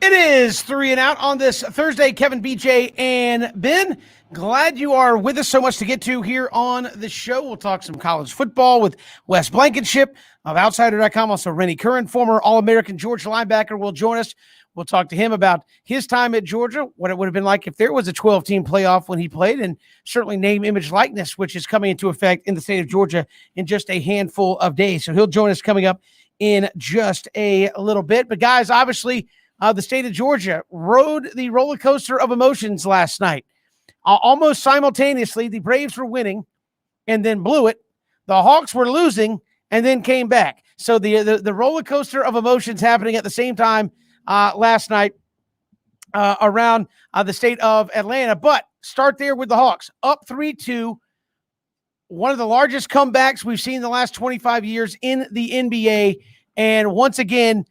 It is 3 and Out on this Thursday. Kevin, BJ, and Ben. Glad you are with us. So much to get to here on the show. We'll talk some college football with Wes Blankenship of Outsider.com. Also, Rennie Curran, former All-American Georgia linebacker, will join us. We'll talk to him about his time at Georgia, what it would have been like if there was a 12-team playoff when he played, and certainly name, image, likeness, which is coming into effect in the state of Georgia in just a handful of days. So he'll join us coming up in just a little bit. But, guys, obviously, the state of Georgia rode the roller coaster of emotions last night. Almost simultaneously, the Braves were winning and then blew it. The Hawks were losing and then came back. So the roller coaster of emotions happening at the same time last night around the state of Atlanta. But start there with the Hawks. Up 3-2. One of the largest comebacks we've seen in the last 25 years in the NBA. And once again,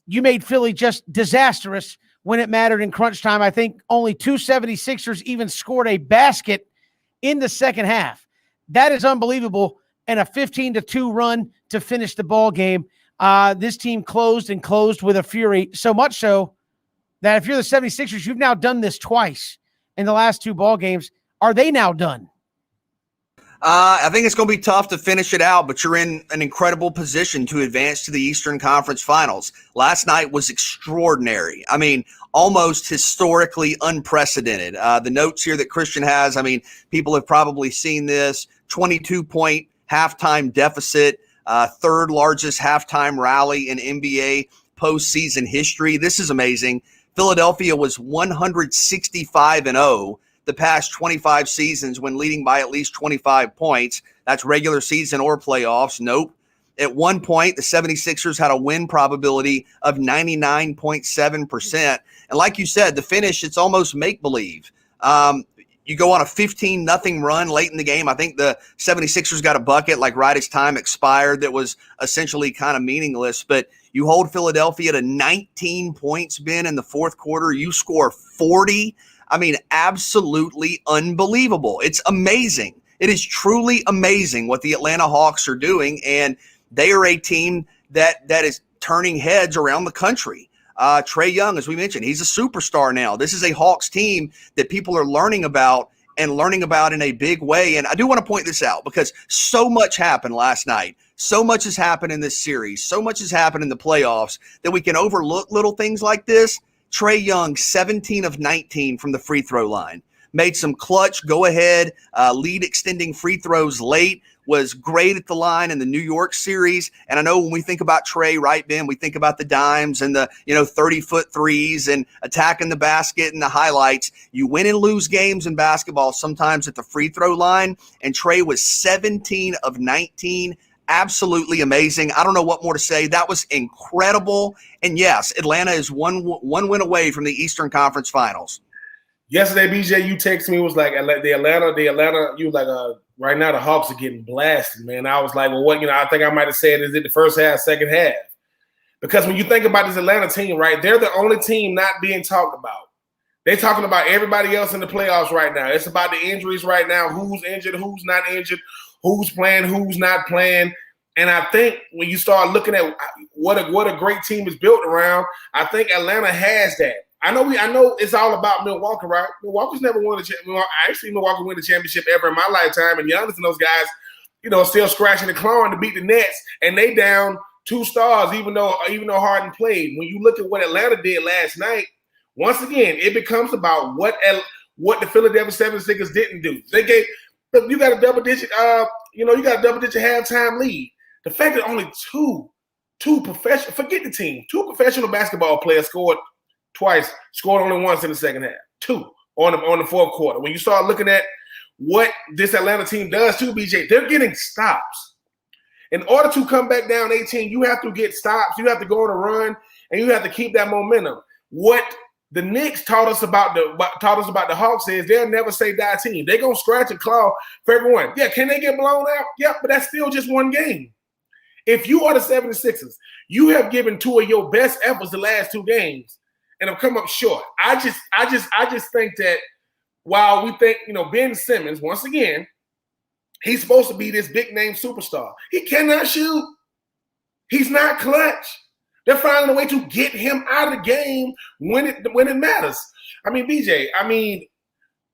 you made Philly just disastrous when it mattered in crunch time. I think only two 76ers even scored a basket in the second half. That is unbelievable. And a 15-2 run to finish the ball game. This team closed with a fury, so much so that if you're the 76ers, you've now done this twice in the last two ball games. Are they now done? I think it's going to be tough to finish it out, but you're in an incredible position to advance to the Eastern Conference Finals. Last night was extraordinary. I mean, almost historically unprecedented. The notes here that Christian has, I mean, people have probably seen this. 22-point halftime deficit, third largest halftime rally in NBA postseason history. This is amazing. Philadelphia was 165-0. The past 25 seasons when leading by at least 25 points. That's regular season or playoffs. Nope. At one point, the 76ers had a win probability of 99.7%. And like you said, the finish, it's almost make-believe. You go on a 15-0 run late in the game. I think the 76ers got a bucket like right as time expired that was essentially kind of meaningless. But you hold Philadelphia to 19 points, Ben, in the fourth quarter. You score 40. I mean, absolutely unbelievable. It's amazing. It is truly amazing what the Atlanta Hawks are doing, and they are a team that is turning heads around the country. Trae Young, as we mentioned, he's a superstar now. This is a Hawks team that people are learning about and learning about in a big way. And I do want to point this out because so much happened last night. So much has happened in this series. So much has happened in the playoffs that we can overlook little things like this. Trae Young, 17 of 19 from the free throw line. Made some clutch, go-ahead, lead-extending free throws late. Was great at the line in the New York series. And I know when we think about Trae, right, Ben, we think about the dimes and the 30-foot threes and attacking the basket and the highlights. You win and lose games in basketball sometimes at the free throw line. And Trae was 17 of 19. Absolutely amazing. I don't know what more to say. That was incredible. And yes, Atlanta is one win away from the Eastern Conference Finals. Yesterday, BJ, you texted me, was like the Atlanta, you was like, right now the Hawks are getting blasted, man. I was like, well, what, I think I might have said, is it the first half, second half? Because when you think about this Atlanta team, right, they're the only team not being talked about. They're talking about everybody else in the playoffs right now. It's about the injuries right now, who's injured, who's not injured, who's playing, who's not playing. And I think when you start looking at what a great team is built around, I think Atlanta has that. I know it's all about Milwaukee, right? Milwaukee's never won a championship. Actually, Milwaukee won a championship ever in my lifetime, and Giannis and those guys, still scratching the clawing to beat the Nets, and they down 2 stars, even though Harden played. When you look at what Atlanta did last night, once again, it becomes about what the Philadelphia 76ers didn't do. You got a double digit, halftime lead. The fact that only two professional, forget the team, 2 professional basketball players scored twice, scored only once in the second half. 2 on the fourth quarter. When you start looking at what this Atlanta team does too, BJ, they're getting stops. In order to come back down 18, you have to get stops. You have to go on a run, and you have to keep that momentum. What the Knicks taught us about the Hawks is they'll never say die team. They're gonna scratch and claw for everyone. Yeah, can they get blown out? Yeah, but that's still just one game. If you are the 76ers, you have given 2 of your best efforts the last 2 games and have come up short. I just think that while we think, Ben Simmons, once again, he's supposed to be this big name superstar. He cannot shoot. He's not clutch. They're finding a way to get him out of the game when it matters. I mean, BJ,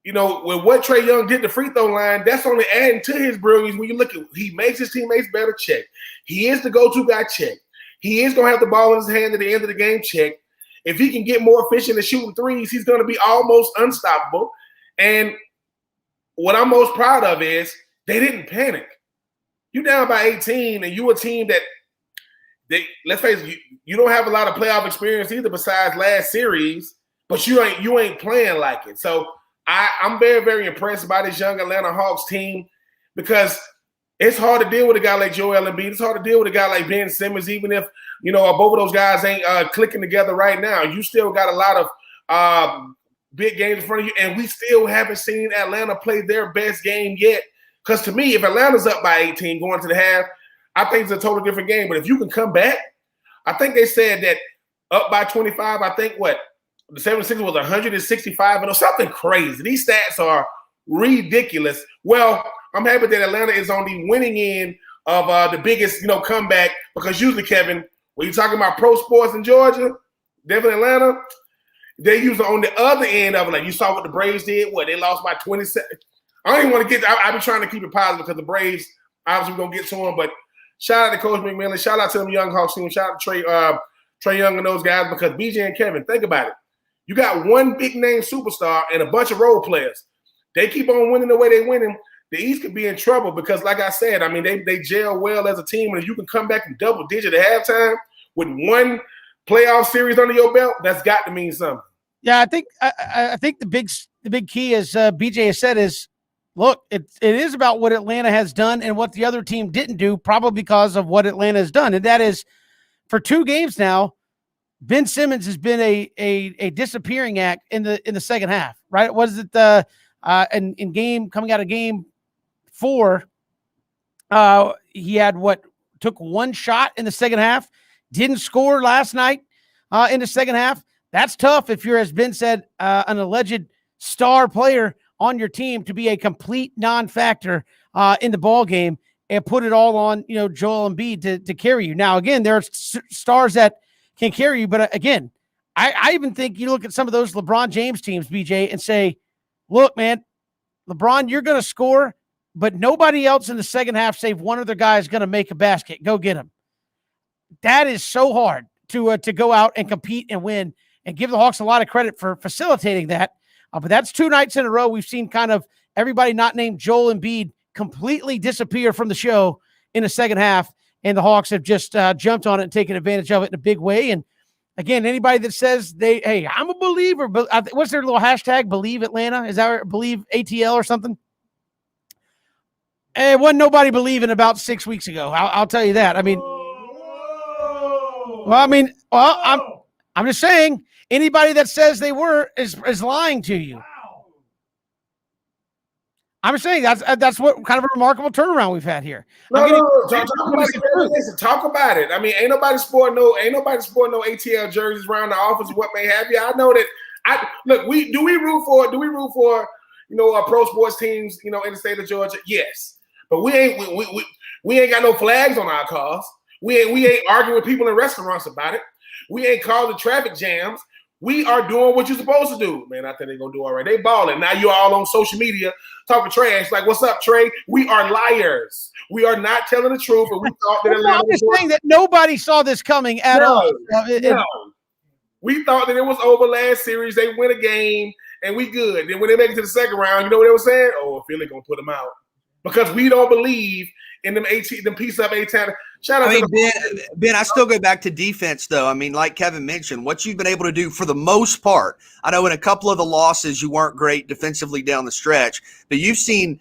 you know, with what Trae Young did the free throw line, that's only adding to his brilliance. When you look at, he makes his teammates better, check. He is the go-to guy, check. He is going to have the ball in his hand at the end of the game, check. If he can get more efficient at shooting threes, he's going to be almost unstoppable. And what I'm most proud of is they didn't panic. You down by 18, and you a team that let's face it, you don't have a lot of playoff experience either besides last series, but you ain't playing like it. So I'm very, very impressed by this young Atlanta Hawks team because it's hard to deal with a guy like Joel Embiid. It's hard to deal with a guy like Ben Simmons, even if, you know, both of those guys ain't clicking together right now. You still got a lot of big games in front of you, and we still haven't seen Atlanta play their best game yet. Because to me, if Atlanta's up by 18 going to the half, I think it's a totally different game. But if you can come back, I think they said that up by 25, I think the 76 was 165 or something crazy. These stats are ridiculous. Well, I'm happy that Atlanta is on the winning end of the biggest, you know, comeback, because usually, Kevin, when you're talking about pro sports in Georgia, Denver, Atlanta, they usually on the other end of it. Like you saw what the Braves did. They lost by 27. I don't even want to get. I've been trying to keep it positive because the Braves, obviously, we're gonna get to them. But shout out to Coach McMillan. Shout out to them young Hawks team. Shout out to Trae Young and those guys, because BJ and Kevin, think about it. You got one big name superstar and a bunch of role players. They keep on winning the way they winning. The East could be in trouble because, like I said, I mean, they gel well as a team. And if you can come back in double digit at halftime with one playoff series under your belt, that's got to mean something. Yeah, I think the big key, as BJ has said, is look, it is about what Atlanta has done and what the other team didn't do, probably because of what Atlanta has done, and that is for 2 games now, Ben Simmons has been a disappearing act in the second half. Right? Was it in game coming out of game 4? He had took 1 shot in the second half, didn't score last night in the second half. That's tough if you're, as Ben said, an alleged star player on your team, to be a complete non-factor in the ball game and put it all on, you know, Joel Embiid to carry you. Now, again, there are stars that can carry you, but again, I even think you look at some of those LeBron James teams, BJ, and say, look, man, LeBron, you're going to score, but nobody else in the second half, save one other guy, is going to make a basket. Go get him. That is so hard to go out and compete and win, and give the Hawks a lot of credit for facilitating that. But that's 2 nights in a row we've seen kind of everybody not named Joel Embiid completely disappear from the show in the second half, and the Hawks have just jumped on it and taken advantage of it in a big way. And again, anybody that says hey, I'm a believer, but what's their little hashtag? Believe Atlanta? Is that Believe ATL or something? It wasn't nobody believing about 6 weeks ago. I'll tell you that. I mean, I'm just saying, anybody that says they were is lying to you. I'm saying that's what kind of a remarkable turnaround we've had here. No. Talk about it. I mean, ain't nobody sporting no ATL jerseys around the office or what may have you. I know that. Look, we root for you know, pro sports teams, you know, in the state of Georgia. Yes, but we ain't got no flags on our cars. We ain't arguing with people in restaurants about it. We ain't causing traffic jams. We are doing what you're supposed to do. Man, I think they're going to do all right. They balling. Now you're all on social media talking trash. Like, what's up, Trey? We are liars. We are not telling the truth. And we thought that I'm just saying that nobody saw this coming at all. No. We thought that it was over last series. They win a game, and we good. Then when they make it to the second round, you know what they were saying? Oh, Philly going to put them out. Because we don't believe in them piece up 8-10. Shout out to Ben, I still go back to defense, though. I mean, like Kevin mentioned, what you've been able to do for the most part. I know in a couple of the losses you weren't great defensively down the stretch, but you've seen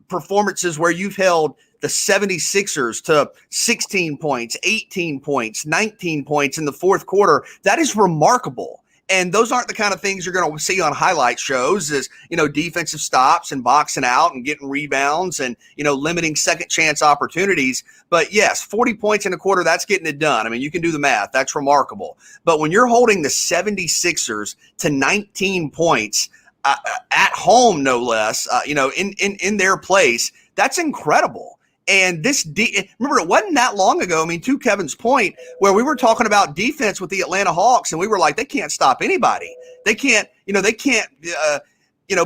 performances where you've held the 76ers to 16 points, 18 points, 19 points in the fourth quarter. That is remarkable. And those aren't the kind of things you're going to see on highlight shows, is, you know, defensive stops and boxing out and getting rebounds and, you know, limiting second chance opportunities. But yes, 40 points in a quarter, that's getting it done. I mean, you can do the math. That's remarkable. But when you're holding the 76ers to 19 points at home, no less, you know, in their place, that's incredible. And remember, it wasn't that long ago. I mean, to Kevin's point, where we were talking about defense with the Atlanta Hawks, and we were like, they can't stop anybody. They can't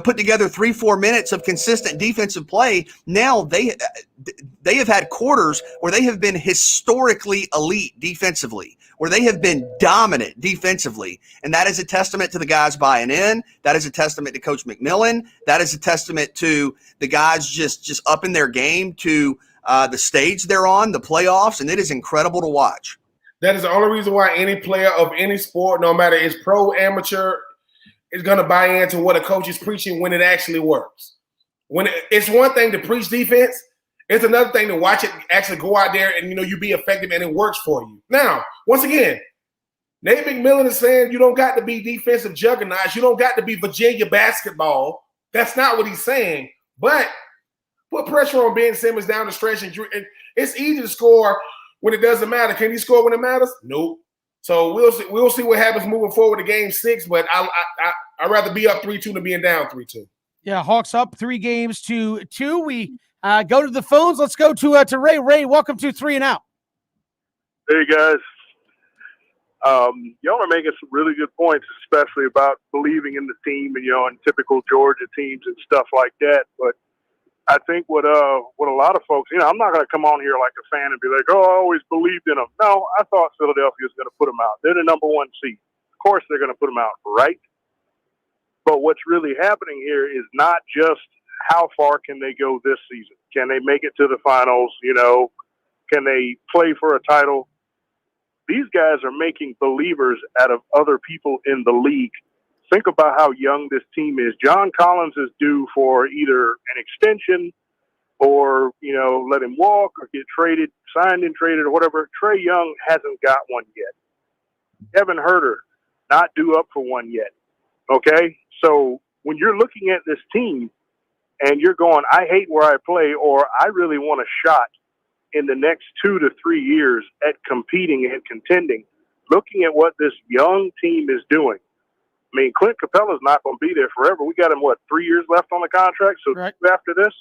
put together 3-4 minutes of consistent defensive play. Now they have had quarters where they have been historically elite defensively, where they have been dominant defensively. And that is a testament to the guys buying in. That is a testament to Coach McMillan. That is a testament to the guys just upping their game to the stage they're on, the playoffs, and it is incredible to watch. That is the only reason why any player of any sport, no matter it's pro, amateur, is going to buy into what a coach is preaching when it actually works. It's one thing to preach defense. It's another thing to watch it actually go out there and, you be effective and it works for you. Now, once again, Nate McMillan is saying you don't got to be defensive juggernauts. You don't got to be Virginia basketball. That's not what he's saying. But put pressure on Ben Simmons down the stretch. And it's easy to score when it doesn't matter. Can he score when it matters? Nope. So we'll see what happens moving forward to Game 6. But I'd rather be up 3-2 than being down 3-2. Yeah, Hawks up 3-2. We go to the phones. Let's go to Ray. Ray, welcome to 3 and Out. Hey, guys. Y'all are making some really good points, especially about believing in the team and, in typical Georgia teams and stuff like that. But I think what a lot of folks, I'm not going to come on here like a fan and be like, oh, I always believed in them. No, I thought Philadelphia was going to put them out. They're the number 1 seed. Of course they're going to put them out, right? But what's really happening here is not just how far can they go this season. Can they make it to the finals? Can they play for a title? These guys are making believers out of other people in the league. Think about how young this team is. John Collins is due for either an extension or, let him walk or get traded, signed and traded or whatever. Trae Young hasn't got one yet. Kevin Huerter, not due up for one yet. Okay? So when you're looking at this team and you're going, I hate where I play, or I really want a shot in the next 2 to 3 years at competing and contending, looking at what this young team is doing. I mean, Clint Capella's not going to be there forever. We got him, 3 years left on the contract? So right after this,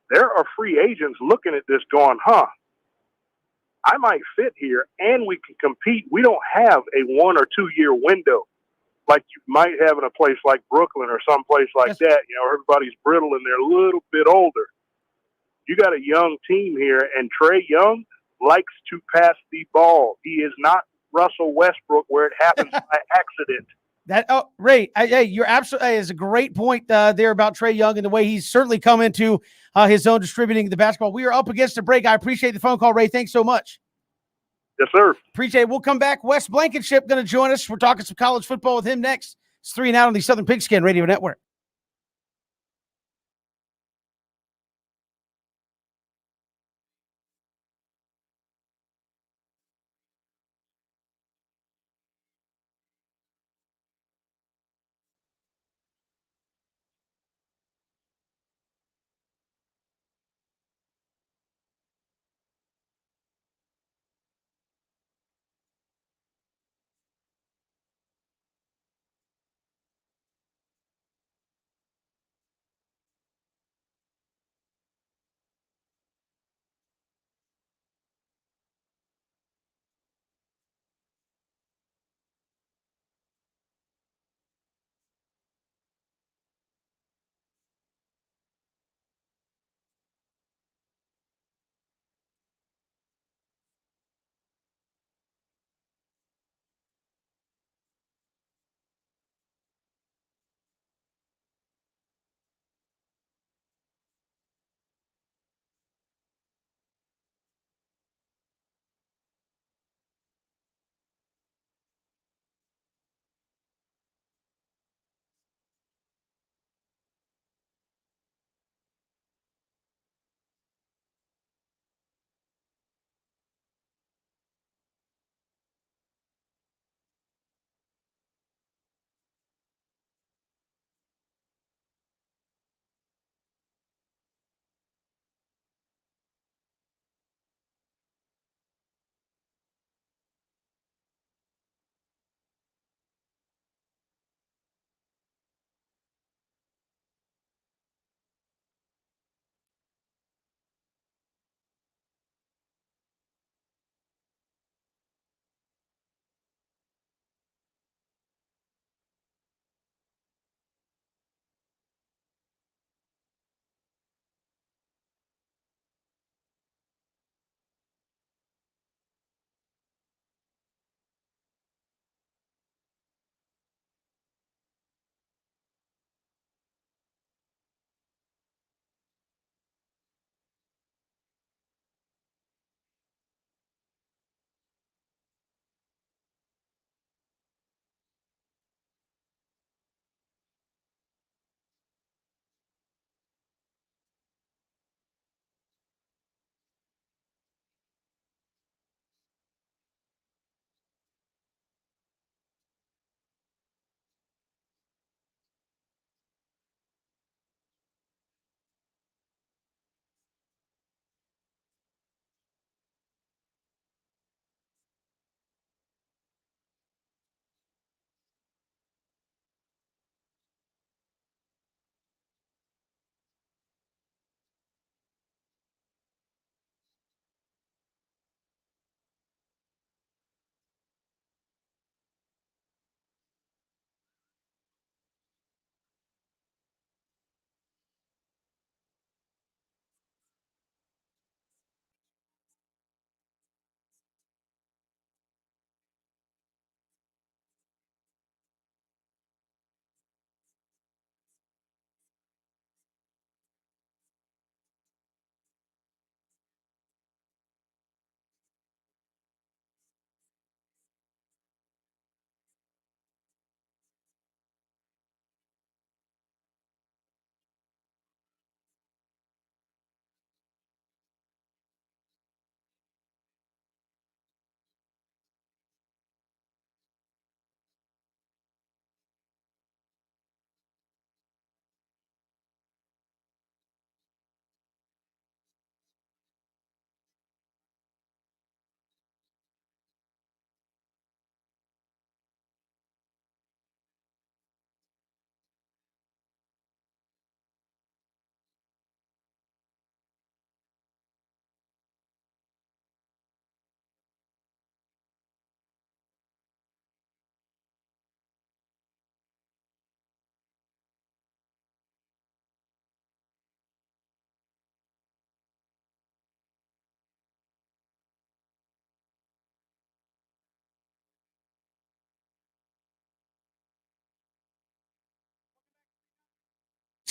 there are free agents looking at this going, I might fit here and we can compete. We don't have a 1 or 2 year window like you might have in a place like Brooklyn or some place like that. Everybody's brittle and they're a little bit older. You got a young team here, and Trae Young likes to pass the ball. He is not Russell Westbrook where it happens by accident. Ray, you're absolutely is a great point there about Trae Young and the way he's certainly come into his own distributing the basketball. We are up against a break. I appreciate the phone call, Ray. Thanks so much. Yes, sir. Appreciate it. We'll come back. Wes Blankenship going to join us. We're talking some college football with him next. It's 3 and Out on the Southern Pigskin Radio Network.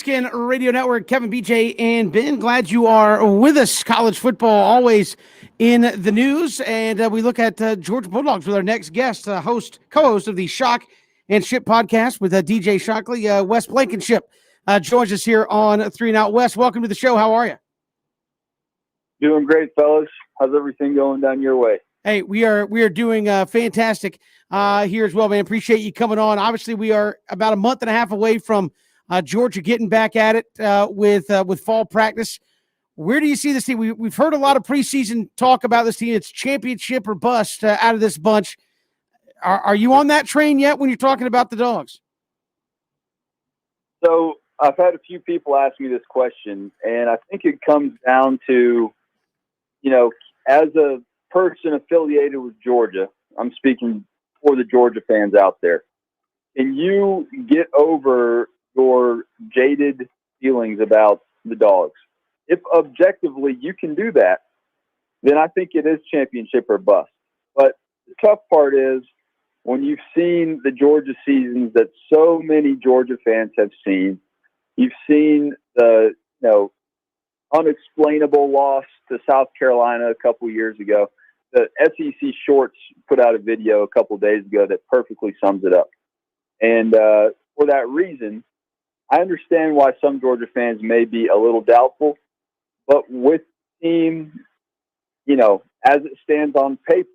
Skin Radio Network, Kevin, BJ, and Ben. Glad you are with us. College football always in the news, and we look at Georgia Bulldogs with our next guest, co-host of the Shock and Ship podcast with DJ Shockley. Wes Blankenship joins us here on 3 and Out. Wes, welcome to the show. How are you? Doing great, fellas. How's everything going down your way? Hey, we are doing fantastic here as well, man. Appreciate you coming on. Obviously, we are about a month and a half away from Georgia getting back at it with fall practice. Where do you see this team? We've heard a lot of preseason talk about this team. It's championship or bust out of this bunch. Are you on that train yet when you're talking about the Dogs? So I've had a few people ask me this question, and I think it comes down to, as a person affiliated with Georgia, I'm speaking for the Georgia fans out there, can you get over your jaded feelings about the Dogs? If objectively you can do that, then I think it is championship or bust. But the tough part is when you've seen the Georgia seasons that so many Georgia fans have seen, you've seen the unexplainable loss to South Carolina a couple years ago. The SEC Shorts put out a video a couple days ago that perfectly sums it up. And for that reason, I understand why some Georgia fans may be a little doubtful, but with the team, as it stands on paper,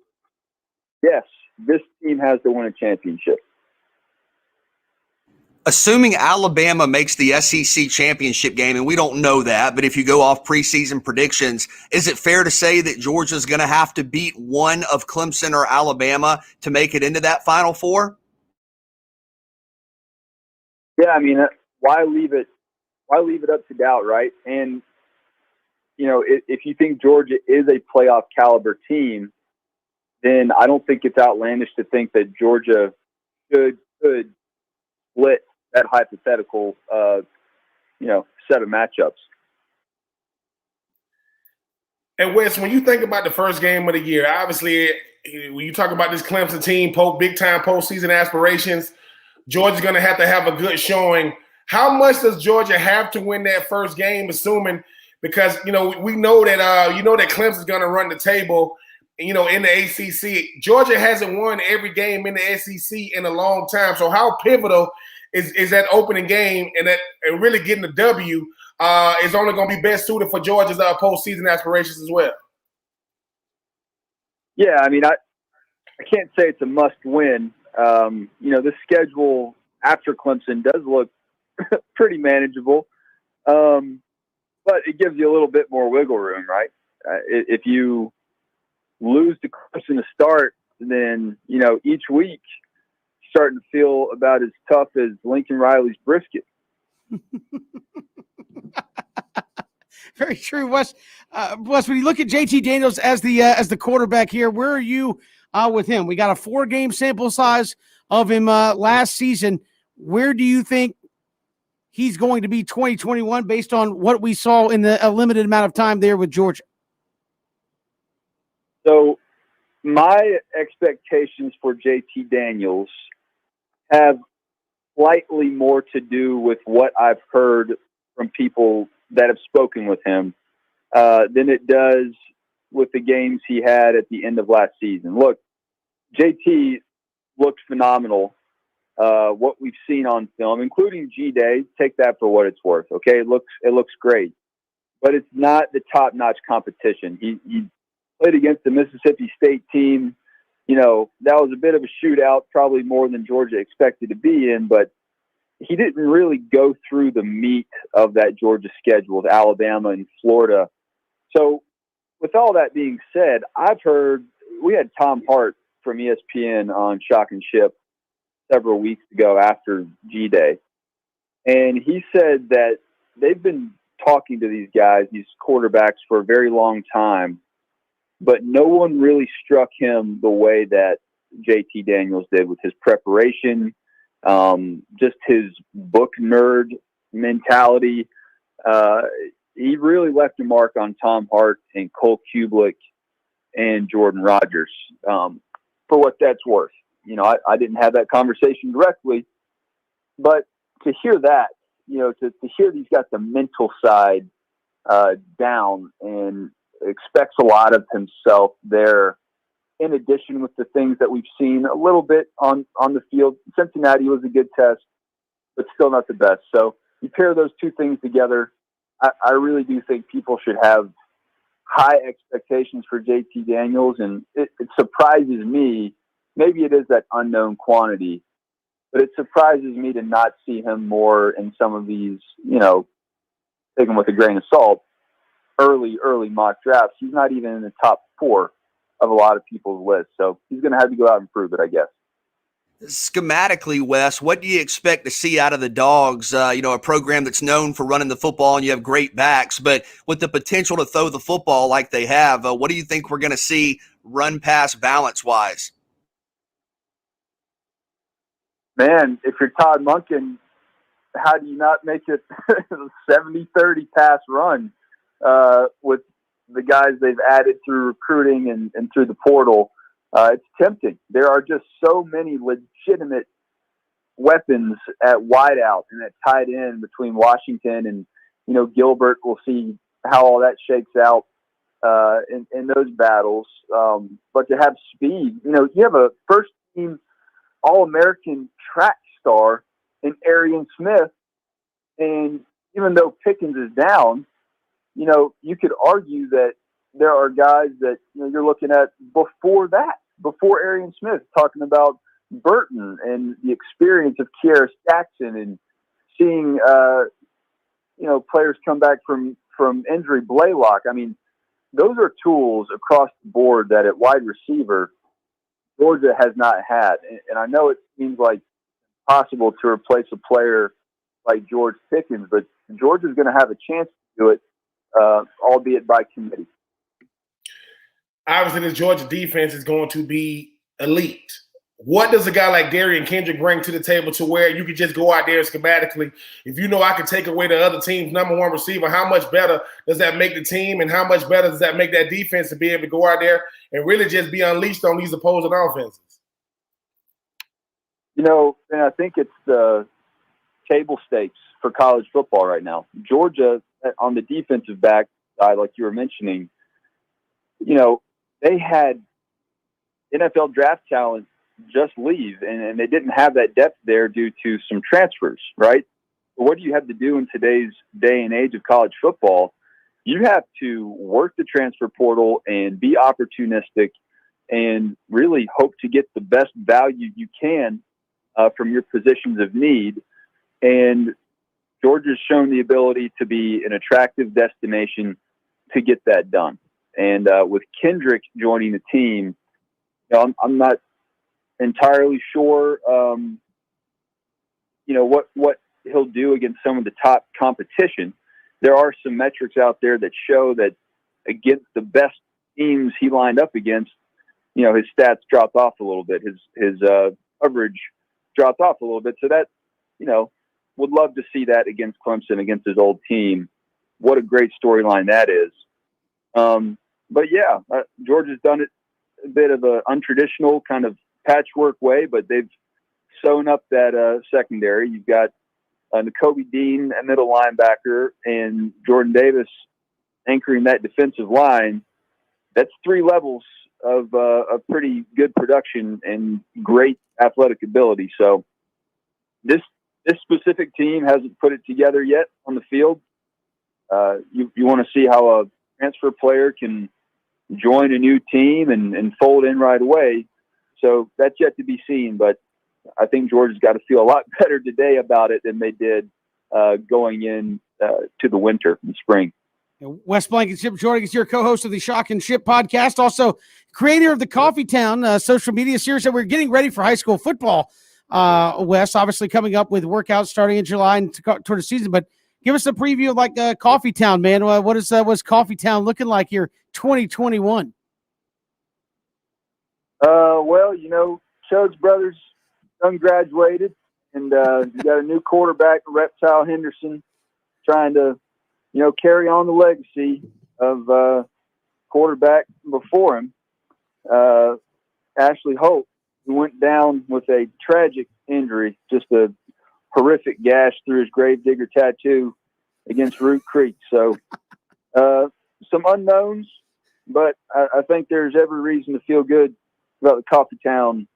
yes, this team has to win a championship. Assuming Alabama makes the SEC championship game, and we don't know that, but if you go off preseason predictions, is it fair to say that Georgia's going to have to beat one of Clemson or Alabama to make it into that Final Four? Yeah, I mean, why leave it up to doubt, right? And, if you think Georgia is a playoff caliber team, then I don't think it's outlandish to think that Georgia could split that hypothetical, set of matchups. And Wes, when you think about the first game of the year, obviously, when you talk about this Clemson team, big-time postseason aspirations, Georgia's going to have a good showing. How much does Georgia have to win that first game, assuming – because, we know that that Clemson's going to run the table, in the ACC. Georgia hasn't won every game in the SEC in a long time. So how pivotal is that opening game and really getting the W is only going to be best suited for Georgia's postseason aspirations as well? Yeah, I mean, I can't say it's a must win. The schedule after Clemson does look pretty manageable. But it gives you a little bit more wiggle room, right? If you lose to Clemson to start, then, each week starting to feel about as tough as Lincoln Riley's brisket. Very true, Wes. Wes, when you look at JT Daniels as the quarterback here, where are you with him? We got a 4-game sample size of him last season. Where do you think he's going to be 2021 based on what we saw in a limited amount of time there with Georgia? So my expectations for JT Daniels have slightly more to do with what I've heard from people that have spoken with him than it does with the games he had at the end of last season. Look, JT looked phenomenal. What we've seen on film, including G-Day, take that for what it's worth. Okay, it looks great, but it's not the top-notch competition. He played against the Mississippi State team. That was a bit of a shootout, probably more than Georgia expected to be in, but he didn't really go through the meat of that Georgia schedule with Alabama and Florida. So with all that being said, I've heard we had Tom Hart from ESPN on Shock and Ship several weeks ago after G-Day. And he said that they've been talking to these guys, these quarterbacks, for a very long time, but no one really struck him the way that JT Daniels did with his preparation, just his book nerd mentality. He really left a mark on Tom Hart and Cole Kublik and Jordan Rodgers, for what that's worth. I didn't have that conversation directly, but to hear that to hear that he's got the mental side down and expects a lot of himself there. In addition, with the things that we've seen a little bit on the field, Cincinnati was a good test, but still not the best. So you pair those two things together, I really do think people should have high expectations for JT Daniels, and it surprises me. Maybe it is that unknown quantity, but it surprises me to not see him more in some of these, take him with a grain of salt, early mock drafts. He's not even in the top 4 of a lot of people's lists. So he's going to have to go out and prove it, I guess. Schematically, Wes, what do you expect to see out of the Dogs? A program that's known for running the football, and you have great backs, but with the potential to throw the football like they have, what do you think we're going to see run-pass balance-wise? Man, if you're Todd Monken, how do you not make it 70-30 pass run with the guys they've added through recruiting and through the portal? It's tempting. There are just so many legitimate weapons at wideout and at tight end between Washington and, Gilbert. We'll see how all that shakes out in those battles. But to have speed, you have a first-team All-American track star in Arian Smith. And even though Pickens is down, you could argue that there are guys that you're looking at before Arian Smith, talking about Burton and the experience of Kearis Jackson and seeing players come back from injury. Blaylock. I mean, those are tools across the board that at wide receiver Georgia has not had. And I know it seems like possible to replace a player like George Pickens, but Georgia's going to have a chance to do it, albeit by committee. Obviously, this Georgia defense is going to be elite. What does a guy like Darian Kendrick bring to the table to where you could just go out there schematically? If I could take away the other team's number one receiver, how much better does that make the team, and how much better does that make that defense to be able to go out there and really just be unleashed on these opposing offenses? And I think it's the table stakes for college football right now. Georgia, on the defensive back side, like you were mentioning, they had NFL draft talent just leave, and they didn't have that depth there due to some transfers, right? But what do you have to do in today's day and age of college football? You have to work the transfer portal and be opportunistic and really hope to get the best value you can from your positions of need. And Georgia's shown the ability to be an attractive destination to get that done. And with Kendrick joining the team, I'm not entirely sure, what he'll do against some of the top competition. There are some metrics out there that show that against the best teams he lined up against, his stats dropped off a little bit. His coverage dropped off a little bit. So that, would love to see that against Clemson, against his old team. What a great storyline that is. But yeah, Georgia's done it a bit of an untraditional kind of patchwork way, but they've sewn up that secondary. You've got Nakobe Dean, a middle linebacker, and Jordan Davis anchoring that defensive line. That's 3 levels of a pretty good production and great athletic ability. So this specific team hasn't put it together yet on the field. You want to see how a transfer player can join a new team and fold in right away. So that's yet to be seen, but I think Georgia's got to feel a lot better today about it than they did going in to the winter and spring. Wes Blankenship joining us here, co-host of the Shock and Ship podcast, also creator of the Coffee Town social media series that we're getting ready for high school football. Wes, obviously coming up with workouts starting in July and toward the season, but give us a preview of Coffee Town, man. What's Coffee Town looking like here 2021? Well, Chodes brothers ungraduated, and you got a new quarterback, Reptile Henderson, trying to, carry on the legacy of quarterback before him. Ashley Hope, who went down with a tragic injury just a horrific gash through his Gravedigger tattoo against Root Creek. So some unknowns, but I think there's every reason to feel good about the Coffeetown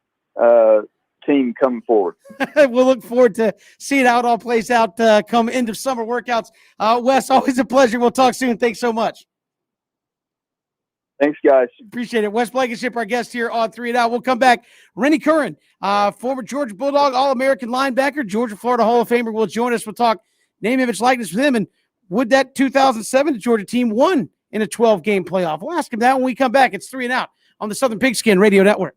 team coming forward. We'll look forward to seeing how it all plays out come into summer workouts. Wes, always a pleasure. We'll talk soon. Thanks so much. Thanks, guys. Appreciate it. Wes Blankenship, our guest here on 3 and Out. We'll come back. Rennie Curran, former Georgia Bulldog, All-American linebacker, Georgia Florida Hall of Famer, will join us. We'll talk name, image, likeness with him. And would that 2007 Georgia team won in a 12-game playoff? We'll ask him that when we come back. It's 3 and Out on the Southern Pigskin Radio Network.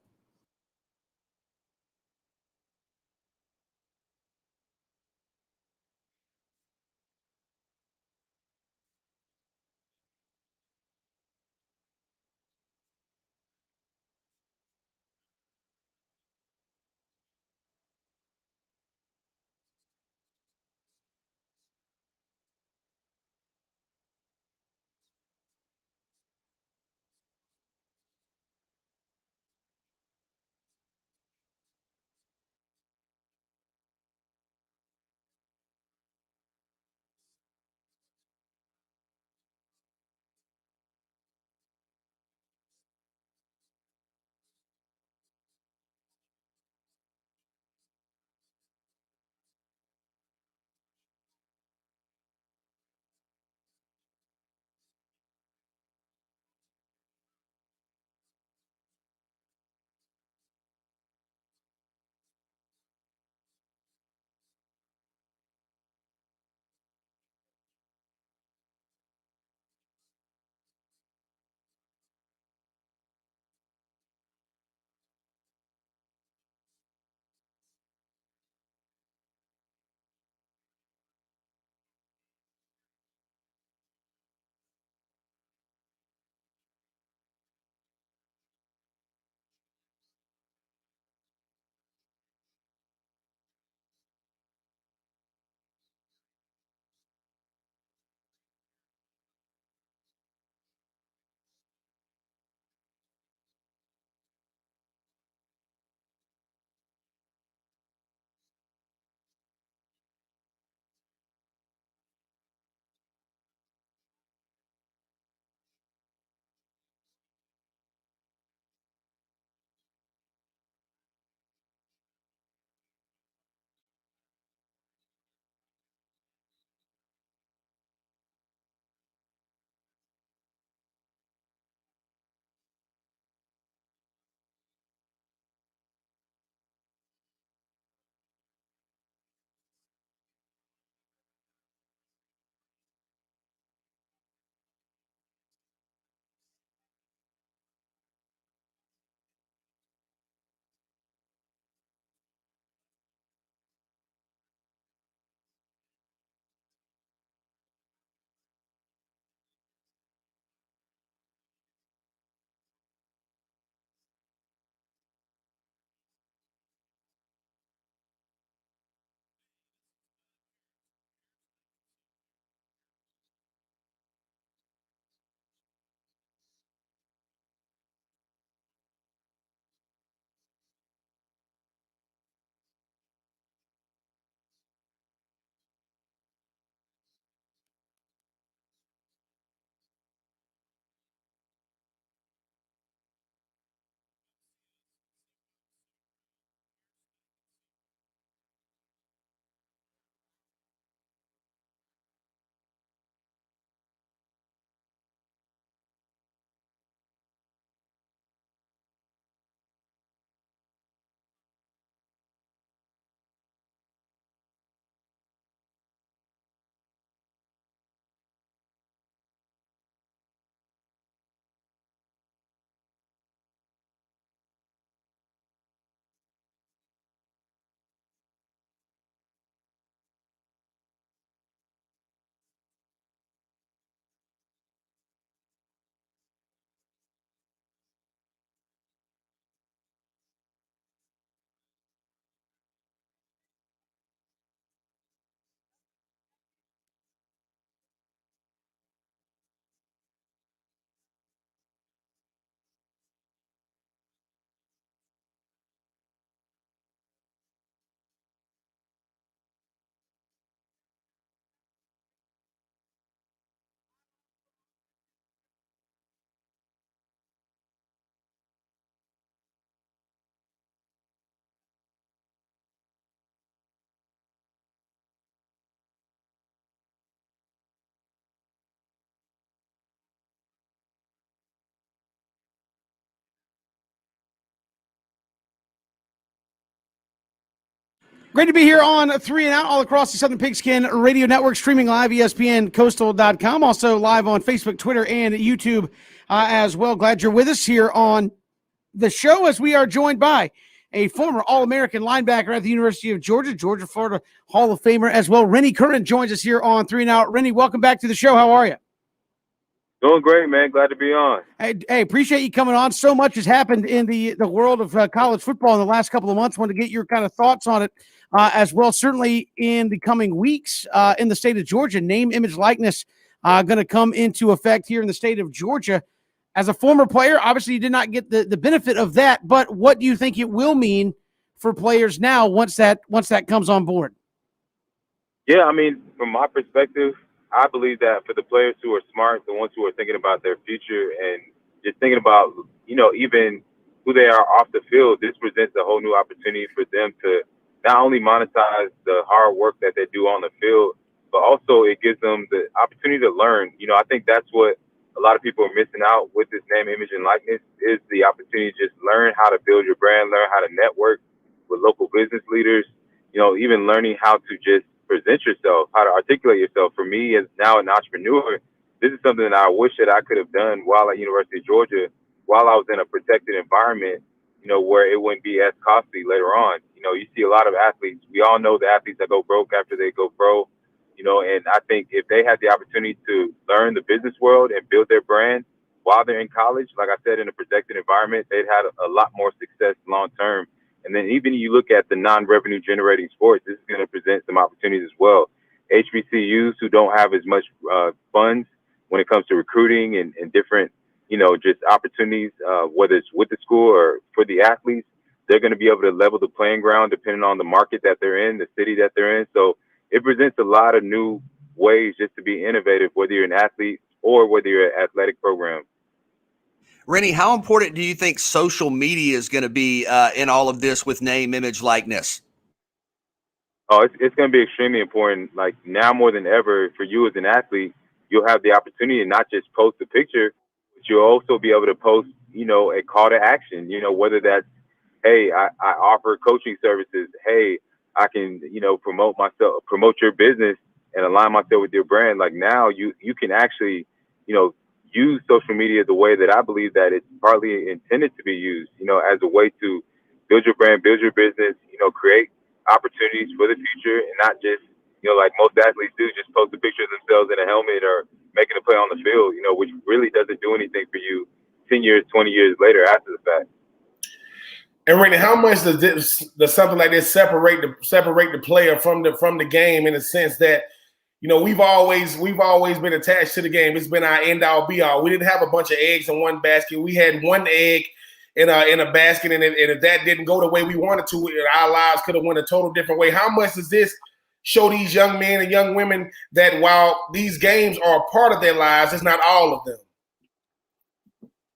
Great to be here on 3 and Out all across the Southern Pigskin Radio Network, streaming live, ESPNCoastal.com, also live on Facebook, Twitter, and YouTube as well. Glad you're with us here on the show as we are joined by a former All-American linebacker at the University of Georgia, Florida Hall of Famer as well. Rennie Curran joins us here on 3 and Out. Rennie, welcome back to the show. How are you? Doing great, man. Glad to be on. Hey, appreciate you coming on. So much has happened in the world of college football in the last couple of months. Want to get your kind of thoughts on it as well. Certainly in the coming weeks in the state of Georgia, name, image, likeness going to come into effect here in the state of Georgia. As a former player, obviously you did not get the benefit of that, but what do you think it will mean for players now once that comes on board? Yeah, I mean, from my perspective, I believe that for the players who are smart, the ones who are thinking about their future and just thinking about, even who they are off the field, this presents a whole new opportunity for them to not only monetize the hard work that they do on the field, but also it gives them the opportunity to learn. I think that's what a lot of people are missing out with this name, image, and likeness is the opportunity to just learn how to build your brand, learn how to network with local business leaders, even learning how to just present yourself, how to articulate yourself. For me, as now an entrepreneur, this is something that I wish that I could have done while at University of Georgia, while I was in a protected environment, where it wouldn't be as costly later on. You see a lot of athletes. We all know the athletes that go broke after they go pro, and I think if they had the opportunity to learn the business world and build their brand while they're in college, like I said, in a protected environment, they'd have a lot more success long term. And then even you look at the non-revenue generating sports, this is going to present some opportunities as well. HBCUs who don't have as much funds when it comes to recruiting and different, just opportunities, whether it's with the school or for the athletes, they're going to be able to level the playing ground depending on the market that they're in, the city that they're in. So it presents a lot of new ways just to be innovative, whether you're an athlete or whether you're an athletic program. Rennie, how important do you think social media is going to be in all of this with name, image, likeness? Oh, it's going to be extremely important. Like now more than ever, for you as an athlete, you'll have the opportunity to not just post a picture, but you'll also be able to post, a call to action, whether that's, hey, I offer coaching services. Hey, I can, promote your business and align myself with your brand. Like now you can actually, use social media the way that I believe that it's partly intended to be used, as a way to build your brand, build your business, create opportunities for the future and not just, like most athletes do, just post a picture of themselves in a helmet or making a play on the field, which really doesn't do anything for you 10 years, 20 years later after the fact. And Rennie, how much does something like this separate the player from the game in the sense that, we've always been attached to the game. It's been our end all be all. We didn't have a bunch of eggs in one basket. We had one egg in a basket, and if that didn't go the way we wanted to, our lives could have went a total different way. How much does this show these young men and young women that while these games are a part of their lives, it's not all of them?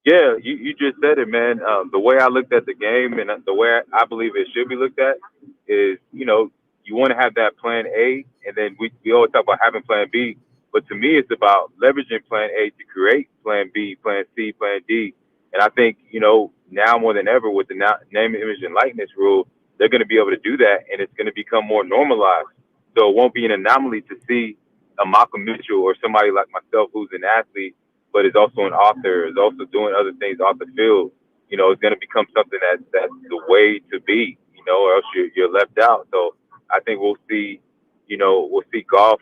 Yeah, you just said it, man. The way I looked at the game and the way I believe it should be looked at is, you want to have that plan A, and then we always talk about having plan B. But to me, it's about leveraging plan A to create plan B, plan C, plan D. And I think, now more than ever with the name, image, and likeness rule, they're going to be able to do that, and it's going to become more normalized. So it won't be an anomaly to see a Malcolm Mitchell or somebody like myself who's an athlete, but is also an author, is also doing other things off the field. It's going to become something that's the way to be, or else you're left out. So I think we'll see golf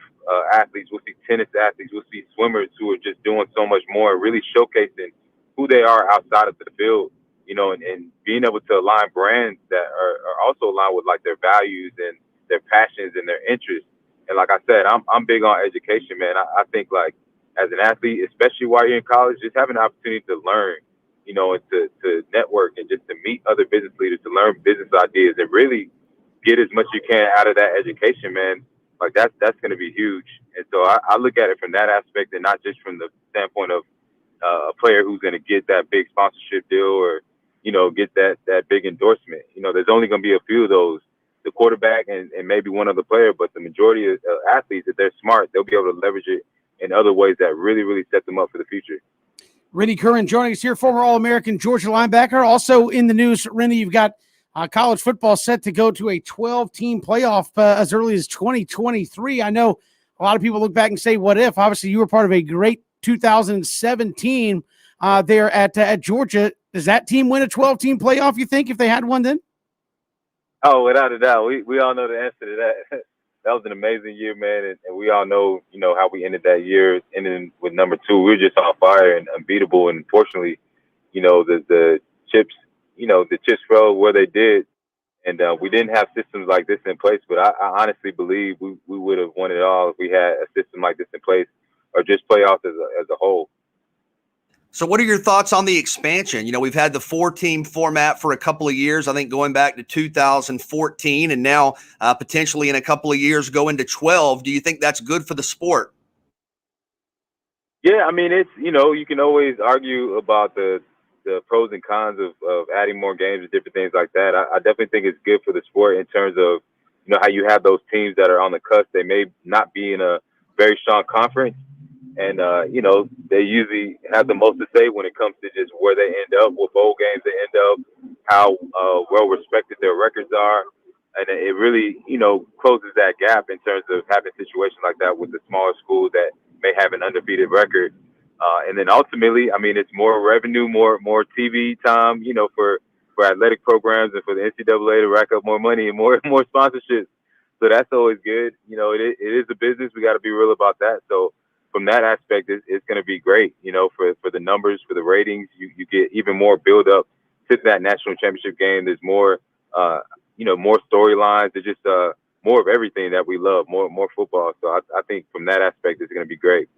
athletes, we'll see tennis athletes, we'll see swimmers who are just doing so much more and really showcasing who they are outside of the field, and being able to align brands that are also aligned with like their values and their passions and their interests. And like I said, I'm big on education, man. I think like as an athlete, especially while you're in college, just having the opportunity to learn, and to network and just to meet other business leaders, to learn business ideas and really get as much you can out of that education, man. Like that's going to be huge. And so I look at it from that aspect and not just from the standpoint of a player who's going to get that big sponsorship deal or, get that big endorsement. There's only going to be a few of those, the quarterback and maybe one other player, but the majority of athletes, if they're smart, they'll be able to leverage it in other ways that really, really set them up for the future. Rennie Curran joining us here, former All-American Georgia linebacker. Also in the news, Rennie, you've got college football set to go to a 12-team playoff as early as 2023. I know a lot of people look back and say, what if? Obviously, you were part of a great 2017 there at Georgia. Does that team win a 12-team playoff, you think, if they had one then? Oh, without a doubt. We all know the answer to that. That was an amazing year, man, and we all know, how we ended that year, ending with number 2. We were just on fire and unbeatable, and fortunately, the chips, the chips fell where they did, and we didn't have systems like this in place, but I honestly believe we would have won it all if we had a system like this in place, or just playoffs as a whole. So what are your thoughts on the expansion? We've had the 4-team format for a couple of years, I think going back to 2014, and now potentially in a couple of years go into 12. Do you think that's good for the sport? Yeah, I mean, it's, you can always argue about the pros and cons of adding more games and different things like that. I definitely think it's good for the sport in terms of, how you have those teams that are on the cusp. They may not be in a very strong conference. And, they usually have the most to say when it comes to just where they end up, what bowl games they end up, how well-respected their records are. And it really, closes that gap in terms of having situations like that with the smaller schools that may have an undefeated record. And then ultimately, I mean, it's more revenue, more TV time, for athletic programs and for the NCAA to rack up more money and more sponsorships. So that's always good. It is a business. We got to be real about that. So from that aspect, it's going to be great, for the numbers, for the ratings. You get even more build up to that national championship game. There's more, more storylines. There's just more of everything that we love, more football. So I think from that aspect, it's going to be great.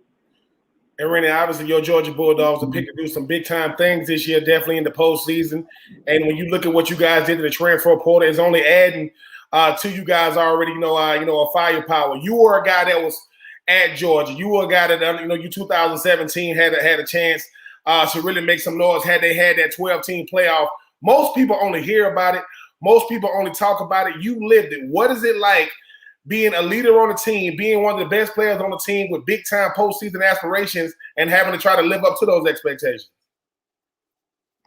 And Rennie, obviously your Georgia Bulldogs are picked to do some big time things this year, definitely in the postseason. And when you look at what you guys did in the transfer portal, it's only adding to you guys already, a firepower. You were a guy that was at Georgia. You were a guy that, you 2017 had a chance to really make some noise had they had that 12-team playoff. Most people only hear about it. Most people only talk about it. You lived it. What is it like being a leader on the team, being one of the best players on the team with big-time postseason aspirations and having to try to live up to those expectations?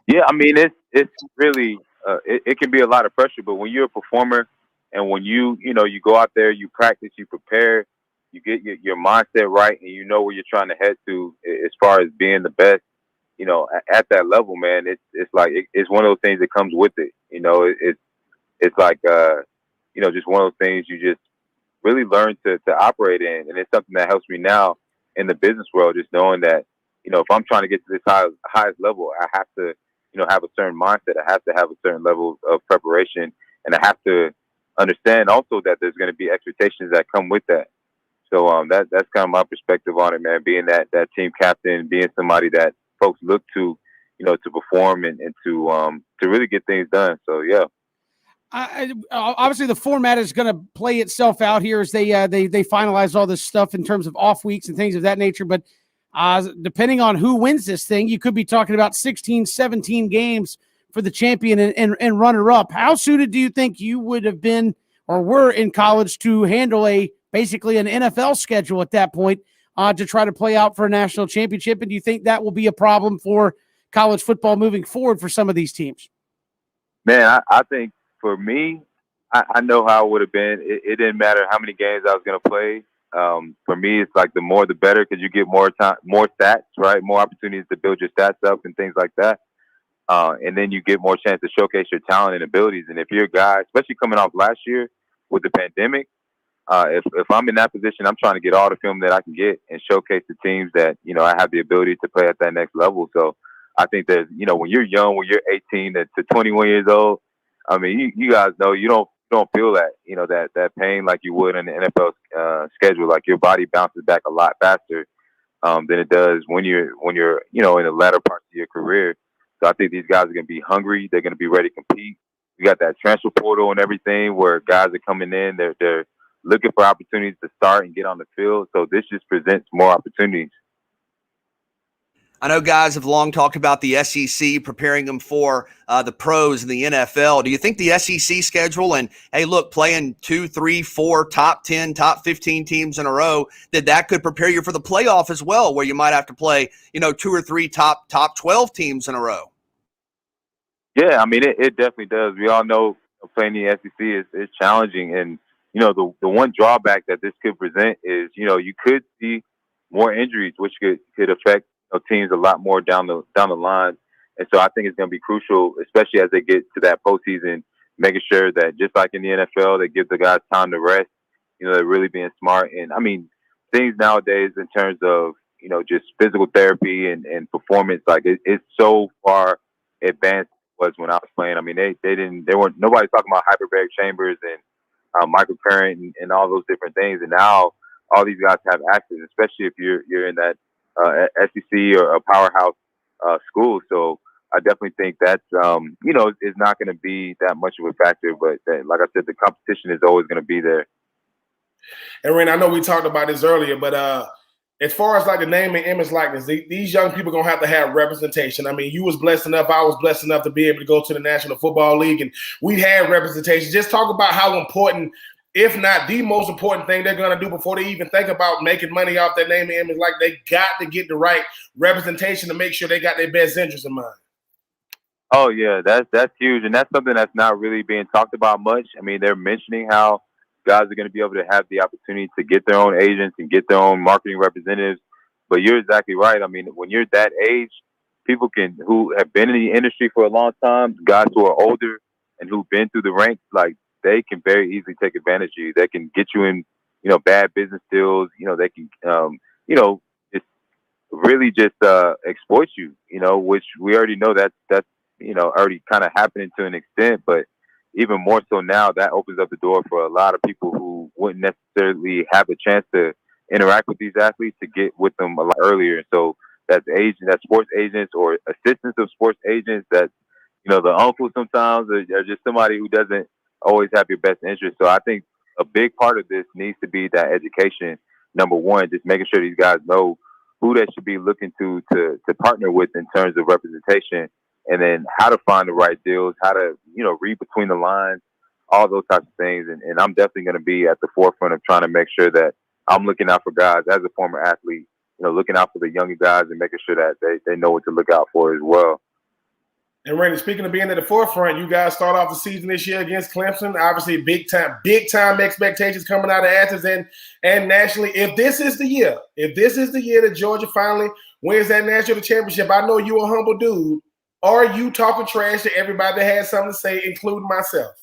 Yeah, I mean, it's really it can be a lot of pressure, but when you're a performer and when you go out there, you practice, you prepare, you get your mindset right, and you know where you're trying to head to as far as being the best, at that level, man. It's like it's one of those things that comes with it. It's like just one of those things you just really learn to operate in, and it's something that helps me now in the business world. Just knowing that if I'm trying to get to this highest level, I have to have a certain mindset. I have to have a certain level of preparation, and I have to understand also that there's going to be expectations that come with that. So that's kind of my perspective on it, man. Being that team captain, being somebody that folks look to, to perform and to really get things done. So yeah. Obviously, the format is going to play itself out here as they finalize all this stuff in terms of off weeks and things of that nature. But depending on who wins this thing, you could be talking about 16, 17 games for the champion and runner-up. How suited do you think you would have been or were in college to handle basically an NFL schedule at that point to try to play out for a national championship? And do you think that will be a problem for college football moving forward for some of these teams? Man, I think for me, I know how it would have been. It didn't matter how many games I was going to play. For me, it's like the more the better because you get more time, more stats, right? More opportunities to build your stats up and things like that. And then you get more chance to showcase your talent and abilities. And if you're a guy, especially coming off last year with the pandemic, if I'm in that position, I'm trying to get all the film that I can get and showcase the teams that, I have the ability to play at that next level. So I think that, when you're young, when you're 18 to 21 years old, I mean, you guys know you don't feel that, that pain like you would in the NFL schedule. Like your body bounces back a lot faster than it does when you're in the latter parts of your career. So I think these guys are going to be hungry. They're going to be ready to compete. We got that transfer portal and everything where guys are coming in. They're looking for opportunities to start and get on the field. So this just presents more opportunities. I know guys have long talked about the SEC preparing them for the pros in the NFL. Do you think the SEC schedule and, hey, look, playing 2, 3, 4 top 10, top 15 teams in a row, that could prepare you for the playoff as well, where you might have to play, 2 or 3 top 12 teams in a row? Yeah, I mean, it definitely does. We all know playing the SEC is challenging. And, the one drawback that this could present is, you could see more injuries, which could affect teams a lot more down the line. And so I think it's going to be crucial, especially as they get to that postseason, making sure that just like in the NFL, they give the guys time to rest. They're really being smart. And I mean, things nowadays in terms of, just physical therapy and performance, like it's so far advanced was when I was playing. I mean, they weren't, nobody's talking about hyperbaric chambers and microcurrent and all those different things. And now all these guys have access, especially if you're in that SEC or a powerhouse school. So I definitely think that's is not going to be that much of a factor. But like I said, the competition is always going to be there. And Ren, I know we talked about this earlier, but as far as like the name and image likeness, these young people are gonna have representation. I mean, you was blessed enough, I was blessed enough to be able to go to the National Football League, and we had representation. Just talk about how important, if not the most important thing they're gonna do before they even think about making money off their name and image. Like, they got to get the right representation to make sure they got their best interest in mind. Oh yeah, that's huge, and that's something that's not really being talked about much. I mean, they're mentioning how guys are going to be able to have the opportunity to get their own agents and get their own marketing representatives. But you're exactly right. I mean, when you're that age, people who have been in the industry for a long time, guys who are older and who've been through the ranks, like they can very easily take advantage of you. They can get you in, bad business deals. They can, just really just exploit you. Which we already know that's already kind of happening to an extent, but even more so now, that opens up the door for a lot of people who wouldn't necessarily have a chance to interact with these athletes to get with them a lot earlier. And so that's sports agents or assistants of sports agents, that the uncle sometimes, or just somebody who doesn't always have your best interest. So I think a big part of this needs to be that education. Number one, just making sure these guys know who they should be looking to partner with in terms of representation, and then how to find the right deals, how to, read between the lines, all those types of things. And I'm definitely going to be at the forefront of trying to make sure that I'm looking out for guys as a former athlete, looking out for the younger guys and making sure that they know what to look out for as well. And Randy, speaking of being at the forefront, you guys start off the season this year against Clemson. Obviously, big time expectations coming out of Athens and nationally. If this is the year that Georgia finally wins that national championship, I know you're a humble dude. Are you talking trash to everybody that has something to say, including myself?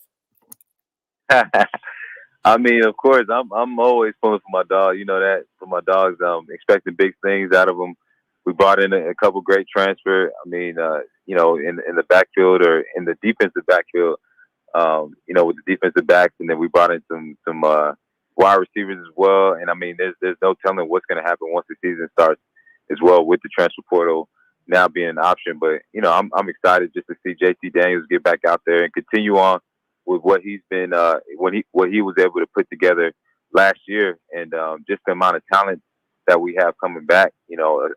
I mean, of course, I'm always pulling for my dog. You know that, for my dogs. Expecting big things out of them. We brought in a couple great transfer. I mean, in the backfield or in the defensive backfield, with the defensive backs, and then we brought in some wide receivers as well. And I mean, there's no telling what's going to happen once the season starts as well, with the transfer portal now being an option. But I'm excited just to see JT Daniels get back out there and continue on with what he's been what he was able to put together last year, and just the amount of talent that we have coming back,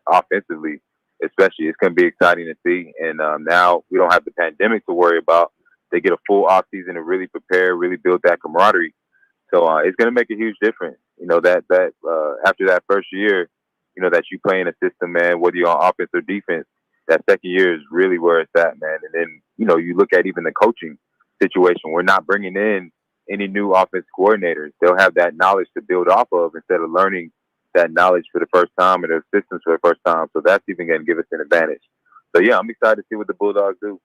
offensively, especially. It's going to be exciting to see. And now we don't have the pandemic to worry about. They get a full off season to really prepare, really build that camaraderie. So it's going to make a huge difference. That after that first year, that you play in a system, man, whether you're on offense or defense, that second year is really where it's at, man. And then, you look at even the coaching situation. We're not bringing in any new offense coordinators. They'll have that knowledge to build off of instead of learning that knowledge for the first time and their systems for the first time. So that's even going to give us an advantage. So, yeah, I'm excited to see what the Bulldogs do.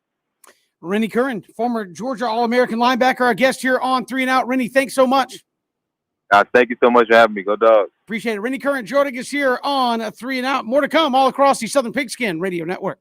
Rennie Curran, former Georgia All-American linebacker, our guest here on 3 and Out. Rennie, thanks so much. Thank you so much for having me. Go Dogs. Appreciate it. Rennie Curran joining us here on 3 and Out. More to come all across the Southern Pigskin Radio Network.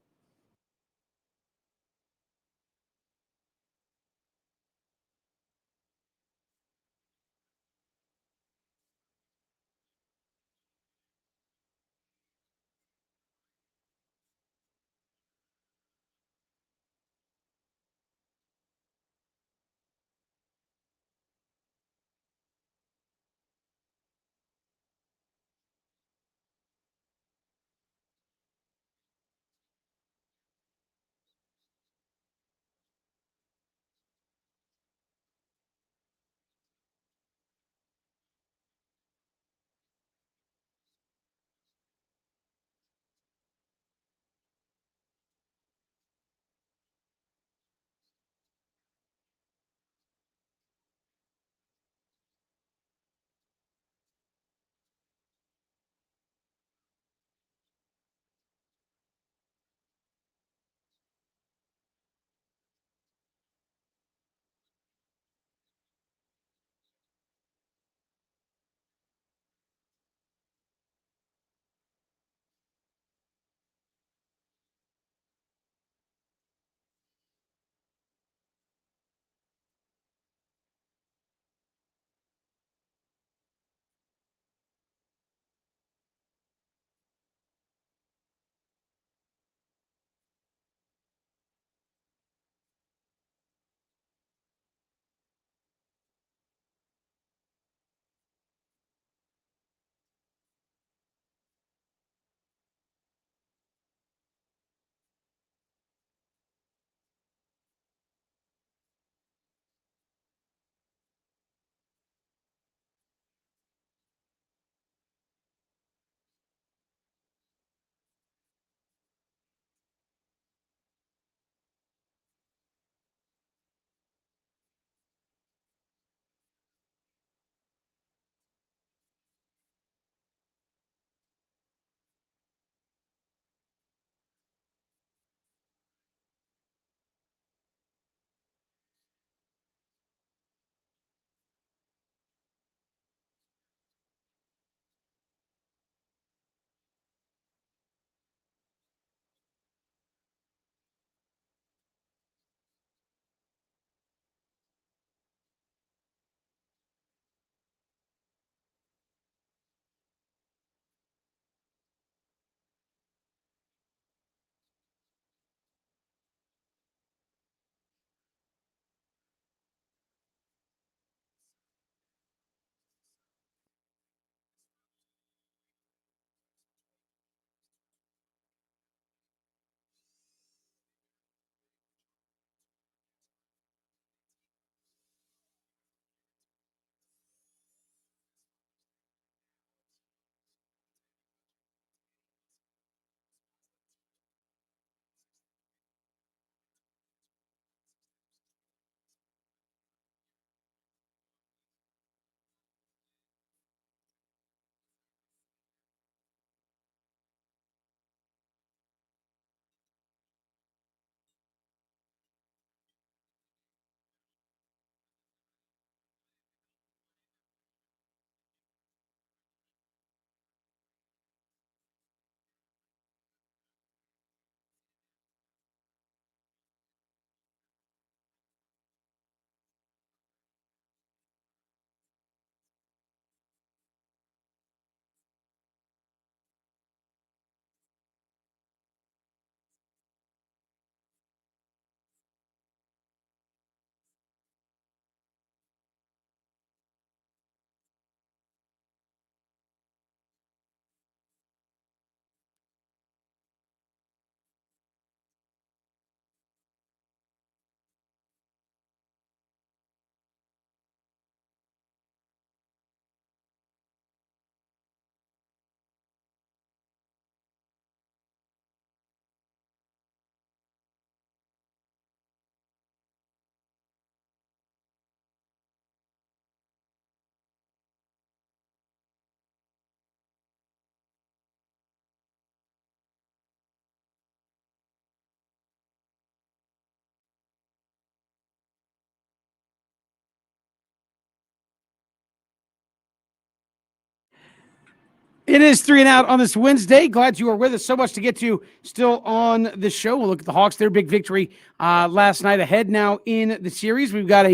It is 3 and Out on this Wednesday. Glad you are with us. So much to get to still on the show. We'll look at the Hawks, their big victory last night, ahead now in the series. We've got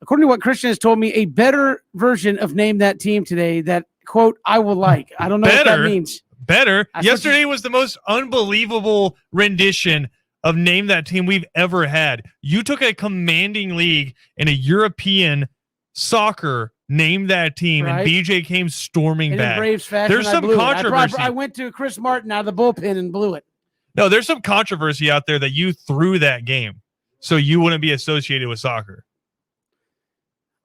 according to what Christian has told me, a better version of Name That Team today that, quote, I will like. I don't know what that means. Better. Yesterday was the most unbelievable rendition of Name That Team we've ever had. You took a commanding league in a European soccer, Name That Team, right, and BJ came storming back. In Braves fashion, there's some controversy. I went to Chris Martin out of the bullpen and blew it. No, there's some controversy out there that you threw that game so you wouldn't be associated with soccer.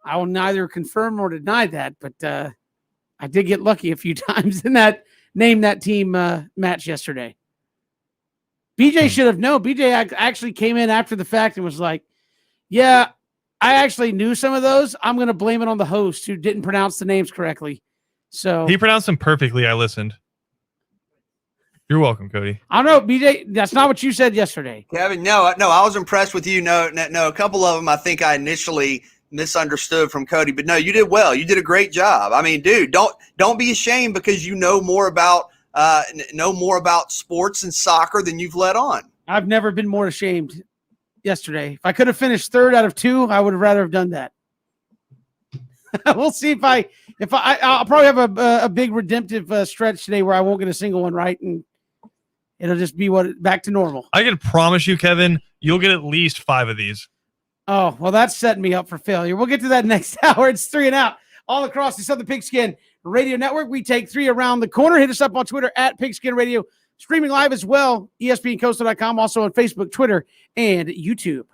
I will neither confirm nor deny that, but I did get lucky a few times in that Name That Team match yesterday. BJ should have known. BJ actually came in after the fact and was like, yeah, I actually knew some of those. I'm going to blame it on the host who didn't pronounce the names correctly. So he pronounced them perfectly. I listened. You're welcome, Cody. I don't know, BJ. That's not what you said yesterday. Kevin, no, I was impressed with you. No, a couple of them I think I initially misunderstood from Cody, but no, you did well. You did a great job. I mean, dude, don't be ashamed because you know more about sports and soccer than you've let on. I've never been more ashamed yesterday. If I could have finished 3rd out of 2, I would have rather have done that. We'll see if I'll probably have a big redemptive stretch today where I won't get a single one right, and it'll just be back to normal. I can promise you, Kevin, you'll get at least 5 of these. Oh, well, that's setting me up for failure. We'll get to that next hour. It's 3 and Out all across the Southern Pigskin Radio Network. We take 3 around the corner. Hit us up on Twitter at Pigskin Radio. Streaming live as well, ESPNCoastal.com, also on Facebook, Twitter, and YouTube.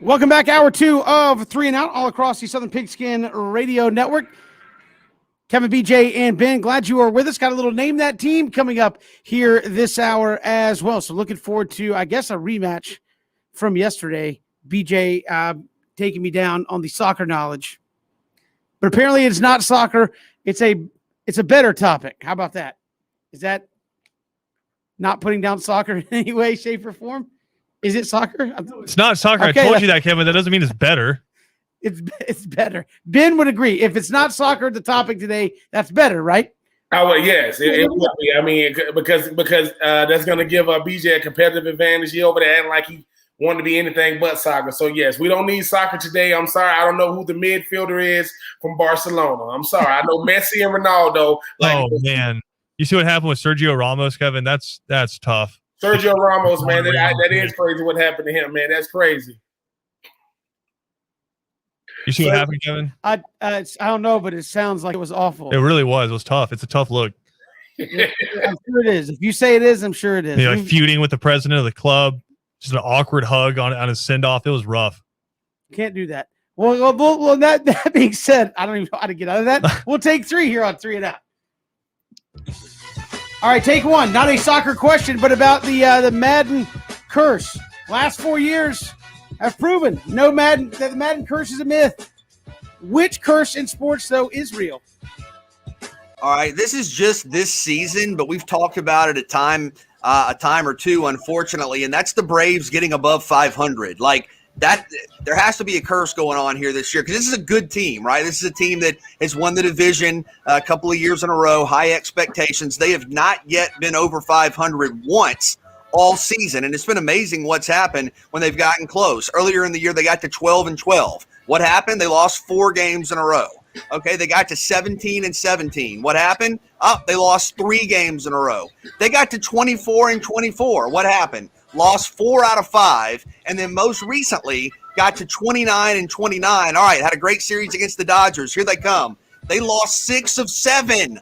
Welcome back, hour 2 of 3 and Out, all across the Southern Pigskin Radio Network. Kevin, BJ, and Ben, glad you are with us. Got a little Name That Team coming up here this hour as well. So looking forward to, I guess, a rematch from yesterday. BJ taking me down on the soccer knowledge. But apparently it's not soccer. It's a better topic. How about that? Is that not putting down soccer in any way, shape, or form? Is it soccer? It's not soccer. Okay, I told you that, Kevin. That doesn't mean it's better. It's better. Ben would agree. If it's not soccer, the topic today, that's better, right? Yes, it would be. I mean, because that's going to give BJ a competitive advantage. He over there acting like he wanted to be anything but soccer. So, yes, we don't need soccer today. I'm sorry. I don't know who the midfielder is from Barcelona. I'm sorry. I know Messi and Ronaldo. Man. You see what happened with Sergio Ramos, Kevin? That's tough. Sergio Ramos, man, that is crazy what happened to him, man. That's crazy. You see what happened, Kevin? I don't know, but it sounds like it was awful. It really was. It was tough. It's a tough look. I'm sure it is. If you say it is, I'm sure it is. Like feuding with the president of the club, just an awkward hug on his send-off. It was rough. Can't do that. Well, that being said, I don't even know how to get out of that. We'll take 3 here on 3 and Out. All right, take 1. Not a soccer question, but about the Madden curse. Last 4 years have proven that the Madden curse is a myth. Which curse in sports, though, is real? All right, this is just this season, but we've talked about it a time or two, unfortunately, and that's the Braves getting above 500. Like that, there has to be a curse going on here this year because this is a good team, right? This is a team that has won the division a couple of years in a row, high expectations. They have not yet been over 500 once all season, and it's been amazing what's happened when they've gotten close. Earlier in the year, they got to 12-12. What happened? They lost 4 games in a row. Okay, they got to 17-17. What happened? They lost 3 games in a row. They got to 24-24. What happened? Lost 4 out of 5, and then most recently got to 29-29. All right, had a great series against the Dodgers. Here they come. They lost 6 of 7.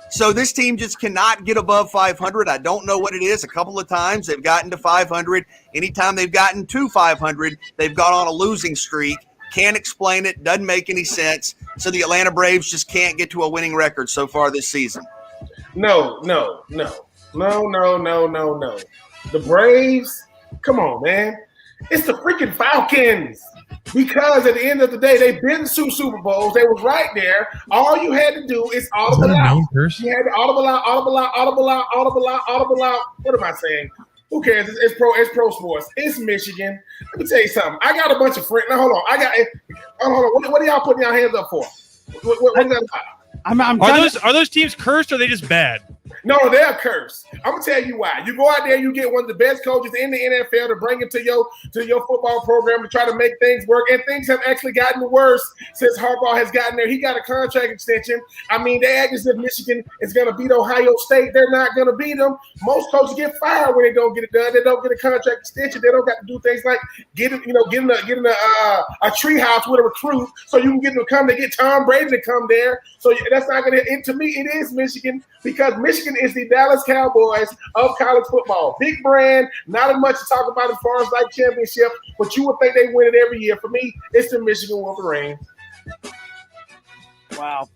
So this team just cannot get above 500. I don't know what it is. A couple of times they've gotten to 500. Anytime they've gotten to 500, they've gone on a losing streak. Can't explain it. Doesn't make any sense. So the Atlanta Braves just can't get to a winning record so far this season. No. The Braves, come on, man. It's the freaking Falcons. Because at the end of the day, they've been to Super Bowls. They was right there. All you had to do is audible out. You had to audible out. What am I saying? Who cares? It's pro sports. It's Michigan. Let me tell you something. I got a bunch of friends. Now, hold on. Hold on. What are y'all putting y'all hands up for? What is that about? Are those teams cursed or are they just bad? No, they're cursed. I'm gonna tell you why. You go out there, you get one of the best coaches in the NFL to bring it to your football program to try to make things work, and things have actually gotten worse since Harbaugh has gotten there. He got a contract extension. I mean, they act as if Michigan is gonna beat Ohio State. They're not gonna beat them. Most coaches get fired when they don't get it done. They don't get a contract extension. They don't got to do things like getting a tree house with a recruit so you can get them to come. They get Tom Brady to come there. So that's not gonna. And to me, it is Michigan because Michigan is the Dallas Cowboys of college football. Big brand, not as much to talk about as far as like championship, but you would think they win it every year. For me, it's the Michigan Wolverines. Wow.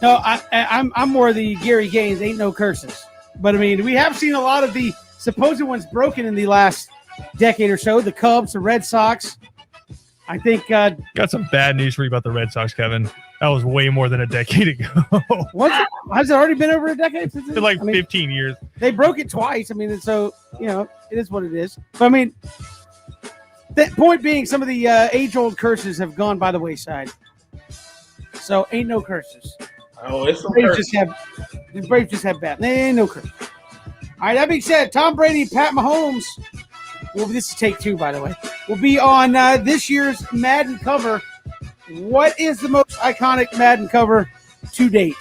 No, I'm more the Gary Gaines, ain't no curses. But I mean, we have seen a lot of the supposed ones broken in the last decade or so. The Cubs, the Red Sox. I think got some bad news for you about the Red Sox, Kevin. That was way more than a decade ago. Has it already been over a decade? It's been like 15 years. They broke it twice. I mean, so, it is what it is. But I mean, the point being, some of the age-old curses have gone by the wayside. So ain't no curses. Oh, it's some curses. The Braves just have bad. Ain't no curses. All right, that being said, Tom Brady and Pat Mahomes, this is take 2, by the way, will be on this year's Madden cover. What is the most iconic Madden cover to date?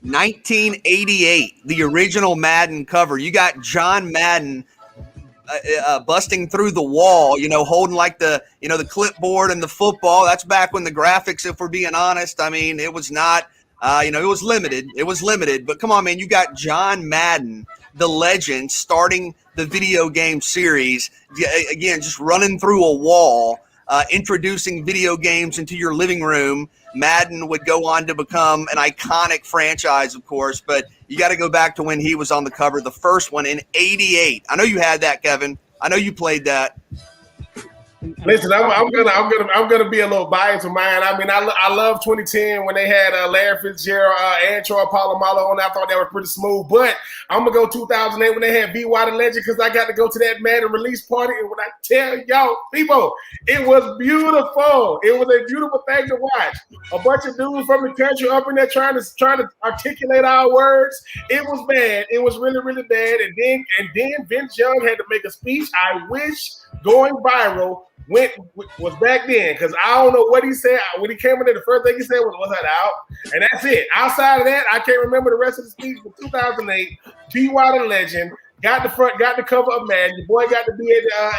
1988, the original Madden cover. You got John Madden busting through the wall, holding like the clipboard and the football. That's back when the graphics, if we're being honest, I mean, it was not It was limited. It was limited. But come on, man, you got John Madden, the legend, starting the video game series. Again, just running through a wall, introducing video games into your living room. Madden would go on to become an iconic franchise, of course, but you got to go back to when he was on the cover, the first one in '88. I know you had that, Kevin. I know you played that. Listen, I'm gonna be a little biased with mine. I mean, I love 2010 when they had Larry Fitzgerald and Troy Polamalu on. I thought that was pretty smooth. But I'm gonna go 2008 when they had B.Y. the Legend, because I got to go to that Madden release party. And when I tell y'all, people, it was beautiful. It was a beautiful thing to watch. A bunch of dudes from the country up in there trying to articulate our words. It was bad. It was really, really bad. And then Vince Young had to make a speech. I wish going viral was back then, because I don't know what he said when he came in there. The first thing he said was that out, and that's it. Outside of that, I can't remember the rest of the speech. But 2008, B.Y. the Legend got the cover of Madden. Your boy got to be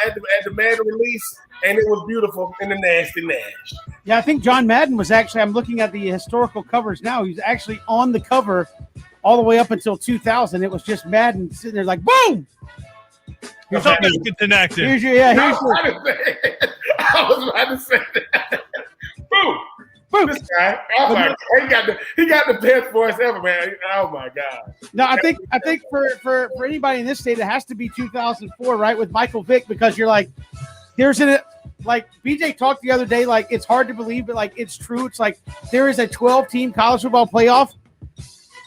at the Madden release, and it was beautiful in the Nasty Nash. Yeah, I think John Madden was actually. I'm looking at the historical covers now. He's actually on the cover all the way up until 2000. It was just Madden sitting there like boom. Here's get connected. Here's your I was about to say that. Boom. Boom. This guy, oh my God, he got the best voice ever, man. Oh my God. No, I think for anybody in this state, it has to be 2004, right, with Michael Vick, because you're like, like BJ talked the other day, like it's hard to believe, but like it's true. It's like there is a 12-team college football playoff.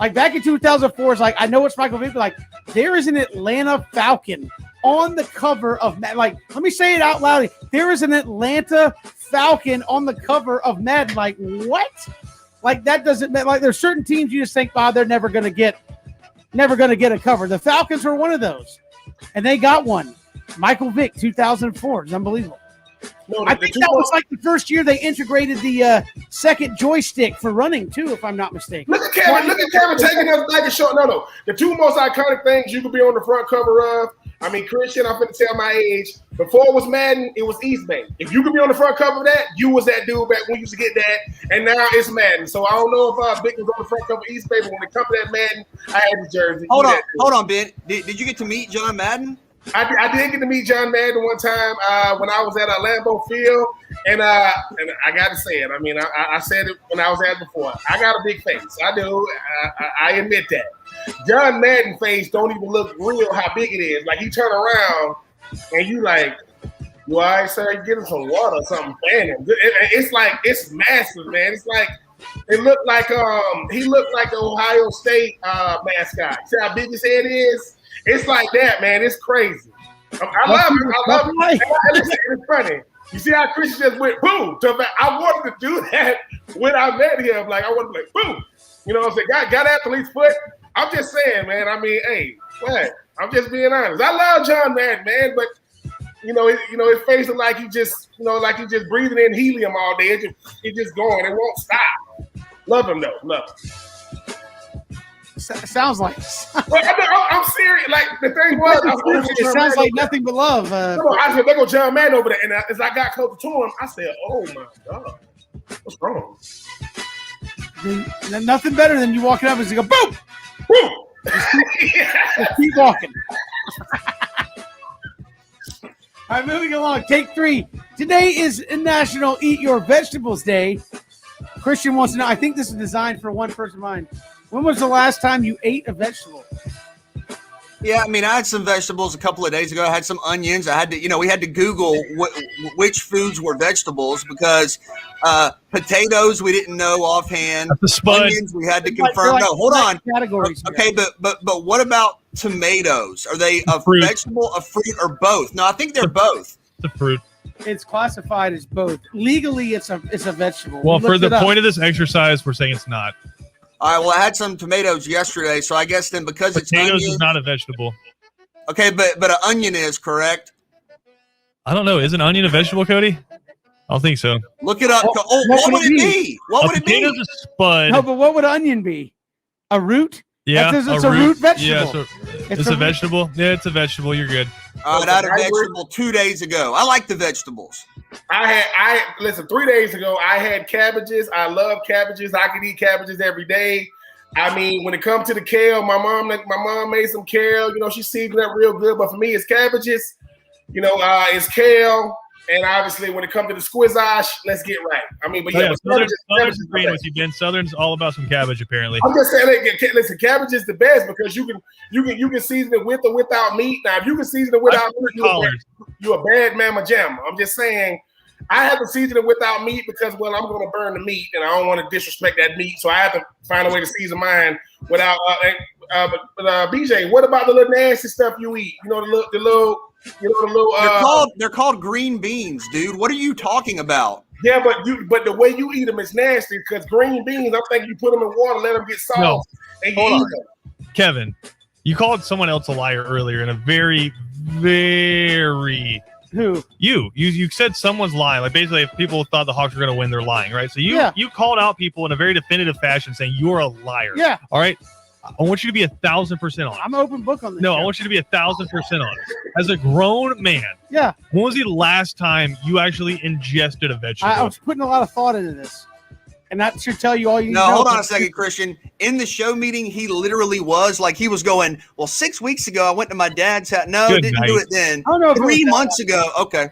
Like back in 2004, it's like I know it's Michael Vick, but like there is an Atlanta Falcon on the cover of Madden. Like, let me say it out loud. There is an Atlanta Falcon on the cover of Madden. Like, what? Like, that doesn't like there's certain teams you just think, wow, they're never gonna get a cover. The Falcons were one of those. And they got one. Michael Vick, 2004. It's unbelievable. No, I think that was like the first year they integrated the second joystick for running too, if I'm not mistaken. Look at Kevin taking us back and showing. No. The two most iconic things you could be on the front cover of. I mean, Christian, I'm finna tell my age. Before it was Madden, it was East Bay. If you could be on the front cover of that, you was that dude back when we used to get that. And now it's Madden. So I don't know if Vic was on the front cover of East Bay, but when it comes to that Madden, I had the jersey. Hold on, Ben. Did you get to meet John Madden? I did get to meet John Madden one time when I was at Lambeau Field, and I got to say it. I mean, I said it when I was at before. I got a big face. I do. I admit that. John Madden face don't even look real how big it is. Like he turn around and you like, you all right, sir? You get him some water or something. It's like it's massive, man. It's like it looked like he looked like the Ohio State mascot. See how big his head is? It's like that, man. It's crazy. I love it. I love it. It's funny. You see how Christian just went boom. I wanted to do that when I met him. Like I wanted to be like boom. You know what I'm saying? Got athlete's foot. I'm just saying, man. I mean, hey, what? I'm just being honest. I love John Madden, man, but his face is like he just breathing in helium all day. It just going. It won't stop. Love him though. Love him. Sounds like I'm serious. Like the thing was, it sounds like nothing but love. I said, "There go John Madden over there," and as I got closer to him, I said, "Oh my God, what's wrong?" Nothing better than you walking up and you go, "Boom, boom." Just keep walking. All right, moving along. Take 3. Today is National Eat Your Vegetables Day. Christian wants to know. I think this is designed for one person's mind. When was the last time you ate a vegetable? Yeah, I mean, I had some vegetables a couple of days ago. I had some onions. I had to, we had to Google which foods were vegetables because potatoes we didn't know offhand. Onions we had to confirm. No, hold on. Categories. Okay, but what about tomatoes? Are they a vegetable, a fruit, or both? No, I think they're both. The fruit. It's classified as both. Legally, it's a vegetable. Well, for the point of this exercise, we're saying it's not. All right, well, I had some tomatoes yesterday, so I guess then because potatoes is not a vegetable. Okay, but an onion is, correct? I don't know. Is an onion a vegetable, Cody? I don't think so. Look it up. What would it be? What would it be? Potato's a spud. No, but what would onion be? A root? Yeah, it's a root vegetable. Yeah, It's a vegetable. Yeah, it's a vegetable. You're good. I had a vegetable 2 days ago. I like the vegetables. Listen, 3 days ago, I had cabbages. I love cabbages. I could eat cabbages every day. I mean, when it comes to the kale, my mom made some kale. You know, she seasoned that real good. But for me, it's cabbages. You know, it's kale. And obviously, when it comes to the squizzage, let's get right. I mean, but yeah, Southern's agreeing with you, Ben. Southern's all about some cabbage, apparently. I'm just saying, like, listen, cabbage is the best because you can season it with or without meat. Now, if you can season it without meat, you're a bad mamma jamma. I'm just saying, I have to season it without meat because, well, I'm going to burn the meat, and I don't want to disrespect that meat, so I have to find a way to season mine without. BJ, what about the little nasty stuff you eat? You know, the little. They're called green beans, dude. What are you talking about? Yeah, but the way you eat them is nasty because green beans. I'm thinking you put them in water, let them get soft, and you eat them. Kevin, you called someone else a liar earlier in a very, very. Who? You said someone's lying. Like basically, if people thought the Hawks were going to win, they're lying, right? So you called out people in a very definitive fashion, saying you're a liar. Yeah. All right. I want you to be 1,000% on it. I'm an open book on this. No, show. I want you to be 1,000% on it. As a grown man, yeah. When was the last time you actually ingested a vegetable? I was putting a lot of thought into this, and that should tell you all you need. No, hold on a second, Christian. In the show meeting, he literally was like he was going. Well, 6 weeks ago, I went to my dad's house. No, Good didn't night. do it then. I don't know if 3 months ago. Okay.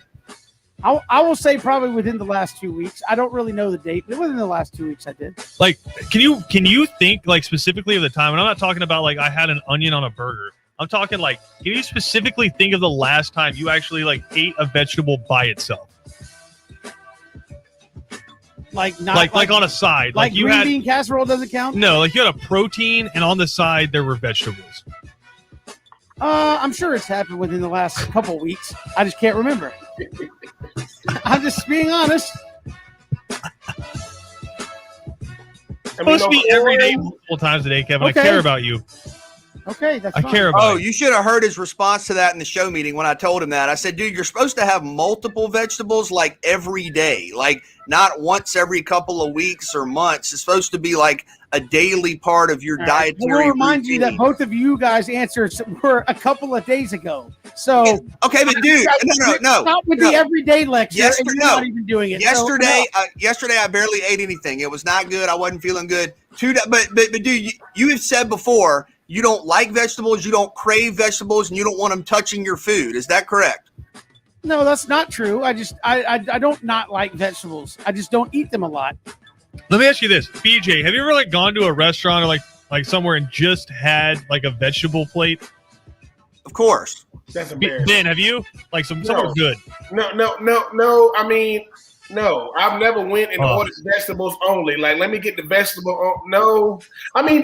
I will say probably within the last 2 weeks. I don't really know the date, but within the last 2 weeks, I did. Like, can you think like specifically of the time? And I'm not talking about like I had an onion on a burger. I'm talking like, can you specifically think of the last time you actually like ate a vegetable by itself? Like not like on a side. Like you green had bean casserole doesn't count. No, like you had a protein and on the side there were vegetables. I'm sure it's happened within the last couple weeks. I just can't remember. I'm just being honest. It's supposed to be every day, multiple times a day, Kevin. Okay. I care about you. Okay, that's I fine. care about Oh, you. you should have heard his response to that in the show meeting when I told him that. I said, dude, you're supposed to have multiple vegetables like every day, like not once every couple of weeks or months. It's supposed to be like a daily part of your dietary I will remind you that routine. both of you guys' answers were a couple of days ago. So Okay, but dude, no. Not with the everyday lecture. Yes, and or you're no. not even doing it. Yesterday, yesterday I barely ate anything. It was not good. I wasn't feeling good. But dude, you have said before you don't like vegetables, you don't crave vegetables, and you don't want them touching your food. Is that correct? No, that's not true. I don't not like vegetables. I just don't eat them a lot. Let me ask you this, BJ. Have you ever like gone to a restaurant or like somewhere and just had like a vegetable plate? Of course. That's embarrassing. Ben, have you like somewhere good? No. I mean, no. I've never went and ordered vegetables only. Like, let me get the vegetable. No. I mean,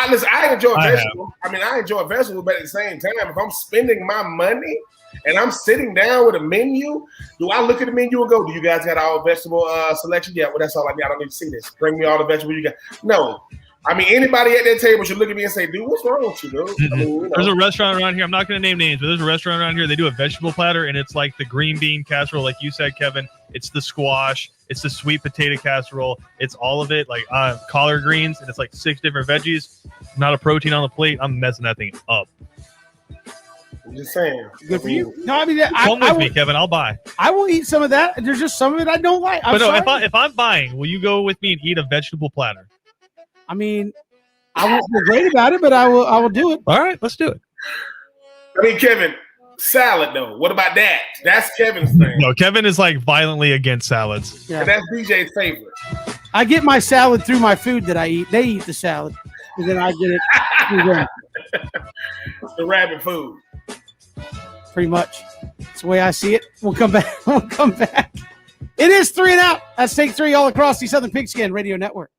listen, I enjoy vegetables. I enjoy vegetables, but at the same time, if I'm spending my money and I'm sitting down with a menu, do I look at the menu and go, do you guys got all vegetable selection? Yeah, well, that's all I got. I don't need to see this. Bring me all the vegetables you got. No. I mean, anybody at that table should look at me and say, dude, what's wrong with you, dude? Mm-hmm. I mean, you know. There's a restaurant around here. I'm not going to name names, but there's a restaurant around here. They do a vegetable platter, and it's like the green bean casserole, like you said, Kevin. It's the squash. It's the sweet potato casserole. It's all of it, like collard greens, and it's like 6 different veggies. Not a protein on the plate. I'm messing that thing up. I'm just saying. Good for you. No, I mean, Come with me, Kevin. I'll buy. I will eat some of that. There's just some of it I don't like. But no, if I'm buying, will you go with me and eat a vegetable platter? I mean, I won't feel great about it, but I will do it. All right, let's do it. I mean, Kevin, salad though. What about that? That's Kevin's thing. No, Kevin is like violently against salads. Yeah. And that's DJ's favorite. I get my salad through my food that I eat. They eat the salad, and then I get it through them. The rabbit food. Pretty much. That's the way I see it. We'll come back. It is 3 and Out. That's Take 3 all across the Southern Pigskin Radio Network.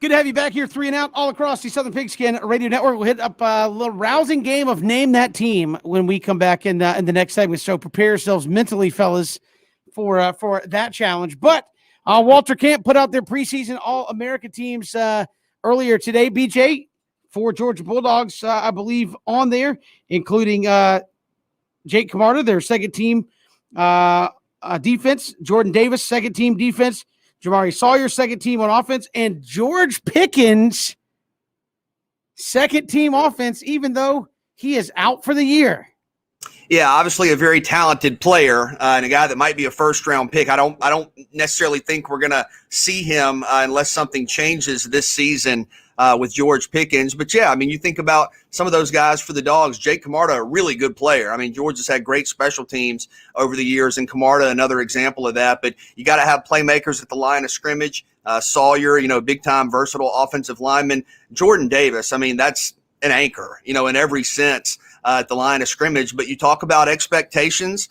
Good to have you back here, 3 and Out, all across the Southern Pigskin Radio Network. We'll hit up a little rousing game of Name That Team when we come back in the next segment. So prepare yourselves mentally, fellas, for that challenge. But Walter Camp put out their preseason All-America teams earlier today. BJ, 4 Georgia Bulldogs, I believe, on there, including Jake Camarda, their second team defense, Jordan Davis, second team defense, Jamari Sawyer, second team on offense, and George Pickens, second team offense, even though he is out for the year. Yeah, obviously a very talented player and a guy that might be a first-round pick. I don't necessarily think we're going to see him unless something changes this season with George Pickens. But, yeah, I mean, you think about some of those guys for the Dogs. Jake Camarda, a really good player. I mean, George has had great special teams over the years, and Camarda, another example of that. But you got to have playmakers at the line of scrimmage. Sawyer, big-time, versatile offensive lineman. Jordan Davis, I mean, that's an anchor, in every sense at the line of scrimmage. But you talk about expectations.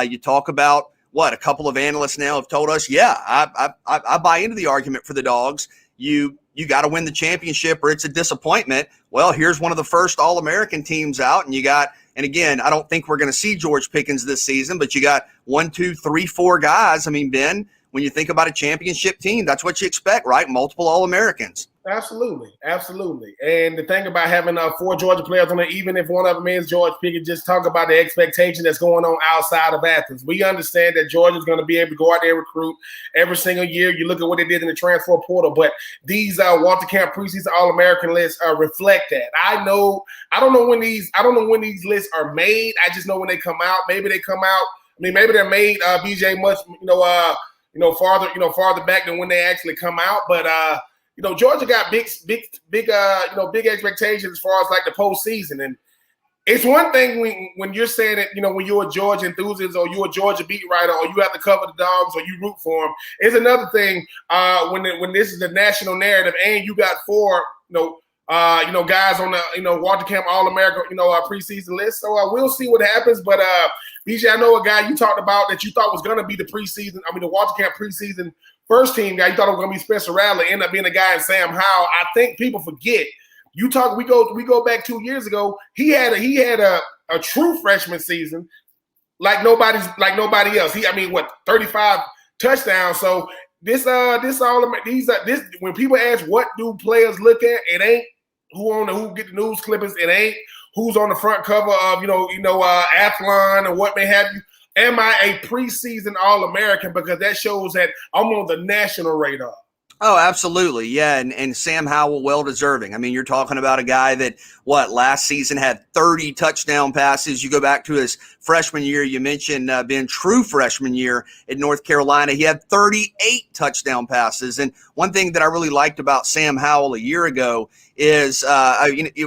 You talk about a couple of analysts now have told us, I buy into the argument for the Dogs. You got to win the championship or it's a disappointment. Well, here's one of the first All-American teams out, and again, I don't think we're going to see George Pickens this season, but you got 1, 2, 3, 4 guys. I mean, Ben, when you think about a championship team, that's what you expect, right? Multiple All-Americans. Absolutely. And the thing about having 4 Georgia players on it, even if one of them is George Pickens, just talk about the expectation that's going on outside of Athens. We understand that Georgia's going to be able to go out there and recruit every single year. You look at what they did in the transfer portal, but these Walter Camp preseason All-American lists reflect that. I don't know when these lists are made. I just know when they come out. Maybe they come out. I mean, maybe they're made BJ much farther back than when they actually come out, but. Georgia got big expectations as far as like the postseason. And it's one thing when you're saying it, when you're a Georgia enthusiast or you're a Georgia beat writer or you have to cover the Dogs or you root for them. It's another thing when this is the national narrative and you got 4, guys on the, Walter Camp All-America, preseason list. So we'll see what happens. But BJ, I know a guy you talked about that you thought was going to be the Walter Camp preseason first team guy. You thought it was going to be Spencer Rattler, ended up being a guy in Sam Howell. I think people forget. We go back 2 years ago. He had a true freshman season like nobody else. 35 touchdowns. So this when people ask what do players look at, it ain't who get the news clippings. It ain't who's on the front cover of Athlon or what may have you. Am I a preseason All-American? Because that shows that I'm on the national radar. Oh, absolutely. Yeah. And Sam Howell, well-deserving. I mean, you're talking about a guy that, last season had 30 touchdown passes. You go back to his freshman year. You mentioned Ben, true freshman year at North Carolina. He had 38 touchdown passes. And one thing that I really liked about Sam Howell a year ago is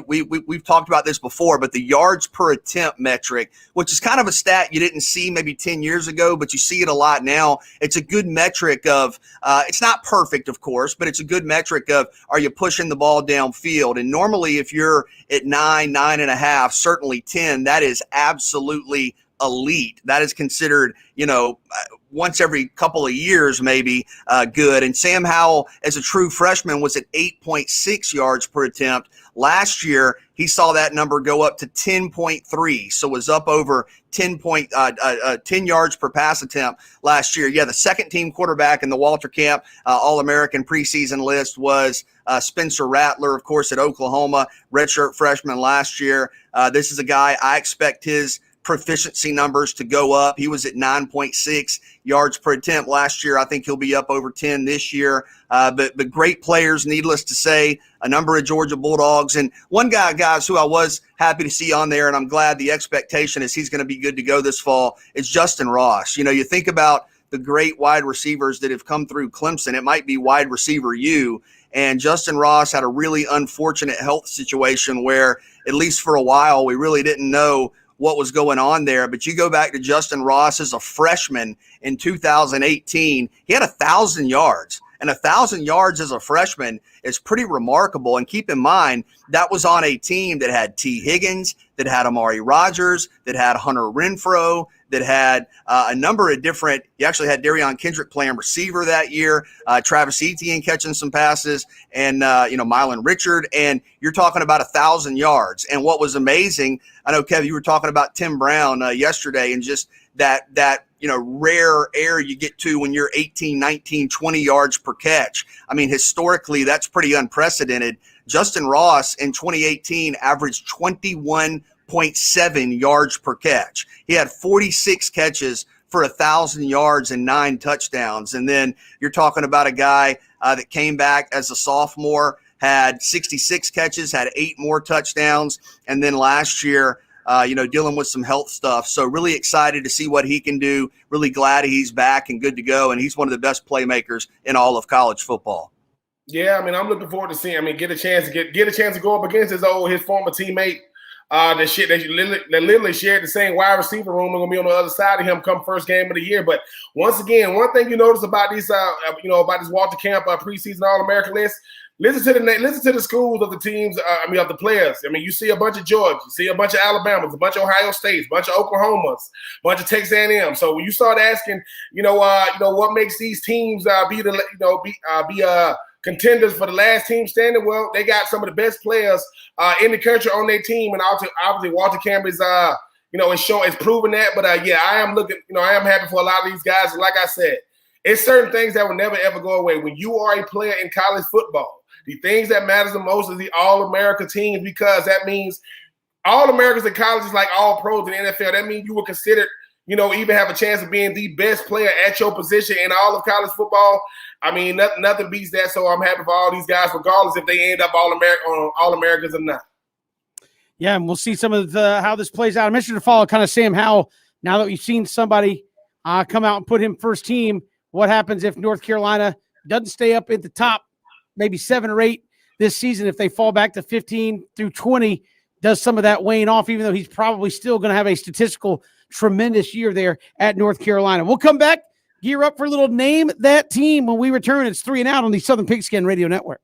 we've talked about this before, but the yards per attempt metric, which is kind of a stat you didn't see maybe 10 years ago, but you see it a lot now. It's a good metric of it's not perfect, of course, but it's a good metric of are you pushing the ball downfield? And normally if you're at 9.5, certainly 10, that is absolutely elite. That is considered, once every couple of years, maybe good. And Sam Howell, as a true freshman, was at 8.6 yards per attempt. Last year, he saw that number go up to 10.3, so was up over 10 yards per pass attempt last year. Yeah, the second team quarterback in the Walter Camp All-American preseason list was Spencer Rattler, of course, at Oklahoma, redshirt freshman last year. This is a guy I expect his proficiency numbers to go up. He was at 9.6 yards per attempt last year. I think he'll be up over 10 this year. But great players, needless to say, a number of Georgia Bulldogs. And one guy, guys, who I was happy to see on there, and I'm glad the expectation is he's going to be good to go this fall, is Justin Ross. You think about the great wide receivers that have come through Clemson. It might be wide receiver U. And Justin Ross had a really unfortunate health situation where, at least for a while, we really didn't know what was going on there. But you go back to Justin Ross as a freshman in 2018, he had 1,000 yards. And 1,000 yards as a freshman is pretty remarkable. And keep in mind, that was on a team that had T. Higgins, that had Amari Rogers, that had Hunter Renfrow, that had a number of different – you actually had Darion Kendrick playing receiver that year, Travis Etienne catching some passes, and, Mylan Richard. And you're talking about 1,000 yards. And what was amazing – I know, Kevin, you were talking about Tim Brown yesterday and just that rare air you get to when you're 18, 19, 20 yards per catch. I mean, historically, that's pretty unprecedented. Justin Ross in 2018 averaged 21.7 yards per catch. He had 46 catches for 1,000 yards and 9 touchdowns. And then you're talking about a guy that came back as a sophomore, had 66 catches, had 8 more touchdowns. And then last year, dealing with some health stuff. So really excited to see what he can do. Really glad he's back and good to go. And he's one of the best playmakers in all of college football. Yeah, I mean, I'm looking forward to seeing. I mean, get a chance to go up against his former teammate. That literally shared the same wide receiver room. They're gonna be on the other side of him come first game of the year. But once again, one thing you notice about these, about this Walter Camp preseason All-American list. Listen to the schools of the teams. Of the players. I mean, you see a bunch of Georgia, you see a bunch of Alabamas, a bunch of Ohio States, a bunch of Oklahomas, a bunch of Texas A&M. So when you start asking, what makes these teams be contenders for the last team standing, well, they got some of the best players in the country on their team, and obviously Walter Camp is it's proven that. But I am happy for a lot of these guys. And like I said, it's certain things that will never ever go away. When you are a player in college football, the things that matters the most is the All-America teams, because that means All-Americans in college is like all pros in the NFL. That means you were considered, even have a chance of being the best player at your position in all of college football. I mean, nothing beats that. So I'm happy for all these guys, regardless if they end up All-Americans or not. Yeah, and we'll see some of how this plays out. I'm interested to follow kind of Sam Howell. Now that we've seen somebody come out and put him first team, what happens if North Carolina doesn't stay up at the top, maybe 7 or 8 this season? If they fall back to 15 through 20, does some of that wane off, even though he's probably still going to have a statistical tremendous year there at North Carolina? We'll come back, gear up for a little Name That Team when we return. It's 3 and Out on the Southern Pigskin Radio Network.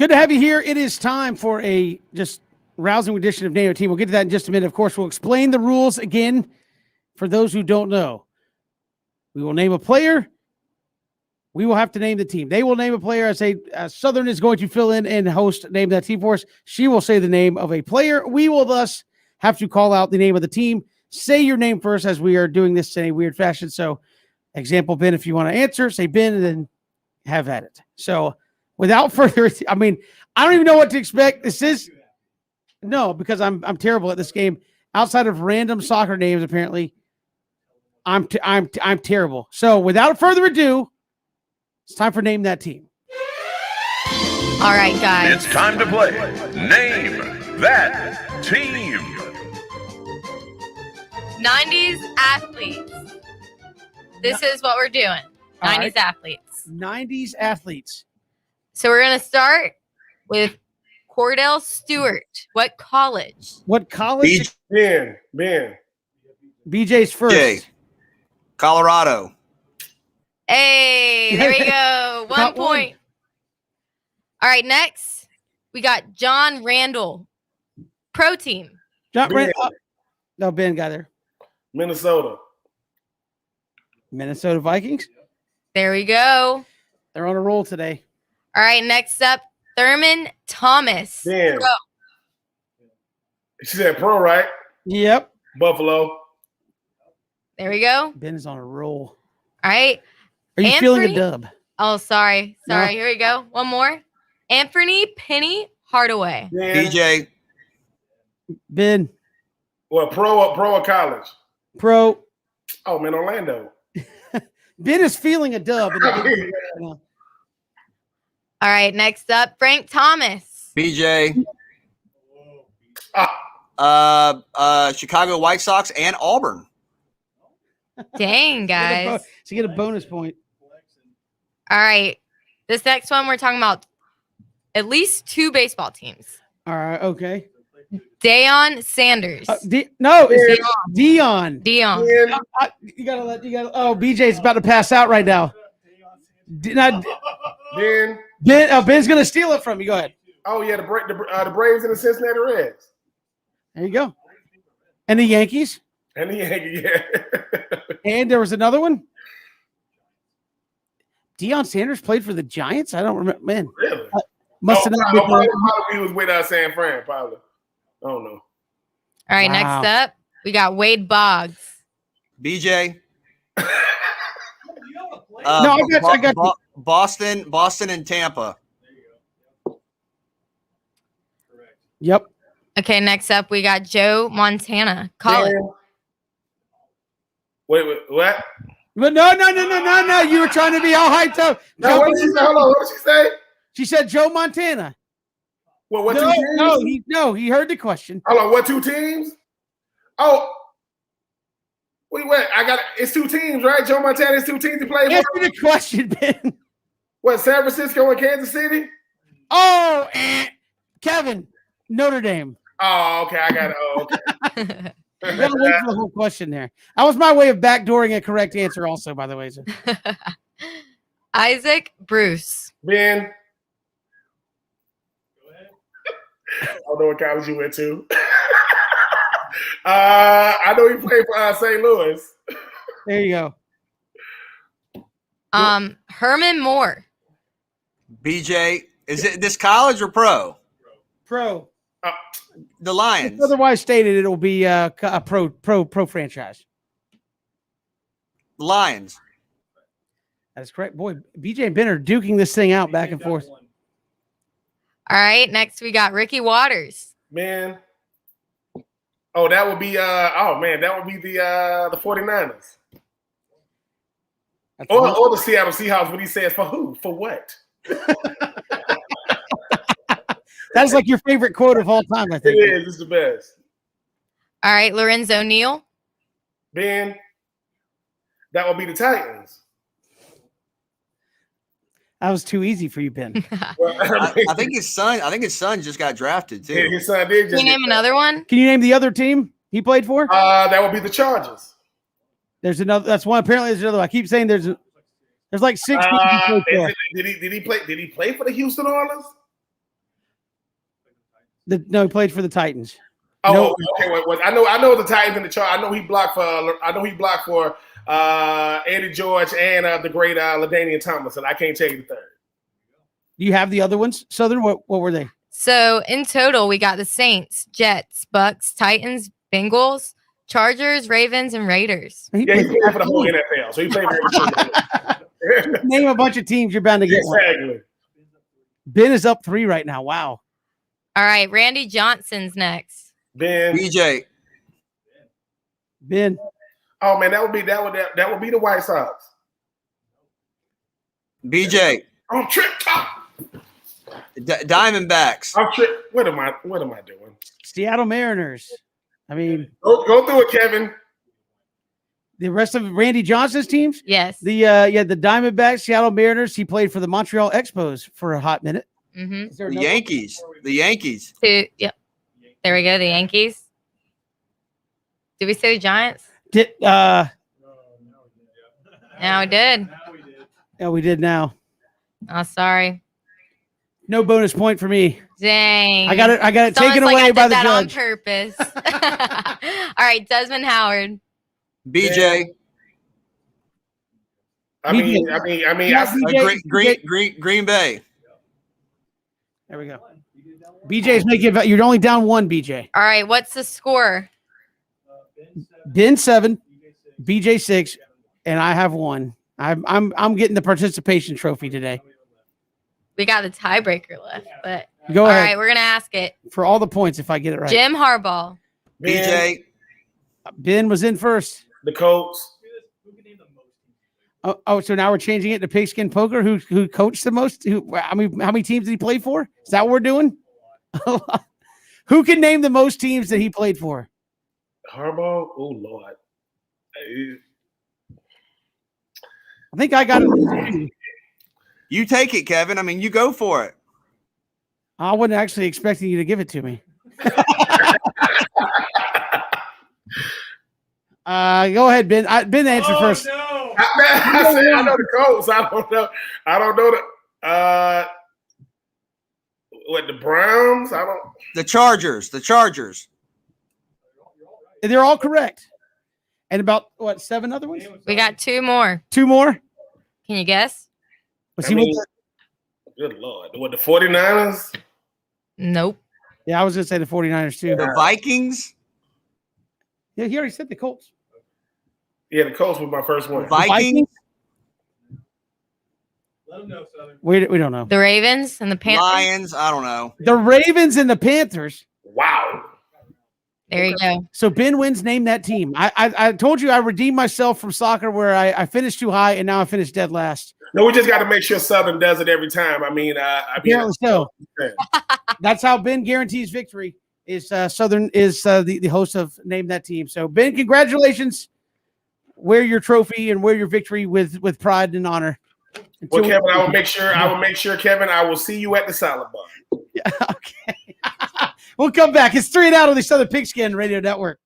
Good to have you here. It is time for a just rousing edition of Name a Team. We'll get to that in just a minute. Of course, we'll explain the rules again for those who don't know. We will name a player. We will have to name the team. They will name a player. I say Southern is going to fill in and host Name That Team for us. She will say the name of a player. We will thus have to call out the name of the team. Say your name first, as we are doing this in a weird fashion. So, example, Ben, if you want to answer, say Ben and then have at it. So, without further ado, I mean, I don't even know what to expect. This is no, because I'm terrible at this game. Outside of random soccer names, apparently, I'm terrible. So, without further ado, it's time for Name That Team. All right, guys. It's time to play Name That Team. 90s athletes. This is what we're doing. 90s All right. athletes. 90s athletes. So we're going to start with Cordell Stewart. What college? What college? Ben. BJ's first. BJ. Colorado. Hey, there we go. Got 1 point. All right, next, we got John Randall. Pro team. John Ben. No, Ben got there. Minnesota. Minnesota Vikings. There we go. They're on a roll today. All right, next up, Thurman Thomas. Ben. Pro. She said pro, right? Yep. Buffalo. There we go. Ben is on a roll. All right. Are you feeling a Anthony? dub? Oh, sorry. No. Here we go. One more. Anthony Penny Hardaway. Ben. BJ. Ben, Well, pro or college? pro. Oh, man, Orlando. Ben is feeling a dub. All right. Next up, Frank Thomas. BJ. Chicago White Sox and Auburn. Dang, guys. So you get a bonus point. All right. This next one, we're talking about at least 2 baseball teams. All right. Okay. Deion Sanders. No, it's Dion. Dion. Ben. You gotta. Oh, BJ's about to pass out right now. Ben. Ben's gonna steal it from you. Go ahead. Oh, yeah, the Braves and the Cincinnati Reds. There you go. And the Yankees. And the Yankees, yeah. And there was another one. Deion Sanders played for the Giants. I don't remember. Man, Really? must have not been. Probably he was with San Fran, probably. I don't know. All right. Wow. Next up, we got Wade Boggs. BJ. No, I got you. Boston and Tampa. Yep. Okay. Next up, we got Joe Montana. College. Ben. Wait, what? But no. You were trying to be all hyped up. No, what did she say? Hold on, what did she say? She said Joe Montana. Well, what 2 teams? He heard the question. Hold on, what 2 teams? Oh, wait, it's 2 teams, right? Joe Montana is 2 teams he played Answer for. the question, Ben. What, San Francisco and Kansas City? Oh, Kevin, Notre Dame. Oh, okay, I got it. Oh, okay. You gotta wait for the whole question there. That was my way of backdooring a correct answer, also, by the way. So. Isaac Bruce. Ben. I don't know what college you went to. I know he played for St. Louis. There you go. Herman Moore. BJ. Is it this college or pro? Pro. The Lions. If otherwise stated, it'll be a pro franchise. The Lions. That's correct. Boy, BJ and Ben are duking this thing out back and forth. All right. Next, we got Ricky Waters. Man. Oh, that would be the 49ers. Or the Seattle Seahawks when he says for who? For what? That's like your favorite quote of all time, I think. It is. It's the best. All right. Lorenzo Neal. Ben. That would be the Titans. That was too easy for you, Ben. Well, I think his son just got drafted too. yeah, his son did Can just you name another one? Can you name the other team he played for? that would be the Chargers. There's another. That's one. Apparently, there's another. I keep saying there's like 6 people he played for. Did he play for the Houston Oilers? No, he played for the Titans. Oh, No. okay. Wait. I know the Titans in the chart. I know he blocked for Eddie George and the great LaDainian Tomlinson. I can't tell you the third. Do you have the other ones? Southern, what were they? So in total, we got the Saints, Jets, Bucks, Titans, Bengals, Chargers, Ravens, and Raiders. He played for the whole NFL, so he played for every team. Name a bunch of teams, you're bound to get one. Exactly. Ben is up 3 right now. Wow. All right, Randy Johnson's next. Ben. BJ. Ben. Oh man, that would be the White Sox. BJ. I'm tripped up. Diamondbacks. I'm tripped. What am I doing? Seattle Mariners. I mean, go through it, Kevin. The rest of Randy Johnson's teams? Yes. The Diamondbacks, Seattle Mariners. He played for the Montreal Expos for a hot minute. Mm-hmm. The Yankees. The Yankees. Yep. There we go. The Yankees. Did we say the Giants? Now we did. Yeah, we did now. Oh, sorry. No bonus point for me. Dang. I got it taken Someone's away by the that judge. on purpose. All right, Desmond Howard. BJ. Green Bay. There we go. BJ's making it. You're only down 1, BJ. All right, what's the score? Ben 7, BJ 6, and I have 1. I'm getting the participation trophy today. We got the tiebreaker left, but Go ahead. All right, we're gonna ask it For all the points if I get it right. Jim Harbaugh. BJ. Ben was in first. The Colts. Oh, so now we're changing it to pigskin poker. Who coached the most? How many teams did he play for? Is that what we're doing? Who can name the most teams that he played for? Harbaugh. Oh Lord. I think I got it. You take it, Kevin. I mean, you go for it. I wasn't actually expecting you to give it to me. Go ahead, Ben. Ben, answer first. No. I know the Colts. I don't know the what the Browns. I don't. The Chargers. They're all correct. And about 7 other ones? We got 2 more. 2 more? Can you guess? Good Lord. What, the 49ers? Nope. Yeah, I was going to say the 49ers too. The Vikings? Yeah, he already said the Colts. Yeah, the Colts was my first one. Vikings? Let them know, Southern. We don't know. The Ravens and the Panthers. Lions? I don't know. The Ravens and the Panthers. Wow. There you go. So Ben wins. Name that team. I told you I redeemed myself from soccer where I finished too high and now I finished dead last. No, we just got to make sure Southern does it every time. Apparently so. That's how Ben guarantees victory. Is Southern is the host of Name That Team. So Ben, congratulations. Wear your trophy and wear your victory with pride and honor. Well, Kevin, I will make sure, Kevin, I will see you at the salad bar. Yeah, okay. We'll come back. It's 3 and Out on the Southern Pigskin Radio Network.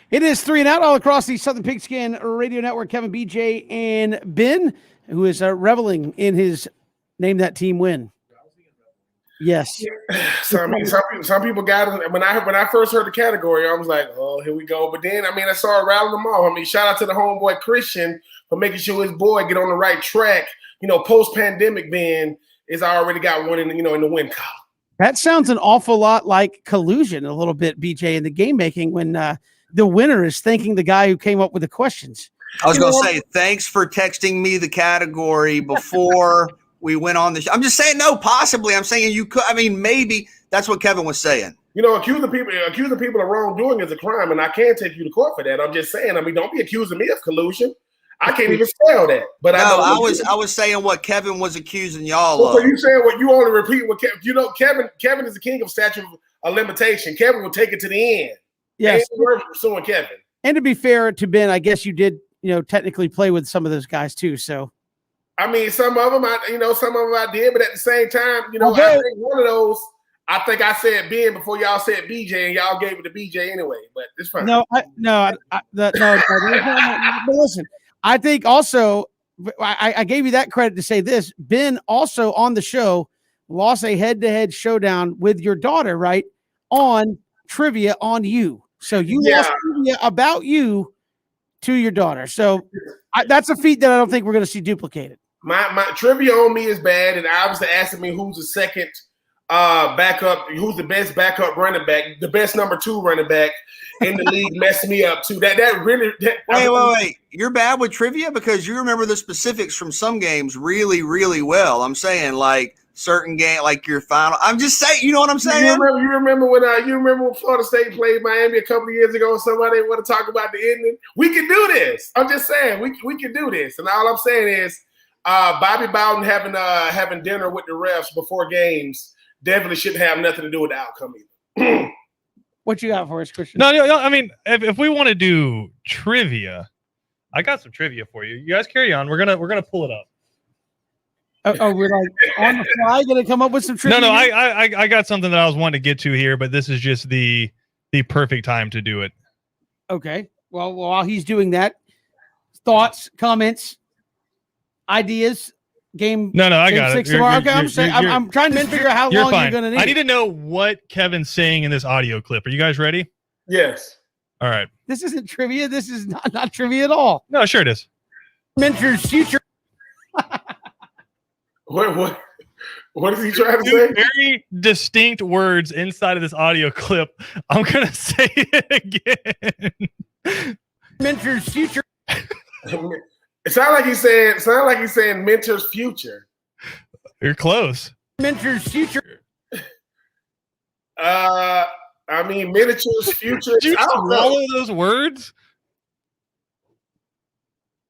It is 3 and Out all across the Southern Pigskin Radio Network. Kevin, BJ, and Ben, who is reveling in his Name That Team win. Yes. So I mean, some people got it. When I first heard the category, I was like, oh, here we go. But then, I mean, I saw it rallying them all. I mean, shout out to the homeboy Christian for making sure his boy get on the right track. You know, post-pandemic, Ben is already got one in, in the win column. That sounds an awful lot like collusion a little bit, BJ, in the game making when the winner is thanking the guy who came up with the questions. I was going to say, thanks for texting me the category before we went on the show. I'm just saying, no, possibly. I'm saying you could. I mean, maybe that's what Kevin was saying. You know, accusing people of wrongdoing is a crime, and I can't take you to court for that. I'm just saying. I mean, don't be accusing me of collusion. I can't even spell that. But no, I was saying what Kevin was accusing y'all of. of. So you saying what you only repeat what Kevin? You know, Kevin is the king of statute of limitation. Kevin will take it to the end. Yes, we're pursuing Kevin. And to be fair to Ben, I guess you did, technically play with some of those guys too. So, I mean, some of them I did, but at the same time, I think one of those. I think I said Ben before y'all said BJ, and y'all gave it to BJ anyway. But it's fine. No. But listen, I think also I gave you that credit to say this. Ben also on the show lost a head-to-head showdown with your daughter, right? On trivia on you. So you lost trivia about you to your daughter. So that's a feat that I don't think we're going to see duplicated. My trivia on me is bad, and obviously asking me who's the second backup, who's the best backup running back, the best number 2 running back in the league messed me up too. Wait. You're bad with trivia because you remember the specifics from some games really, really well. I'm saying like certain game, like your final. I'm just saying, you know what I'm saying? You remember when Florida State played Miami a couple of years ago and somebody want to talk about the ending? We can do this. I'm just saying we can do this. And all I'm saying is Bobby Bowden having dinner with the refs before games definitely shouldn't have nothing to do with the outcome either. What you got for us, Christian? No. I mean, if we want to do trivia, I got some trivia for you. You guys carry on. We're gonna pull it up. We're like on the fly gonna come up with some trivia. No. I got something that I was wanting to get to here, but this is just the perfect time to do it. Okay. Well, while he's doing that, thoughts, comments, ideas. Game. No, I got it. Okay, I'm trying to figure out how long you're going to need. I need to know what Kevin's saying in this audio clip. Are you guys ready? Yes. All right. This isn't trivia. This is not trivia at all. No, sure it is. Mentor's future. What is he trying to say? Very distinct words inside of this audio clip. I'm going to say it again. Mentor's future. It sounds like he's saying mentor's future. You're close. Mentor's future. I mean miniature's future. Did you swallow those words?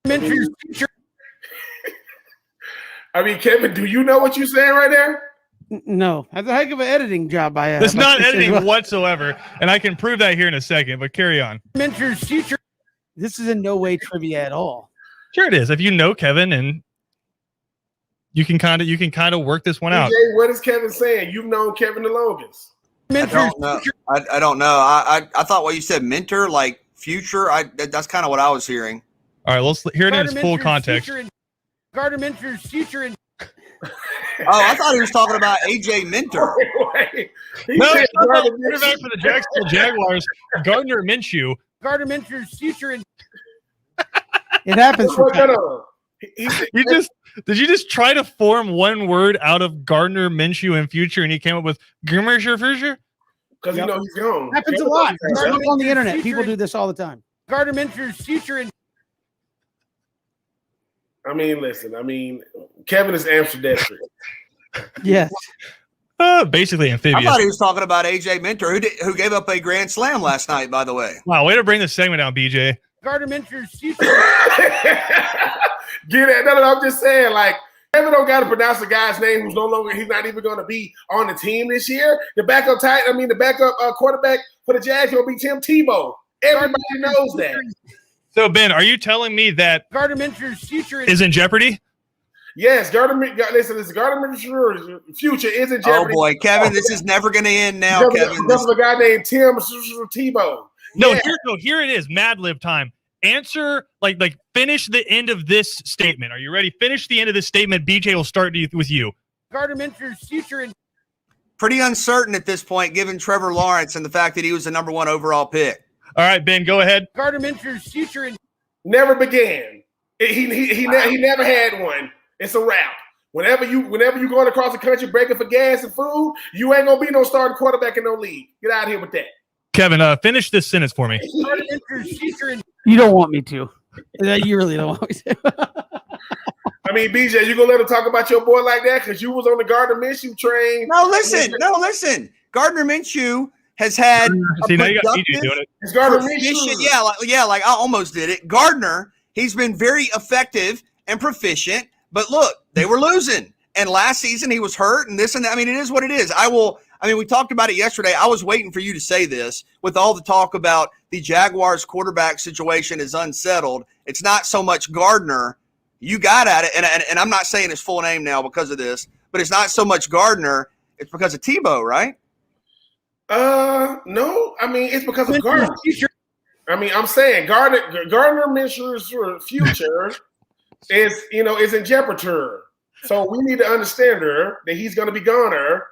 Mentor's future. I mean, Kevin, do you know what you're saying right there? No. That's a heck of an editing job by It's not editing whatsoever, and I can prove that here in a second, but carry on. Mentor's future. This is in no way trivia at all. Sure it is. If you know Kevin and you can kind of work this one out. What is Kevin saying? You've known Kevin the longest. I don't know. I don't know. I thought what you said, mentor, like future. That's kind of what I was hearing. All right, let's hear it in its full context. Gardner Minter's future. I thought he was talking about AJ Minter. No, he's talking about quarterback for the Jacksonville Jaguars, Gardner Minshew. Gardner Minter's future. It happens. Did you just try to form one word out of Gardner Minshew and future, and he came up with Grimmersher future? Because he's gone. Happens a lot. On the internet, people do this all the time. Gardner Minter's future. I mean, listen. I mean, Kevin is ambidextrous. Yes. Basically amphibious. I thought he was talking about AJ Minter, who gave up a grand slam last night, by the way. Wow, way to bring this segment down, BJ. Gardner Minter's future. Get it? No, I'm just saying, like, Kevin don't got to pronounce a guy's name who's he's not even going to be on the team this year. The backup quarterback for the Jags will be Tim Tebow. Everybody knows that. So, Ben, are you telling me that Gardner Minter's future is in jeopardy? Yes, Gardner Minter's future is in jeopardy. Oh, boy, Kevin, this is never going to end now, Kevin. There's a guy named Tim Tebow. No, Yeah. here it is. Mad Lib time. Answer like finish the end of this statement. Are you ready? Finish the end of this statement. BJ will start with you. Gardner Minshew's future in Pretty uncertain at this point, given Trevor Lawrence and the fact that he was the number 1 overall pick. All right, Ben, go ahead. Gardner Minshew's future in Never began. He never had one. It's a wrap. Whenever you going across the country breaking for gas and food, you ain't gonna be no starting quarterback in no league. Get out of here with that. Kevin, finish this sentence for me. Gardner Minshew's future in. You don't want me to. You really don't want me to. I mean, BJ, you gonna let him talk about your boy like that because you was on the Gardner Minshew train? No, listen. Gardner Minshew has had See, now you got BJ doing it. It's Gardner proficient, Minshew. like I almost did it. Gardner, he's been very effective and proficient, but look, they were losing. And last season he was hurt and this and that. I mean, it is what it is. We talked about it yesterday. I was waiting for you to say this with all the talk about the Jaguars quarterback situation is unsettled. It's not so much Gardner. You got at it. And I'm not saying his full name now because of this, but it's not so much Gardner. It's because of Tebow, right? No. I mean, it's because of Gardner. I mean, I'm saying Gardner Minshew's future is in jeopardy. So we need to understand her that he's going to be goner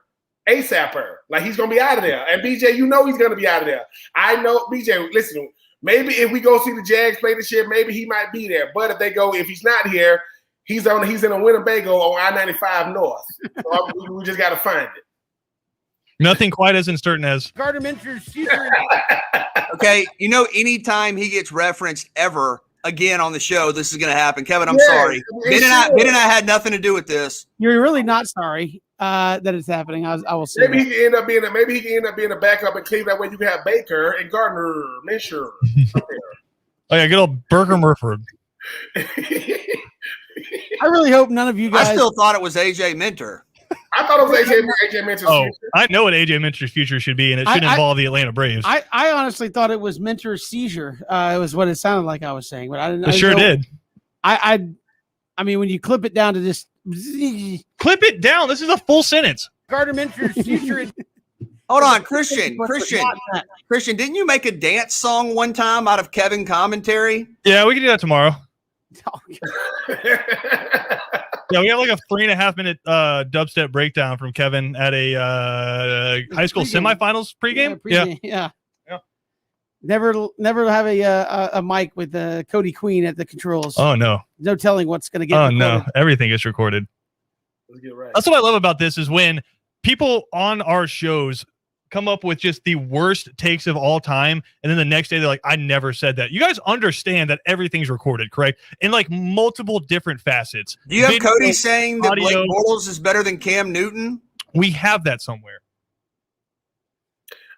ASAPer. Like he's going to be out of there. And BJ, he's going to be out of there. I know, BJ, listen, maybe if we go see the Jags play this year, maybe he might be there. But if he's not here, he's in a Winnebago on I-95 North. So we just got to find it. Nothing quite as uncertain as Gardner Minshew's future. Okay, anytime he gets referenced ever again on the show, this is going to happen. Kevin, I'm sorry. Ben and I had nothing to do with this. You're really not sorry that it's happening. I will say. Maybe he can end up being a backup in Cleveland. That way you can have Baker and Gardner Minshew. Oh yeah, good old Burger Murford. I really hope none of you guys. I still thought it was AJ Minter. I thought it was AJ Minter's future. I know what AJ Minter's future should be, and it should involve the Atlanta Braves. I honestly thought it was Minter's seizure. It was what it sounded like I was saying, but I didn't. It sure did. I mean, when you clip it down to just clip it down. This is a full sentence. Gardner Minshew's future. Hold on, Christian, didn't you make a dance song one time out of Kevin commentary? Yeah, we can do that tomorrow. Yeah, we have like a 3.5 minute dubstep breakdown from Kevin at a high school semifinals pregame. Yeah. Never have a mic with Cody Queen at the controls. Oh no, no telling what's going to get. Oh recorded. no, everything is recorded. Let's get right. That's what I love about this is when people on our shows come up with just the worst takes of all time, and then the next day they're like, I never said that. You guys understand that everything's recorded, correct? In like multiple different facets. Do you have Cody saying that audio. Blake Bortles is better than Cam Newton? We have that somewhere.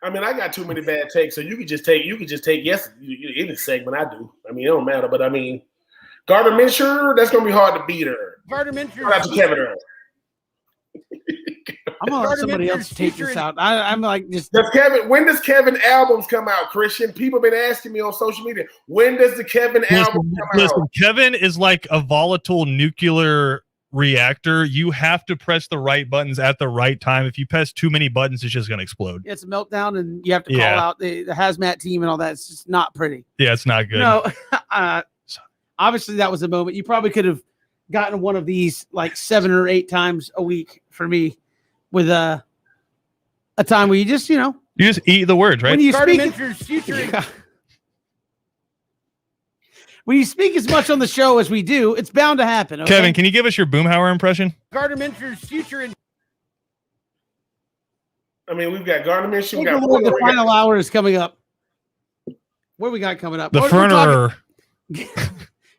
I mean, I got too many bad takes, so you could just take yes any segment I do. I mean, it don't matter, but I mean, Gardner Minshew, that's gonna be hard to beat her. Gardner Minshew. Shout out to Kevin Earl. I'm gonna let somebody else take this out. I'm like just. When does Kevin albums come out, Christian? People have been asking me on social media. When does the Kevin album come out? Kevin is like a volatile nuclear reactor. You have to press the right buttons at the right time. If you press too many buttons, it's just gonna explode. It's a meltdown, and you have to call out the hazmat team and all that. It's just not pretty. Yeah, it's not good. No, obviously that was a moment. You probably could have gotten one of these like 7 or 8 times a week for me, with a time where you just you just eat the words, right? When you when you speak as much on the show as we do, it's bound to happen. Okay? Kevin, can you give us your Boomhauer impression? Gardner Minshew's future. I mean, we've got Gardner Minshew. The final hour is coming up. What do we got coming up? The Ferner.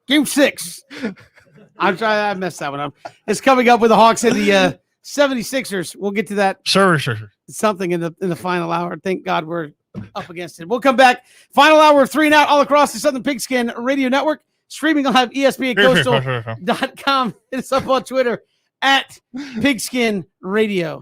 Game 6. I messed that one up. It's coming up with the Hawks and the 76ers. We'll get to that. Sure. Something in the final hour. Thank God we're up against it. We'll come back. Final hour of 3 and Out all across the Southern Pigskin Radio Network. Streaming on ESPNCoastal.com. Hit us up on Twitter at Pigskin Radio.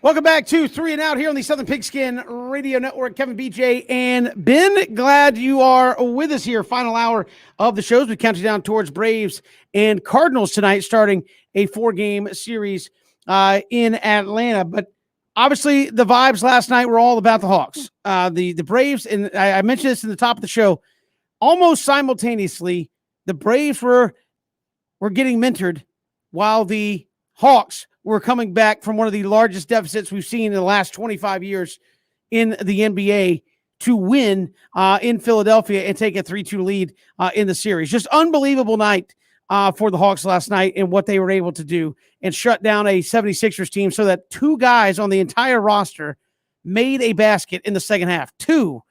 Welcome back to 3 and Out here on the Southern Pigskin Radio Network. Kevin, BJ, and Ben. Glad you are with us here. Final hour of the shows. We count you down towards Braves and Cardinals tonight, starting a 4-game series in Atlanta. But obviously, the vibes last night were all about the Hawks. The Braves, and I mentioned this in the top of the show, almost simultaneously, the Braves were getting mentored while the Hawks were coming back from one of the largest deficits we've seen in the last 25 years in the NBA to win in Philadelphia and take a 3-2 lead in the series. Just unbelievable night for the Hawks last night and what they were able to do and shut down a 76ers team so that 2 guys on the entire roster made a basket in the second half. 2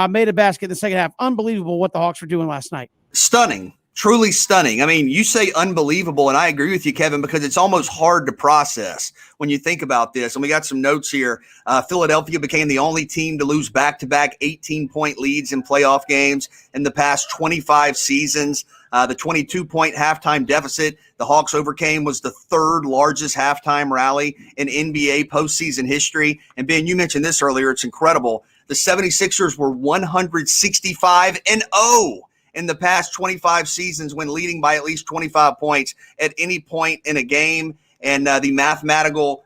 made a basket in the second half. Unbelievable what the Hawks were doing last night. Stunning. Truly stunning. I mean, you say unbelievable, and I agree with you, Kevin, because it's almost hard to process when you think about this. And we got some notes here. Philadelphia became the only team to lose back-to-back 18-point leads in playoff games in the past 25 seasons. The 22-point halftime deficit the Hawks overcame was the 3rd largest halftime rally in NBA postseason history. And Ben, you mentioned this earlier. It's incredible. The 76ers were 165-0 in the past 25 seasons when leading by at least 25 points at any point in a game. And the mathematical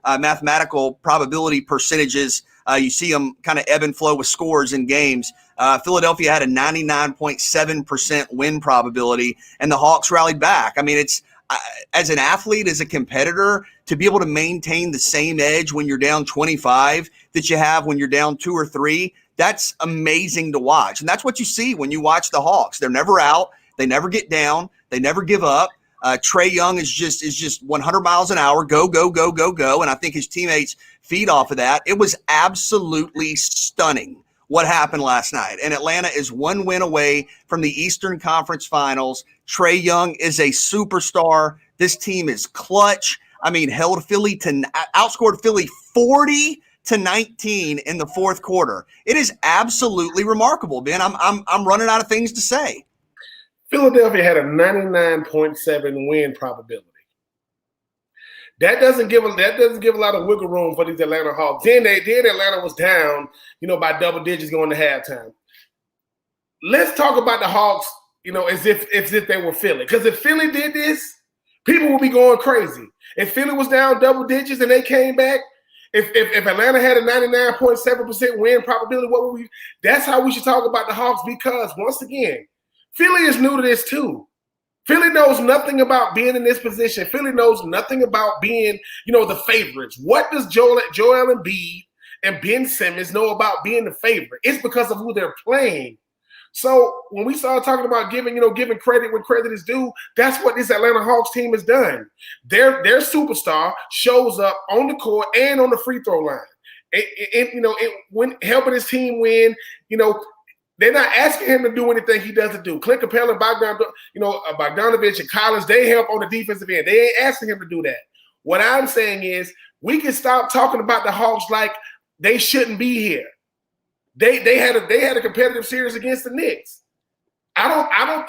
probability percentages, you see them kind of ebb and flow with scores in games. Philadelphia had a 99.7% win probability, and the Hawks rallied back. I mean, it's as an athlete, as a competitor, to be able to maintain the same edge when you're down 25 that you have when you're down 2 or 3, that's amazing to watch. And that's what you see when you watch the Hawks. They're never out. They never get down. They never give up. Trae Young is just 100 miles an hour. Go, go, go, go, go. And I think his teammates feed off of that. It was absolutely stunning what happened last night. And Atlanta is 1 win away from the Eastern Conference Finals. Trae Young is a superstar. This team is clutch. I mean, outscored Philly 40-19 in the 4th quarter. It is absolutely remarkable, Ben. I'm running out of things to say. Philadelphia had a 99.7 win probability. That doesn't give a lot of wiggle room for these Atlanta Hawks. Then Atlanta was down, by double digits going to halftime. Let's talk about the Hawks, as if they were Philly. Because if Philly did this, people would be going crazy. If Philly was down double digits and they came back, if Atlanta had a 99.7% win probability, that's how we should talk about the Hawks, because once again, Philly is new to this too. Philly knows nothing about being in this position. Philly knows nothing about being, the favorites. What does Joel Embiid and Ben Simmons know about being the favorite? It's because of who they're playing. So when we start talking about giving credit when credit is due, that's what this Atlanta Hawks team has done. Their superstar shows up on the court and on the free throw line, when helping his team win. They're not asking him to do anything he doesn't do. Clint Capella and Bogdanovich and Collins, they help on the defensive end. They ain't asking him to do that. What I'm saying is we can stop talking about the Hawks like they shouldn't be here. They had a competitive series against the Knicks. I don't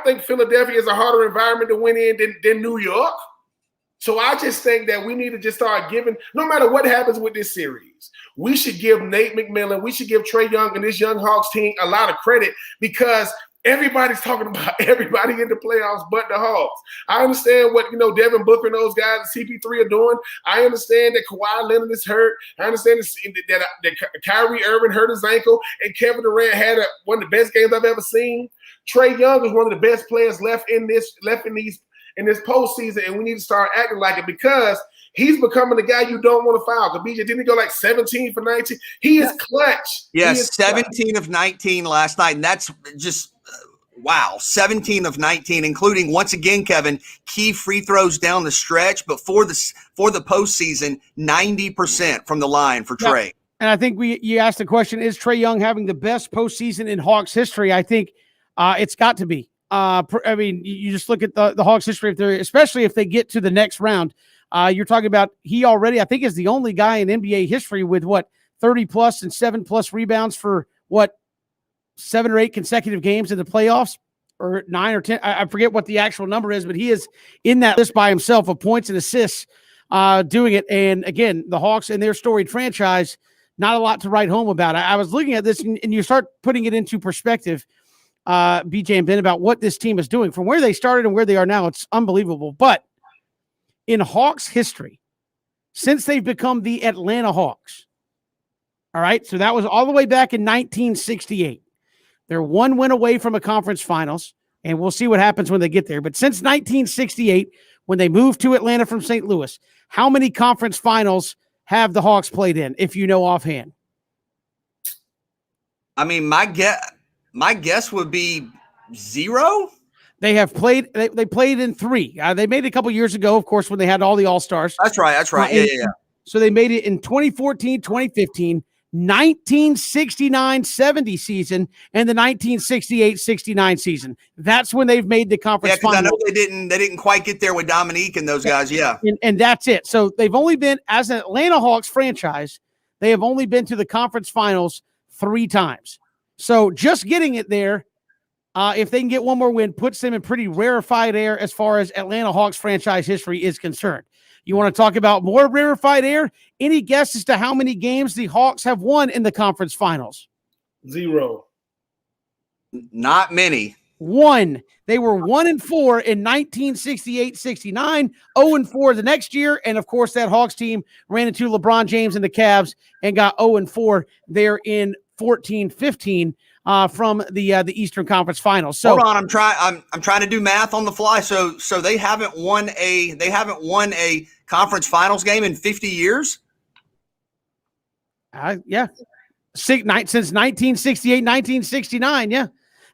think Philadelphia is a harder environment to win in than New York. So I just think that we need to just start giving, no matter what happens with this series, we should give Nate McMillan, we should give Trae Young and this young Hawks team a lot of credit, because everybody's talking about everybody in the playoffs but the Hawks. I understand what, Devin Booker and those guys, CP3 are doing. I understand that Kawhi Leonard is hurt. I understand that Kyrie Irving hurt his ankle, and Kevin Durant had one of the best games I've ever seen. Trae Young is one of the best players left in this postseason, and we need to start acting like it, because he's becoming the guy you don't want to foul. Because BJ, didn't he go like 17 for 19? He is clutch. Yes, 17 of 19 last night, and that's just wow. 17 of 19, including, once again, Kevin, key free throws down the stretch, but for the postseason, 90% from the line for Trae. Yeah. And I think you asked the question: is Trae Young having the best postseason in Hawks history? I think it's got to be. I mean, you just look at the Hawks' history, especially if they get to the next round. You're talking about he already, I think, is the only guy in NBA history with 30 plus and 7+ rebounds for 7 or 8 consecutive games in the playoffs, or 9 or 10. I forget what the actual number is, but he is in that list by himself of points and assists doing it. And again, the Hawks and their storied franchise, not a lot to write home about. I was looking at this, and you start putting it into perspective, BJ and Ben, about what this team is doing from where they started and where they are now. It's unbelievable. But in Hawks history, since they've become the Atlanta Hawks, all right, so that was all the way back in 1968. They're one win away from a conference finals, and we'll see what happens when they get there. But since 1968, when they moved to Atlanta from St. Louis, how many conference finals have the Hawks played in, if you know offhand? I mean, my guess would be 0. They have played. They played in 3. They made it a couple years ago, of course, when they had all the All-Stars. That's right. Yeah. So they made it in 2014, 2015, 1969-70 season, and the 1968-69 season. That's when they've made the conference finals. I know they didn't quite get there with Dominique and those guys. Yeah. And that's it. So they've only been, as an Atlanta Hawks franchise, they have only been to the conference finals 3 times. So just getting it there, if they can get one more win, puts them in pretty rarefied air as far as Atlanta Hawks franchise history is concerned. You want to talk about more rarefied air? Any guess as to how many games the Hawks have won in the conference finals? 0. Not many. 1. They were 1-4 in 1968-69, 0-4 the next year, and of course that Hawks team ran into LeBron James and the Cavs and got 0-4 there in 14-15 from the Eastern Conference Finals. So hold on, I'm trying to do math on the fly. So they haven't won a conference finals game in 50 years. Yeah, since 1968, 1969. Yeah,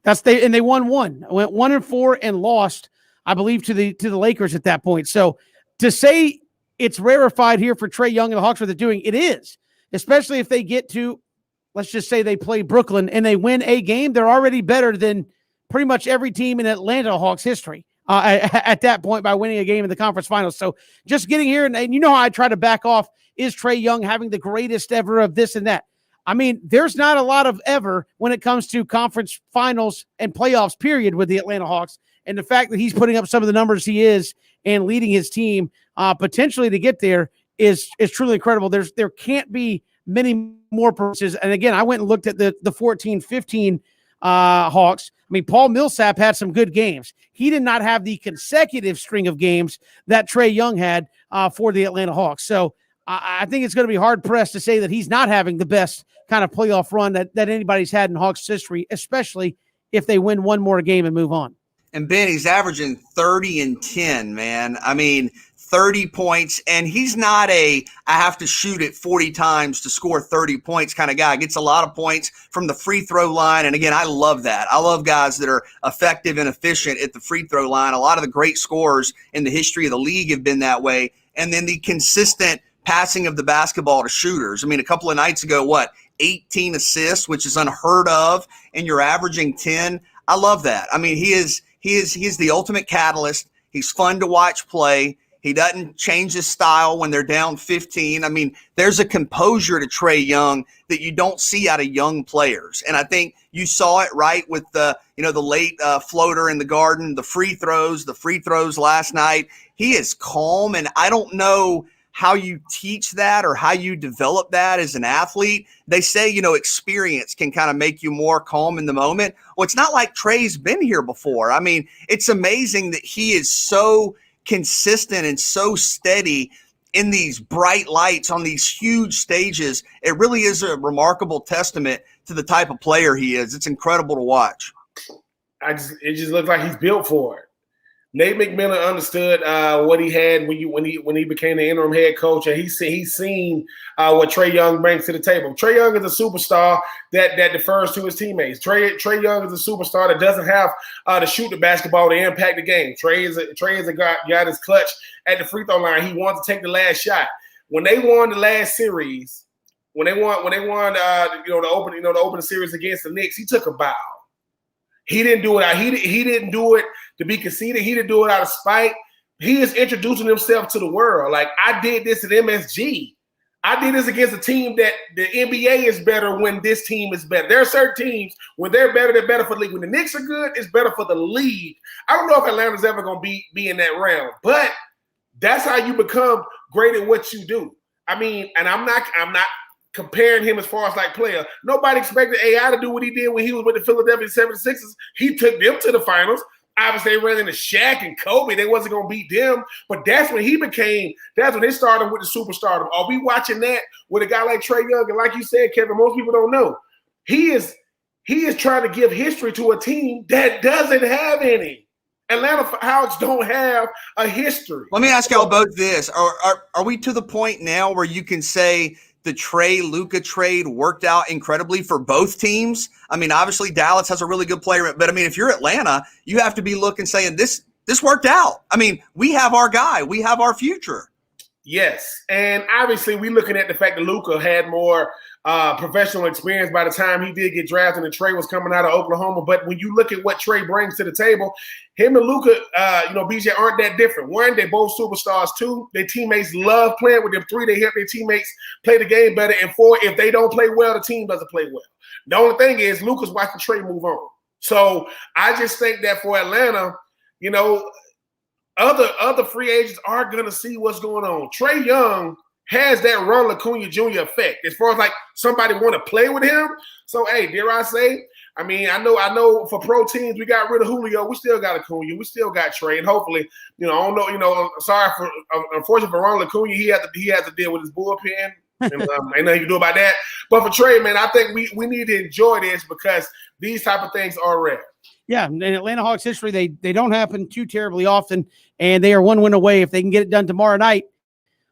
and they won 1. Went 1-4 and lost, I believe, to the Lakers at that point. So to say it's rarefied here for Trae Young and the Hawks, what they're doing, it is, especially if they get to, let's just say they play Brooklyn and they win a game, they're already better than pretty much every team in Atlanta Hawks history at that point by winning a game in the conference finals. So just getting here, and you know how I try to back off, is Trae Young having the greatest ever of this and that? I mean, there's not a lot of ever when it comes to conference finals and playoffs, period, with the Atlanta Hawks. And the fact that he's putting up some of the numbers he is and leading his team potentially to get there is truly incredible. There can't be many more purposes. And again, I went and looked at the 14-15 Hawks. I mean, Paul Millsap had some good games. He did not have the consecutive string of games that Trae Young had for the Atlanta Hawks. So I think it's going to be hard pressed to say that he's not having the best kind of playoff run that anybody's had in Hawks history, especially if they win one more game and move on. And Ben, he's averaging 30 and 10, man. I mean, 30 points, and he's not I have to shoot it 40 times to score 30 points kind of guy. Gets a lot of points from the free throw line. And again, I love that. I love guys that are effective and efficient at the free throw line. A lot of the great scorers in the history of the league have been that way. And then the consistent passing of the basketball to shooters. I mean, a couple of nights ago, 18 assists, which is unheard of, and you're averaging 10. I love that. I mean, he is the ultimate catalyst. He's fun to watch play. He doesn't change his style when they're down 15. I mean, there's a composure to Trae Young that you don't see out of young players. And I think you saw it right with the late floater in the Garden, the free throws last night. He is calm, and I don't know how you teach that or how you develop that as an athlete. They say, experience can kind of make you more calm in the moment. Well, it's not like Trae's been here before. I mean, it's amazing that he is so consistent and so steady in these bright lights on these huge stages. It really is a remarkable testament to the type of player he is. It's incredible to watch. It just looks like he's built for it. Nate McMillan understood what he had when he became the interim head coach, and he's seen what Trae Young brings to the table. Trae Young is a superstar that defers to his teammates. Trae Young is a superstar that doesn't have to shoot the basketball to impact the game. Trae is a guy that's clutch at the free throw line. He wants to take the last shot. When they won the last series, when they won the opening series against the Knicks, he took a bow. He didn't do it. He didn't do it to be conceited. He didn't do it out of spite. He is introducing himself to the world. Like, I did this at MSG. I did this against a team that the NBA is better when this team is better. There are certain teams, when they're better for the league. When the Knicks are good, it's better for the league. I don't know if Atlanta's ever going to be in that realm. But That's how you become great at what you do. I mean, and I'm not comparing him as far as like player. Nobody expected AI to do what he did when he was with the Philadelphia 76ers. He took them to the finals. Obviously, they ran into Shaq and Kobe. They wasn't going to beat them. But that's when that's when they started with the superstardom. Are we watching that with a guy like Trae Young? And like you said, Kevin, most people don't know. He is trying to give history to a team that doesn't have any. Atlanta Hawks don't have a history. Let me ask y'all both this. Are we to the point now where you can say the Trae-Luka trade worked out incredibly for both teams? I mean, obviously Dallas has a really good player, but I mean, if you're Atlanta, you have to be looking saying this worked out. I mean, we have our guy. We have our future. Yes. And obviously we're looking at the fact that Luka had more professional experience by the time he did get drafted and Trae was coming out of Oklahoma. But when you look at what Trae brings to the table, him and Luka, BJ, aren't that different. One, they're both superstars. Two, their teammates love playing with them. Three, they help their teammates play the game better. And four, if they don't play well, the team doesn't play well. The only thing is Luka's watching Trae move on. So I just think that for Atlanta, other free agents are going to see what's going on. Trae Young has that Ronald Acuna Jr. effect as far as like somebody want to play with him. So, hey, dare I say, I mean, I know for pro teams, we got rid of Julio. We still got Acuna. We still got Trae. And hopefully, I don't know, unfortunately for Ronald Acuna, he has to deal with his bullpen. And ain't nothing you can do about that. But for Trae, man, I think we need to enjoy this because these type of things are rare. Yeah, in Atlanta Hawks history, they don't happen too terribly often, and they are one win away if they can get it done tomorrow night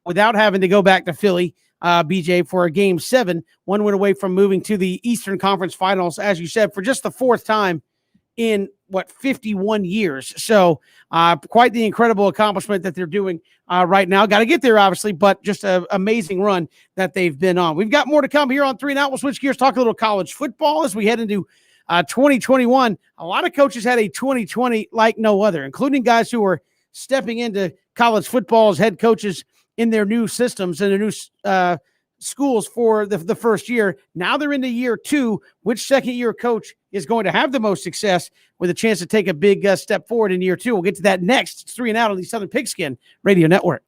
without having to go back to Philly, BJ, for a Game 7, 1 win away from moving to the Eastern Conference Finals, as you said, for just the fourth time in, 51 years. So quite the incredible accomplishment that they're doing right now. Got to get there, obviously, but just an amazing run that they've been on. We've got more to come here on 3 and Out. We'll switch gears, talk a little college football as we head into 2021. A lot of coaches had a 2020 like no other, including guys who are stepping into college football as head coaches in their new systems and their new schools for the first year. Now they're into year 2. Which second-year coach is going to have the most success with a chance to take a big step forward in year 2? We'll get to that next. It's 3 and Out on the Southern Pigskin Radio Network.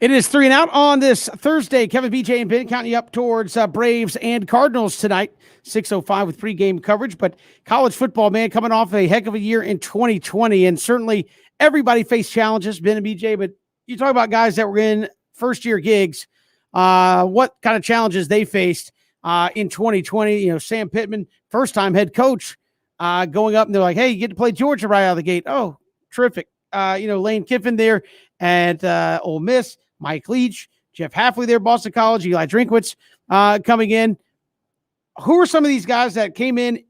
It is 3 and out on this Thursday. Kevin, BJ, and Ben counting you up towards Braves and Cardinals tonight. 6:05 with pregame coverage. But college football, man, coming off a heck of a year in 2020. And certainly everybody faced challenges, Ben and BJ. But you talk about guys that were in first-year gigs, what kind of challenges they faced in 2020. You know, Sam Pittman, first-time head coach, going up, and they're like, hey, you get to play Georgia right out of the gate. Oh, terrific. Lane Kiffin there at Ole Miss. Mike Leach, Jeff Hafley there, Boston College, Eli Drinkwitz coming in. Who are some of these guys that came in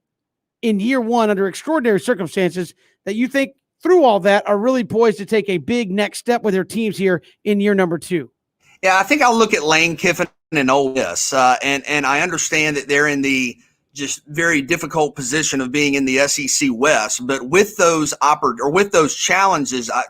year one under extraordinary circumstances that you think through all that are really poised to take a big next step with their teams here in year number 2? Yeah, I think I'll look at Lane Kiffin and Ole Miss. And I understand that they're in the just very difficult position of being in the SEC West. But with those challenges, I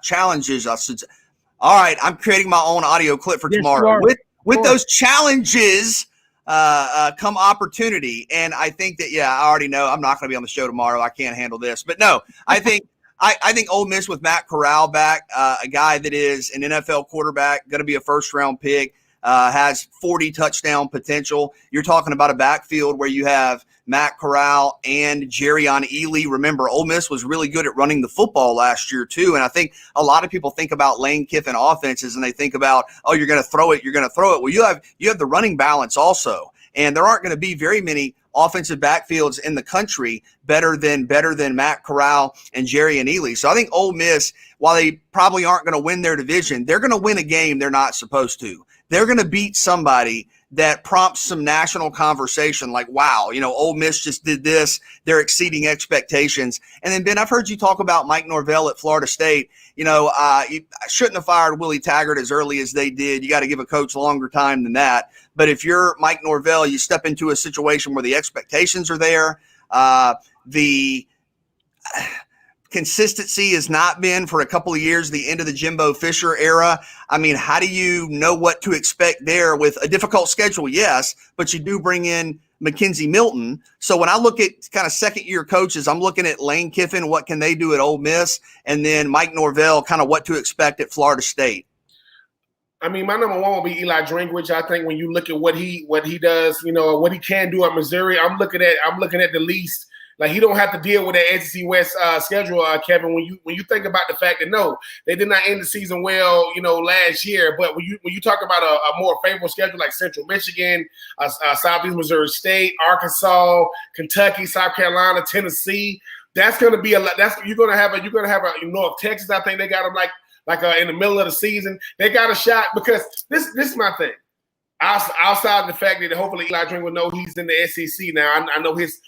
should – all right, I'm creating my own audio clip for tomorrow. With those challenges come opportunity. And I think that, I already know I'm not going to be on the show tomorrow. I can't handle this. But no, I think I think Ole Miss with Matt Corral back, a guy that is an NFL quarterback, going to be a first-round pick, has 40 touchdown potential. You're talking about a backfield where you have Matt Corral and Jerrion Ealy. Remember, Ole Miss was really good at running the football last year too. And I think a lot of people think about Lane Kiffin offenses and they think about, oh, you're going to throw it. Well, you have the running balance also. And there aren't going to be very many offensive backfields in the country better than Matt Corral and Jerrion Ealy. So I think Ole Miss, while they probably aren't going to win their division, they're going to win a game they're not supposed to. They're going to beat somebody that prompts some national conversation like, wow, Ole Miss just did this. They're exceeding expectations. And then, Ben, I've heard you talk about Mike Norvell at Florida State. You shouldn't have fired Willie Taggart as early as they did. You got to give a coach longer time than that. But if you're Mike Norvell, you step into a situation where the expectations are there. The consistency has not been for a couple of years, the end of the Jimbo Fisher era. I mean, how do you know what to expect there with a difficult schedule? Yes, but you do bring in McKenzie Milton. So when I look at kind of second-year coaches, I'm looking at Lane Kiffin, what can they do at Ole Miss, and then Mike Norvell, kind of what to expect at Florida State. I mean, my number one will be Eli Drinkwitz. I think when you look at what he does, what he can do at Missouri, I'm looking at the least. Like, he don't have to deal with that SEC West schedule, Kevin. When you think about the fact that no, they did not end the season well, last year. But when you talk about a more favorable schedule like Central Michigan, Southeast Missouri State, Arkansas, Kentucky, South Carolina, Tennessee, that's going to be a lot. You're going to have a North Texas. I think they got them like in the middle of the season. They got a shot because this is my thing. Outside of the fact that hopefully Eli Drinkwitz will know he's in the SEC now. I know his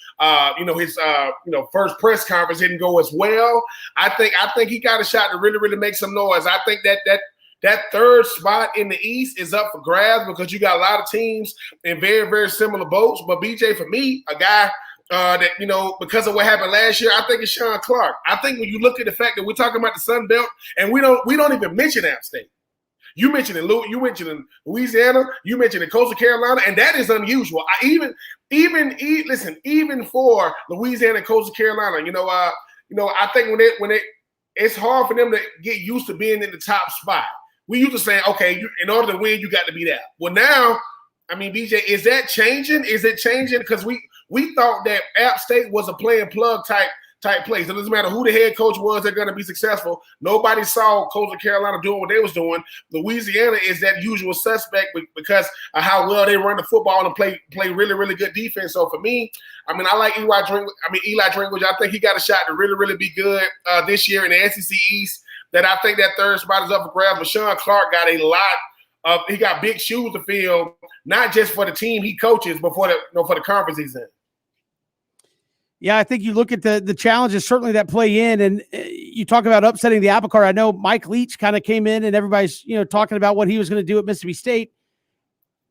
first press conference didn't go as well. I think he got a shot to really, really make some noise. I think that third spot in the East is up for grabs because you got a lot of teams in very, very similar boats. But BJ, for me, a guy that, because of what happened last year, I think it's Sean Clark. I think when you look at the fact that we're talking about the Sun Belt and we don't even mention App State. You mentioned in Louisiana, you mentioned in Coastal Carolina, and that is unusual. Even for Louisiana and Coastal Carolina, I think when it's hard for them to get used to being in the top spot. We used to say, okay, in order to win, you got to be that. Well, now, I mean, BJ, is that changing? Is it changing? Because we thought that App State was a play and plug type place. It doesn't matter who the head coach was, they're going to be successful. Nobody saw Coastal Carolina doing what they was doing. Louisiana is that usual suspect because of how well they run the football and play really, really good defense. So for me, I mean, I like Eli Drinkwitz. I think he got a shot to really, really be good this year in the SEC East. That I think that third spot is up for grabs. But Sean Clark got he got big shoes to fill, not just for the team he coaches, but for the conference he's in. Yeah, I think you look at the challenges certainly that play in, and you talk about upsetting the apple cart. I know Mike Leach kind of came in, and everybody's talking about what he was going to do at Mississippi State.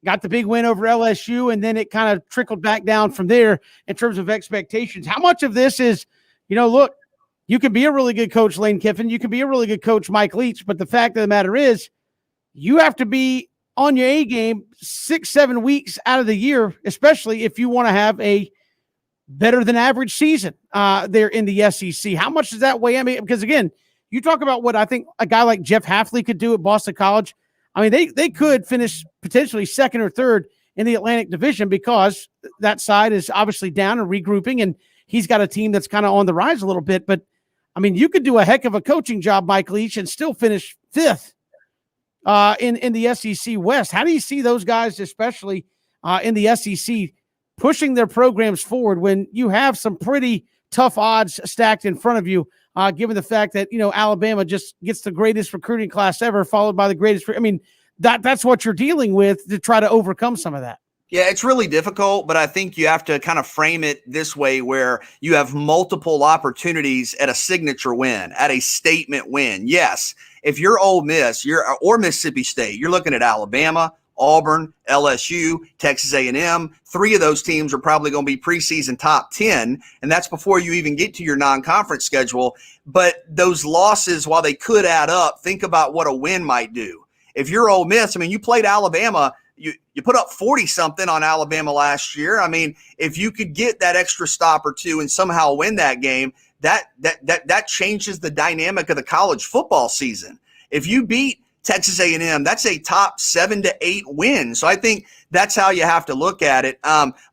Got the big win over LSU, and then it kind of trickled back down from there in terms of expectations. How much of this is, look, you can be a really good coach, Lane Kiffin. You can be a really good coach, Mike Leach. But the fact of the matter is, you have to be on your A game 6-7 weeks out of the year, especially if you want to have a better than average season there in the SEC. How much does that weigh? I mean, because again, you talk about what I think a guy like Jeff Hafley could do at Boston College. I mean, they could finish potentially second or third in the Atlantic Division because that side is obviously down and regrouping, and he's got a team that's kind of on the rise a little bit. But, I mean, you could do a heck of a coaching job, Mike Leach, and still finish fifth in the SEC West. How do you see those guys, especially in the SEC, pushing their programs forward when you have some pretty tough odds stacked in front of you, given the fact that, Alabama just gets the greatest recruiting class ever, followed by the greatest. I mean, that's what you're dealing with to try to overcome some of that. Yeah, it's really difficult, but I think you have to kind of frame it this way where you have multiple opportunities at a signature win, at a statement win. Yes, if you're Ole Miss, or Mississippi State, you're looking at Alabama, Auburn, LSU, Texas A&M. 3 of those teams are probably going to be preseason top 10, and that's before you even get to your non-conference schedule. But those losses, while they could add up, think about what a win might do. If you're Ole Miss, I mean, you played Alabama, you put up 40-something on Alabama last year. I mean, if you could get that extra stop or two and somehow win that game, that changes the dynamic of the college football season. If you beat Texas A&M, that's a top 7 to 8 win. So I think that's how you have to look at it.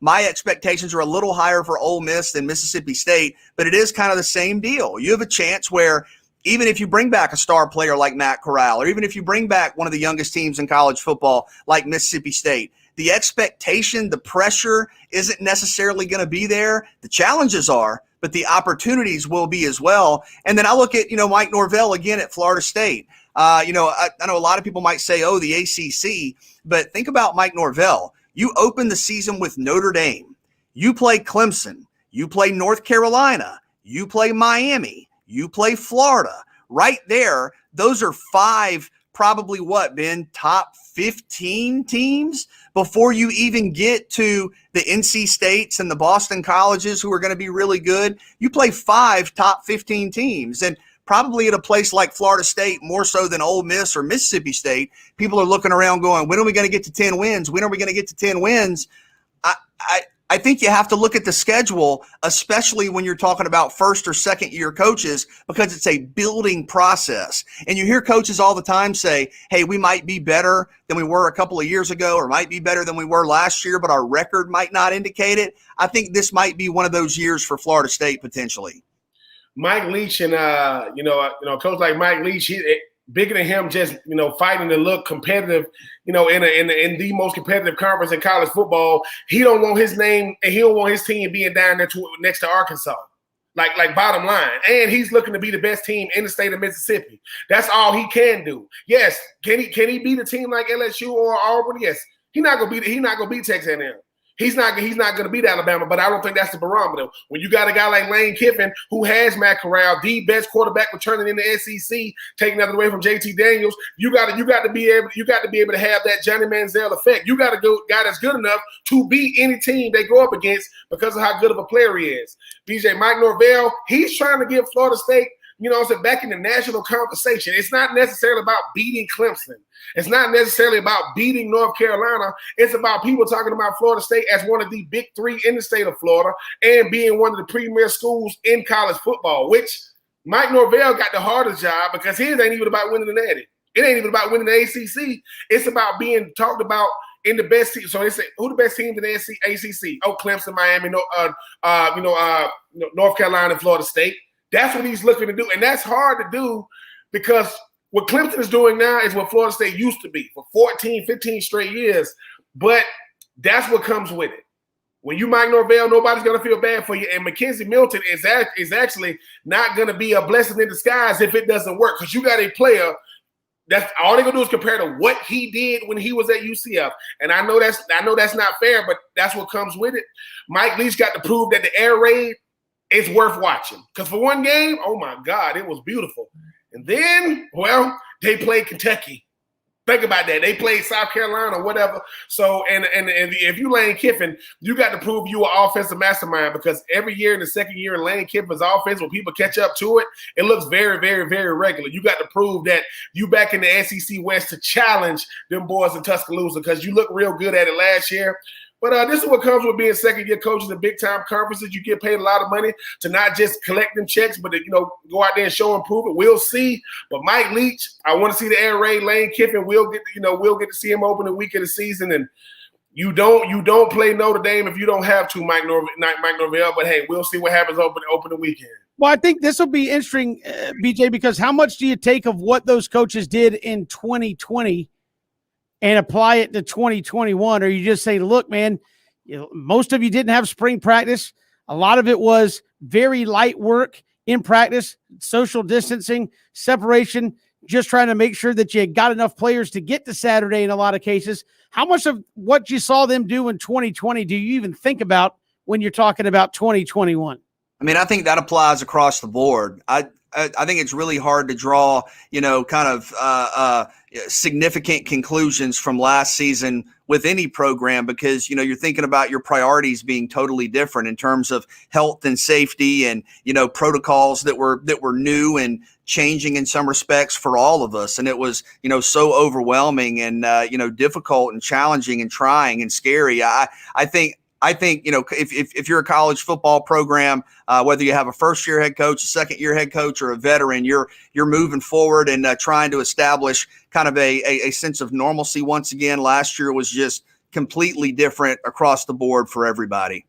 My expectations are a little higher for Ole Miss than Mississippi State, but it is kind of the same deal. You have a chance where even if you bring back a star player like Matt Corral, or even if you bring back one of the youngest teams in college football like Mississippi State, the expectation, the pressure isn't necessarily going to be there. The challenges are, but the opportunities will be as well. And then I look at, Mike Norvell again at Florida State. I know a lot of people might say, oh, the ACC, but think about Mike Norvell. You open the season with Notre Dame. You play Clemson. You play North Carolina. You play Miami. You play Florida. Right there, those are 5, probably Ben, top 15 teams before you even get to the NC States and the Boston colleges who are going to be really good. You play 5 top 15 teams. And probably at a place like Florida State, more so than Ole Miss or Mississippi State, people are looking around going, when are we going to get to 10 wins? When are we going to get to 10 wins? I think you have to look at the schedule, especially when you're talking about first or second year coaches, because it's a building process. And you hear coaches all the time say, hey, we might be better than we were a couple of years ago, or might be better than we were last year, but our record might not indicate it. I think this might be one of those years for Florida State potentially. Mike Leach and a coach like Mike Leach, bigger than him, just fighting to look competitive, in the most competitive conference in college football. He don't want his name and he don't want his team being down there next to Arkansas. Like bottom line. And he's looking to be the best team in the state of Mississippi. That's all he can do. Yes, can he beat a team like LSU or Auburn? Yes. He's not gonna beat Texas A&M. He's not going to beat Alabama, but I don't think that's the barometer. When you got a guy like Lane Kiffin, who has Matt Corral, the best quarterback returning in the SEC, taking nothing away from JT Daniels, you got to be able to have that Johnny Manziel effect. You got to go guy that's good enough to beat any team they go up against because of how good of a player he is. BJ, Mike Norvell, he's trying to give Florida State, back in the national conversation. It's not necessarily about beating Clemson. It's not necessarily about beating North Carolina. It's about people talking about Florida State as one of the big 3 in the state of Florida and being one of the premier schools in college football, which Mike Norvell got the hardest job because his ain't even about winning the Natty. It ain't even about winning the ACC. It's about being talked about in the best team. So they say, who the best teams in the ACC? Oh, Clemson, Miami, North Carolina, and Florida State. That's what he's looking to do. And that's hard to do because what Clemson is doing now is what Florida State used to be for 14, 15 straight years. But that's what comes with it. When you Mike Norvell, nobody's going to feel bad for you. And Mackenzie Milton is actually not going to be a blessing in disguise if it doesn't work. Because you got a player that's all they're going to do is compare to what he did when he was at UCF. And I know that's not fair, but that's what comes with it. Mike Leach got to prove that the air raid is worth watching. Because for one game, oh my God, it was beautiful. And then, well, they played Kentucky. Think about that. They played South Carolina or whatever. So, and if you Lane Kiffin, you got to prove you an offensive mastermind because every year in the second year in Lane Kiffin's offense, when people catch up to it, it looks very, very, very regular. You got to prove that you back in the SEC West to challenge them boys in Tuscaloosa because you look real good at it last year. But this is what comes with being second-year coaches in big-time conferences. You get paid a lot of money to not just collect them checks, but to, go out there and show improvement. We'll see. But Mike Leach, I want to see the air raid. Lane Kiffin, we'll get to see him open the week of the season. And you don't play Notre Dame if you don't have to, Mike Norvell. But hey, we'll see what happens open the weekend. Well, I think this will be interesting, BJ, because how much do you take of what those coaches did in 2020 and apply it to 2021? Or you just say, look, man, most of you didn't have spring practice. A lot of it was very light work in practice, social distancing, separation, just trying to make sure that you got enough players to get to Saturday in a lot of cases. How much of what you saw them do in 2020 do you even think about when you're talking about 2021? I mean, I think that applies across the board. I think it's really hard to draw, kind of significant conclusions from last season with any program because, you're thinking about your priorities being totally different in terms of health and safety and, protocols that were new and changing in some respects for all of us. And it was, so overwhelming and, difficult and challenging and trying and scary. I think, if you're a college football program, whether you have a first-year head coach, a second-year head coach, or a veteran, you're moving forward and trying to establish kind of a sense of normalcy once again. Last year was just completely different across the board for everybody.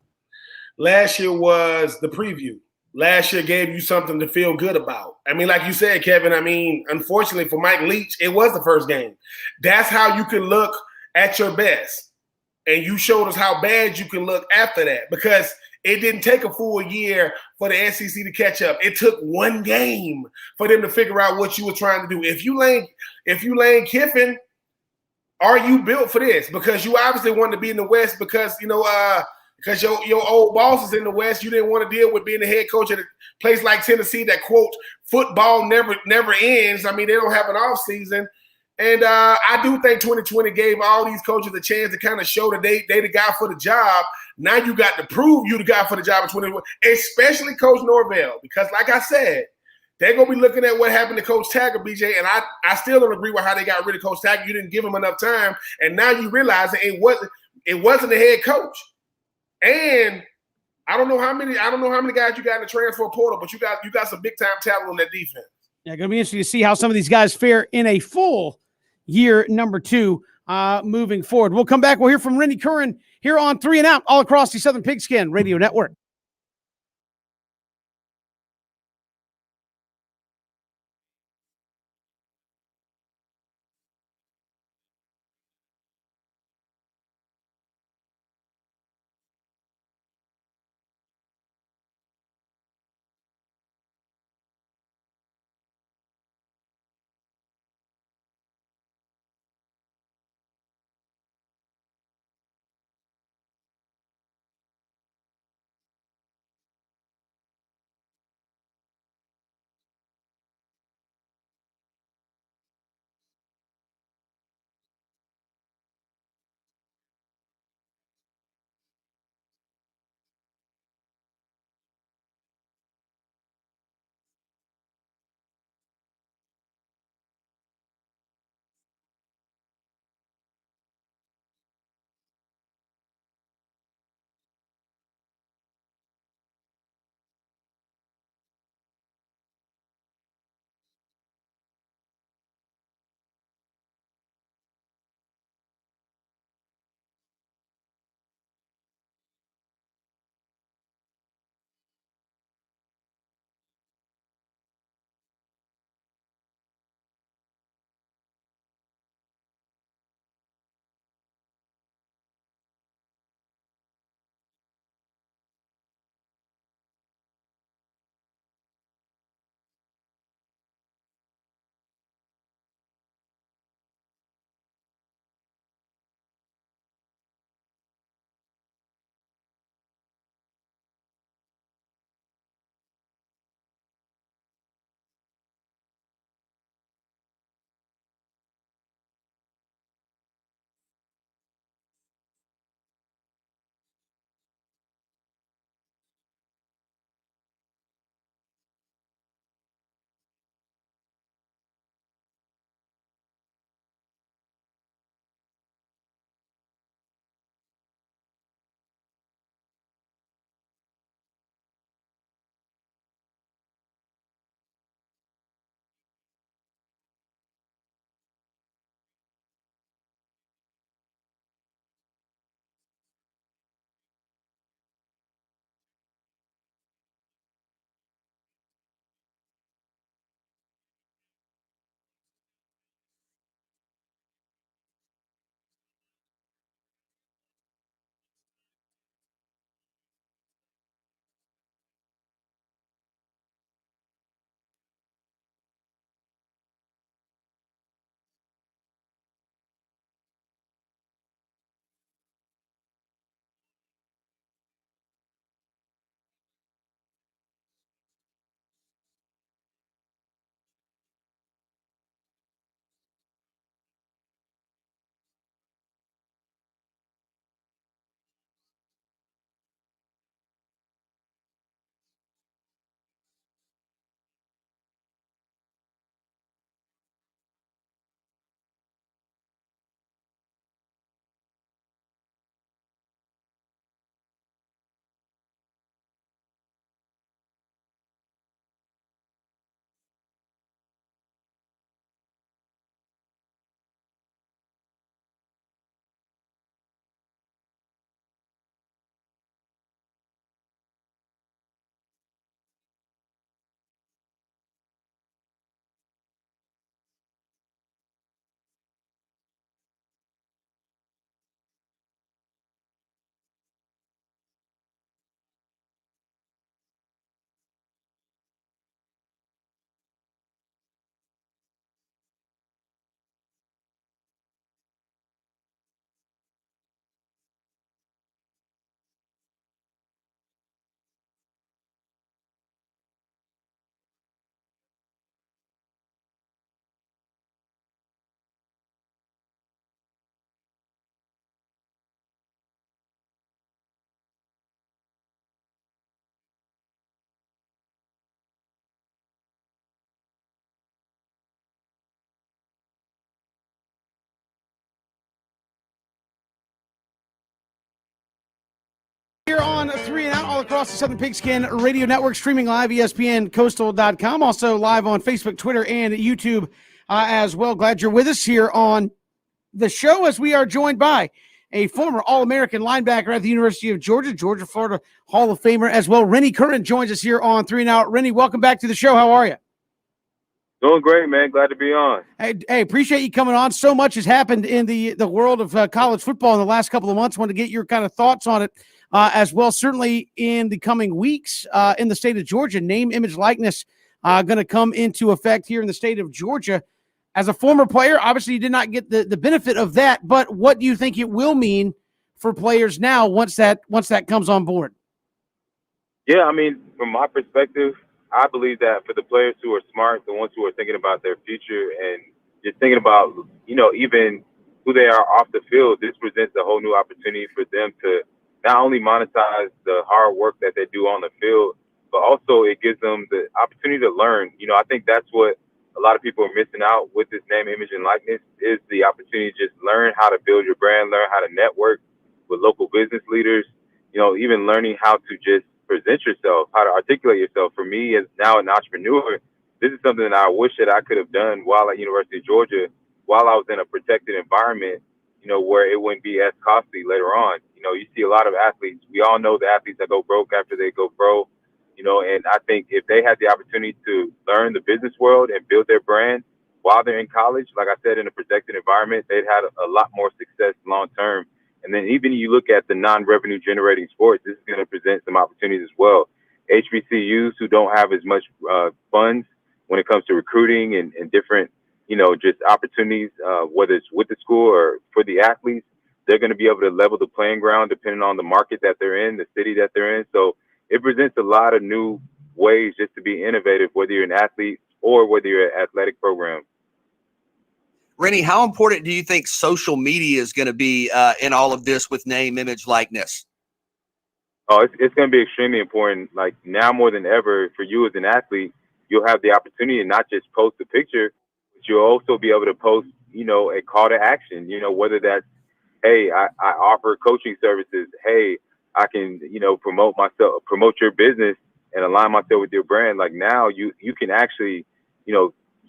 Last year was the preview. Last year gave you something to feel good about. I mean, like you said, Kevin, unfortunately for Mike Leach, it was the first game. That's how you can look at your best. And you showed us how bad you can look after that because it didn't take a full year for the SEC to catch up. It took one game for them to figure out what you were trying to do. If you Lane Kiffin, are you built for this? Because you obviously wanted to be in the West because because your old boss is in the West. You didn't want to deal with being the head coach at a place like Tennessee that, quote, football never ends. I mean, they don't have an off season. And I do think 2020 gave all these coaches a chance to kind of show that they the guy for the job. Now you got to prove you the guy for the job in 2021, especially Coach Norvell. Because like I said, they're going to be looking at what happened to Coach Taggart, BJ. And I still don't agree with how they got rid of Coach Taggart. You didn't give him enough time. And now you realize that it wasn't the head coach. And I don't know how many guys you got in the transfer portal, but you got some big time talent on that defense. Yeah, going to be interesting to see how some of these guys fare in a full year number 2 moving forward. We'll come back. We'll hear from Rennie Curran here on 3 and Out all across the Southern Pigskin Radio Network. all across the Southern Pigskin Radio Network, streaming live, ESPNCoastal.com, also live on Facebook, Twitter, and YouTube as well. Glad you're with us here on the show as we are joined by a former All-American linebacker at the University of Georgia, Florida Hall of Famer as well. Rennie Curran joins us here on 3 and Out. Rennie, welcome back to the show. How are you? Doing great, man. Glad to be on. Hey, appreciate you coming on. So much has happened in the world of college football in the last couple of months. Want to get your kind of thoughts on it as well. Certainly in the coming weeks in the state of Georgia, name, image, likeness going to come into effect here in the state of Georgia. As a former player, obviously you did not get the benefit of that, but what do you think it will mean for players now once that comes on board? Yeah, I mean, from my perspective, I believe that for the players who are smart, the ones who are thinking about their future and just thinking about, even who they are off the field, this presents a whole new opportunity for them to not only monetize the hard work that they do on the field, but also it gives them the opportunity to learn. I think that's what a lot of people are missing out with this name, image, and likeness is the opportunity to just learn how to build your brand, learn how to network with local business leaders, even learning how to just present yourself, how to articulate yourself. For me, as now an entrepreneur, this is something that I wish that I could have done while at University of Georgia, while I was in a protected environment, where it wouldn't be as costly later on. You see a lot of athletes. We all know the athletes that go broke after they go pro, and I think if they had the opportunity to learn the business world and build their brand while they're in college, like I said, in a protected environment, they'd had a lot more success long term. And then even you look at the non-revenue generating sports, this is going to present some opportunities as well. HBCUs who don't have as much funds when it comes to recruiting and different, just opportunities, whether it's with the school or for the athletes, they're going to be able to level the playing ground depending on the market that they're in, the city that they're in. So it presents a lot of new ways just to be innovative, whether you're an athlete or whether you're an athletic program. Rennie, how important do you think social media is going to be in all of this with name, image, likeness? Oh, it's going to be extremely important. Like now more than ever, for you as an athlete, you'll have the opportunity to not just post a picture, but you'll also be able to post, a call to action, whether that's, hey, I offer coaching services. Hey, I can, promote your business and align myself with your brand. Like now you can actually,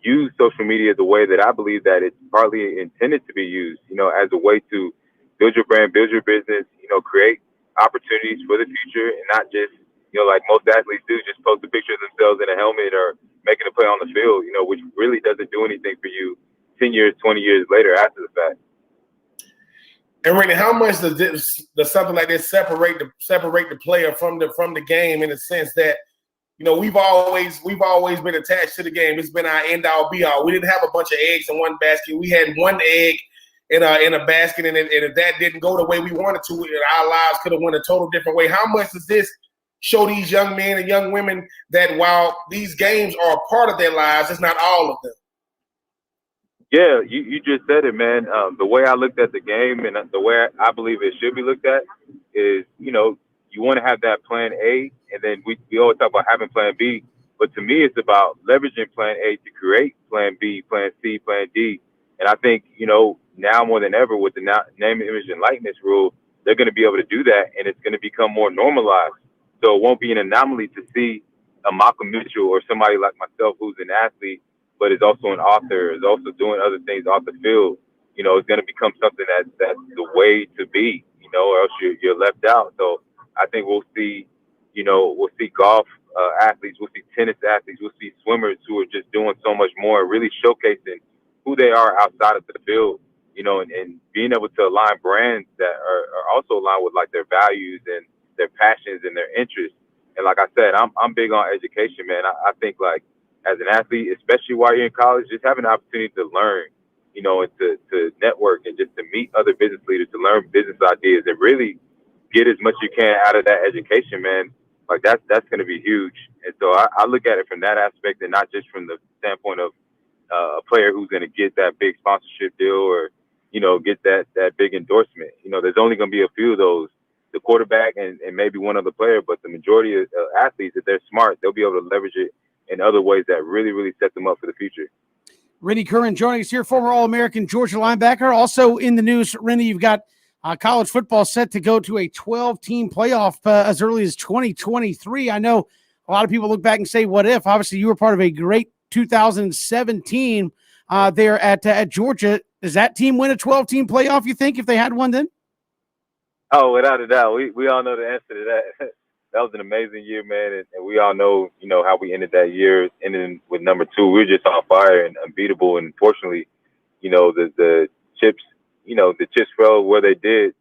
use social media the way that I believe that it's partly intended to be used, as a way to build your brand, build your business, create opportunities for the future and not just, like most athletes do, just post a picture of themselves in a helmet or making a play on the field, which really doesn't do anything for you 10 years, 20 years later after the fact. And Rennie, how much does something like this separate the player from the game in the sense that, we've always been attached to the game. It's been our end all be all. We didn't have a bunch of eggs in one basket. We had one egg in a basket, and if that didn't go the way we wanted to, our lives could have went a total different way. How much does this show these young men and young women that while these games are a part of their lives, it's not all of them? Yeah, you just said it, man. The way I looked at the game and the way I believe it should be looked at is, you want to have that plan A, and then we always talk about having plan B. But to me, it's about leveraging plan A to create plan B, plan C, plan D. And I think, now more than ever with the name, image, and likeness rule, they're going to be able to do that, and it's going to become more normalized. So it won't be an anomaly to see a Malcolm Mitchell or somebody like myself who's an athlete, but is also an author, is also doing other things off the field. It's going to become something that's the way to be, or else you're left out. So I think we'll see golf athletes, we'll see tennis athletes, we'll see swimmers who are just doing so much more, really showcasing who they are outside of the field, and being able to align brands that are also aligned with like their values and their passions and their interests. And like I said, I'm big on education, man. I think like as an athlete, especially while you're in college, just having the opportunity to learn, and to network and just to meet other business leaders, to learn business ideas and really get as much you can out of that education, man. Like that's going to be huge. And so I look at it from that aspect and not just from the standpoint of a player who's going to get that big sponsorship deal or, get that big endorsement. There's only going to be a few of those, the quarterback and maybe one other player, but the majority of athletes, if they're smart, they'll be able to leverage it in other ways that really, really set them up for the future. Rennie Curran joining us here, former All-American Georgia linebacker. Also in the news, Rennie, you've got college football set to go to a 12-team playoff as early as 2023. I know a lot of people look back and say, what if? Obviously, you were part of a great 2017 there at Georgia. Does that team win a 12-team playoff, you think, if they had one then? Oh, without a doubt. We all know the answer to that. That was an amazing year, man, and we all know, how we ended that year, ending with number 2. We were just on fire and unbeatable, and fortunately, the chips, the chips fell where they did,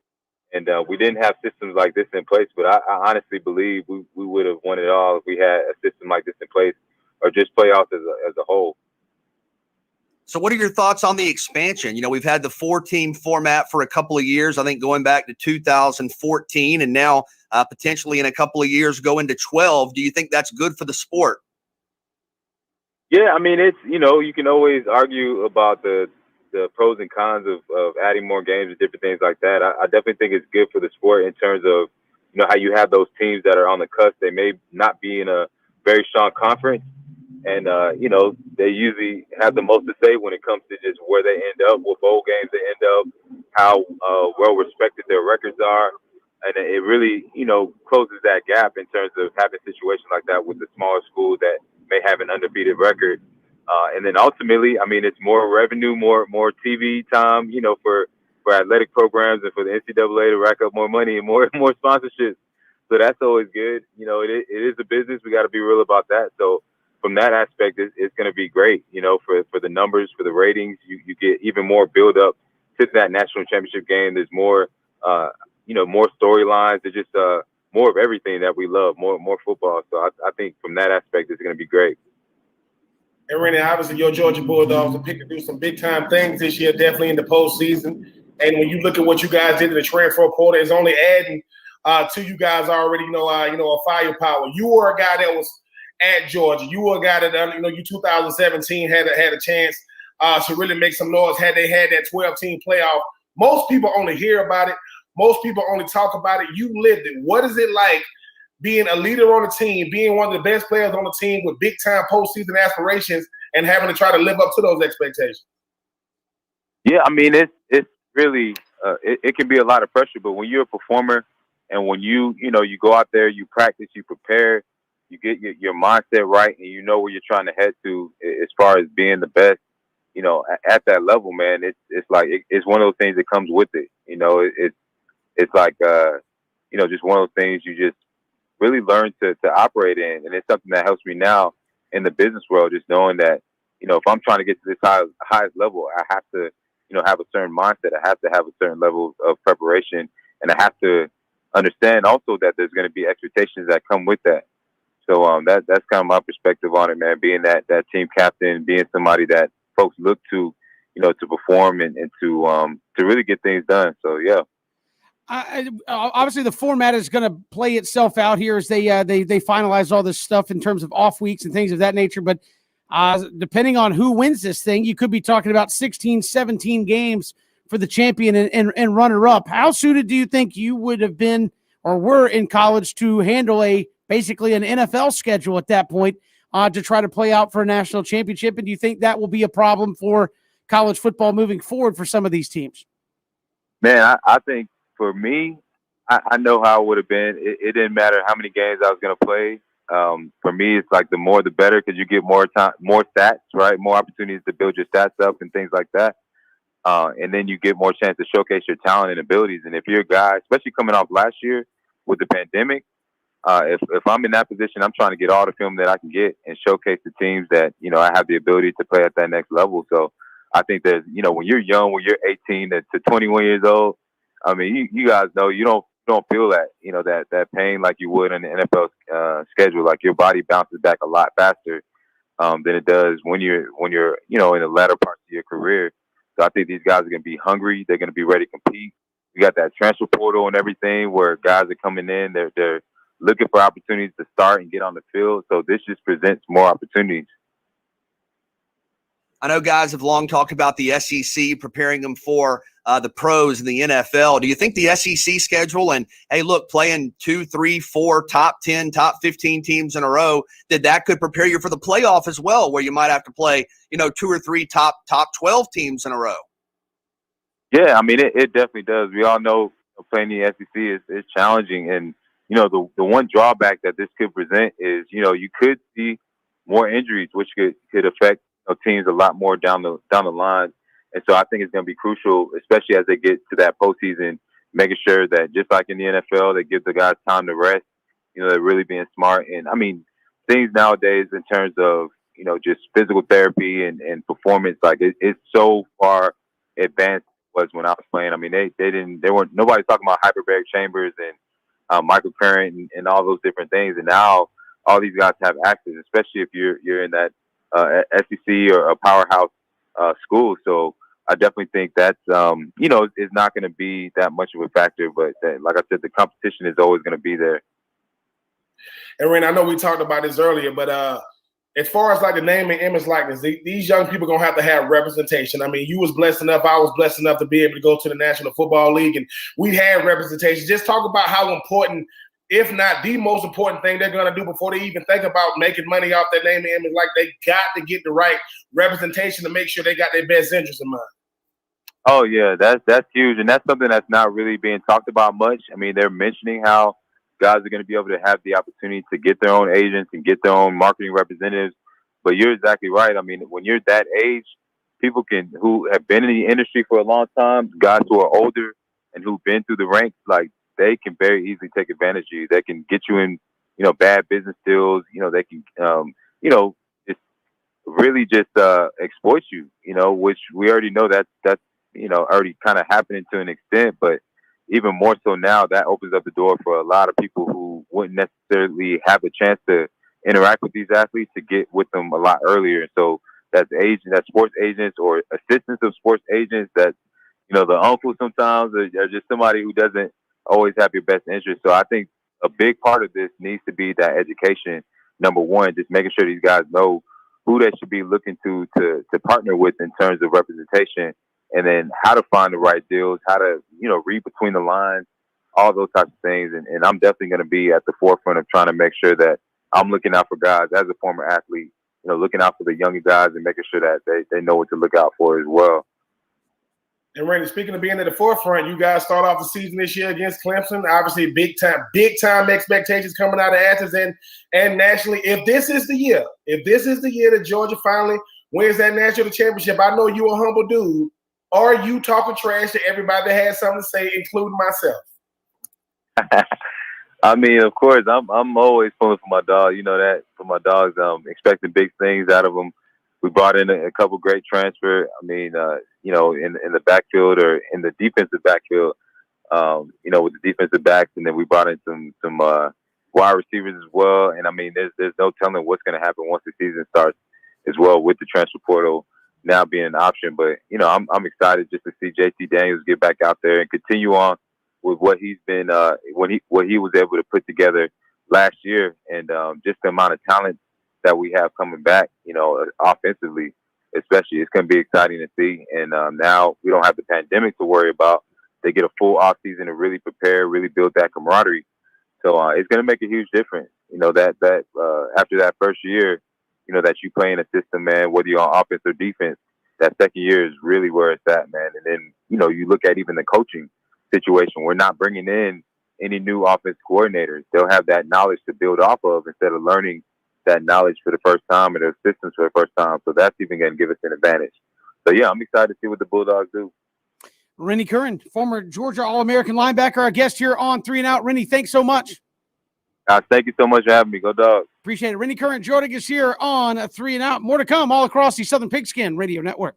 and we didn't have systems like this in place. But I honestly believe we would have won it all if we had a system like this in place, or just playoffs as a whole. So what are your thoughts on the expansion? We've had the 4-team format for a couple of years, I think going back to 2014, and now potentially in a couple of years go into 12. Do you think that's good for the sport? Yeah, I mean, it's, you can always argue about the pros and cons of adding more games and different things like that. I definitely think it's good for the sport in terms of, how you have those teams that are on the cusp. They may not be in a very strong conference, and, they usually have the most to say when it comes to just where they end up, what bowl games they end up, how well-respected their records are. And it really, closes that gap in terms of having situations like that with the smaller schools that may have an undefeated record. And then ultimately, I mean, it's more revenue, more TV time, for athletic programs and for the NCAA to rack up more money and more sponsorships. So that's always good. It is a business. We got to be real about that. So from that aspect, it's going to be great, for the numbers, for the ratings. You get even more build up to that national championship game. There's more, more storylines. There's just more of everything that we love, more football. So I think from that aspect, it's going to be great. And Rennie, obviously your Georgia Bulldogs are picking to do some big time things this year, definitely in the postseason. And when you look at what you guys did in the transfer portal, it's only adding to you guys already, a firepower. You were a guy that was at Georgia. You were a guy that, you 2017 had a chance to really make some noise had they had that 12-team playoff. Most people only hear about it. Most people only talk about it. You lived it. What is it like being a leader on the team, being one of the best players on the team with big-time postseason aspirations and having to try to live up to those expectations? Yeah, I mean, it's really it can be a lot of pressure, but when you're a performer and when you go out there, you practice, you prepare, you get your mindset right, and you know where you're trying to head to as far as being the best, at that level, man, it's like it's one of those things that comes with it. It's like just one of those things you just really learn to operate in, and it's something that helps me now in the business world. Just knowing that if I'm trying to get to this highest level, I have to have a certain mindset. I have to have a certain level of preparation, and I have to understand also that there's going to be expectations that come with that. So that's kind of my perspective on it, man. Being that team captain, being somebody that folks look to, to perform and to really get things done. So yeah. Obviously, the format is going to play itself out here as they finalize all this stuff in terms of off weeks and things of that nature. But depending on who wins this thing, you could be talking about 16, 17 games for the champion and runner-up. How suited do you think you would have been or were in college to handle basically an NFL schedule at that point to try to play out for a national championship? And do you think that will be a problem for college football moving forward for some of these teams? Man, I think for me, I know how it would have been. It didn't matter how many games I was going to play. For me, it's like the more the better because you get more time, more stats, right? More opportunities to build your stats up and things like that. And then you get more chance to showcase your talent and abilities. And if you're a guy, especially coming off last year with the pandemic, if I'm in that position, I'm trying to get all the film that I can get and showcase the teams that, I have the ability to play at that next level. So I think that, when you're young, when you're 18 to 21 years old, I mean, you guys know you don't feel that, that pain like you would in the NFL schedule. Like your body bounces back a lot faster than it does when you're in the latter parts of your career. So I think these guys are going to be hungry. They're going to be ready to compete. We got that transfer portal and everything where guys are coming in. They're looking for opportunities to start and get on the field. So this just presents more opportunities. I know guys have long talked about the SEC preparing them for the pros in the NFL. Do you think the SEC schedule and, hey, look, playing 2, 3, 4 top 10, top 15 teams in a row, that could prepare you for the playoff as well, where you might have to play, 2 or 3 top 12 teams in a row? Yeah, I mean, it definitely does. We all know playing the SEC is challenging, and the one drawback that this could present is you could see more injuries, which could affect teams a lot more down the line. And so I think it's going to be crucial, especially as they get to that postseason, making sure that just like in the NFL, they give the guys time to rest. They're really being smart, and I mean things nowadays in terms of just physical therapy and performance, like it's so far advanced was when I was playing. I mean, they weren't nobody's talking about hyperbaric chambers and microcurrent and all those different things. And now all these guys have access, especially if you're in that SEC or a powerhouse school. So I definitely think that's is not going to be that much of a factor. But like I said, the competition is always going to be there. And Ren, I know we talked about this earlier, but as far as like the name and image likeness, these young people gonna have to have representation. I mean, you was blessed enough, I was blessed enough to be able to go to the National Football League, and we had representation. Just talk about how important, if not the most important thing they're gonna do before they even think about making money off their name and image. Like they got to get the right representation to make sure they got their best interest in mind. Oh yeah, that's huge, and that's something that's not really being talked about much. I mean, they're mentioning how guys are going to be able to have the opportunity to get their own agents and get their own marketing representatives. But you're exactly right. I mean, when you're that age, people who have been in the industry for a long time, guys who are older and who've been through the ranks, like they can very easily take advantage of you. They can get you in, bad business deals. They can, just really just exploit you. Which we already know that's already kind of happening to an extent, but even more so now, that opens up the door for a lot of people who wouldn't necessarily have a chance to interact with these athletes to get with them a lot earlier. And so that's sports agents or assistants of sports agents, that's, the uncle sometimes, or just somebody who doesn't always have your best interest. So I think a big part of this needs to be that education. Number one, just making sure these guys know who they should be looking to partner with in terms of representation, and then how to find the right deals, how to, read between the lines, all those types of things. And I'm definitely going to be at the forefront of trying to make sure that I'm looking out for guys as a former athlete, looking out for the younger guys and making sure that they know what to look out for as well. And Randy, speaking of being at the forefront, you guys start off the season this year against Clemson. Obviously, big time expectations coming out of Athens and nationally. If this is the year that Georgia finally wins that national championship, I know you're a humble dude. Are you talking trash to everybody that has something to say, including myself? I mean, of course, I'm always pulling for my dog. You know that, for my dogs. Expecting big things out of them. We brought in a couple great transfer. I mean, in the backfield or in the defensive backfield, with the defensive backs, and then we brought in some wide receivers as well. And I mean, there's no telling what's going to happen once the season starts as well, with the transfer portal now being an option. But I'm excited just to see JT Daniels get back out there and continue on with what he's been what he was able to put together last year, and just the amount of talent that we have coming back, offensively, especially. It's going to be exciting to see. And now we don't have the pandemic to worry about. They get a full off season to really prepare, really build that camaraderie. So it's going to make a huge difference. That after that first year, that you play in a system, man, whether you're on offense or defense, that second year is really where it's at, man. And then, you look at even the coaching situation. We're not bringing in any new offense coordinators. They'll have that knowledge to build off of instead of learning that knowledge for the first time and their systems for the first time. So that's even going to give us an advantage. So, yeah, I'm excited to see what the Bulldogs do. Rennie Curran, former Georgia All-American linebacker, our guest here on 3 and Out. Rennie, thanks so much. Thank you so much for having me. Go Dogs. Appreciate it. Rennie Curran joining us here on 3 and Out. More to come all across the Southern Pigskin Radio Network.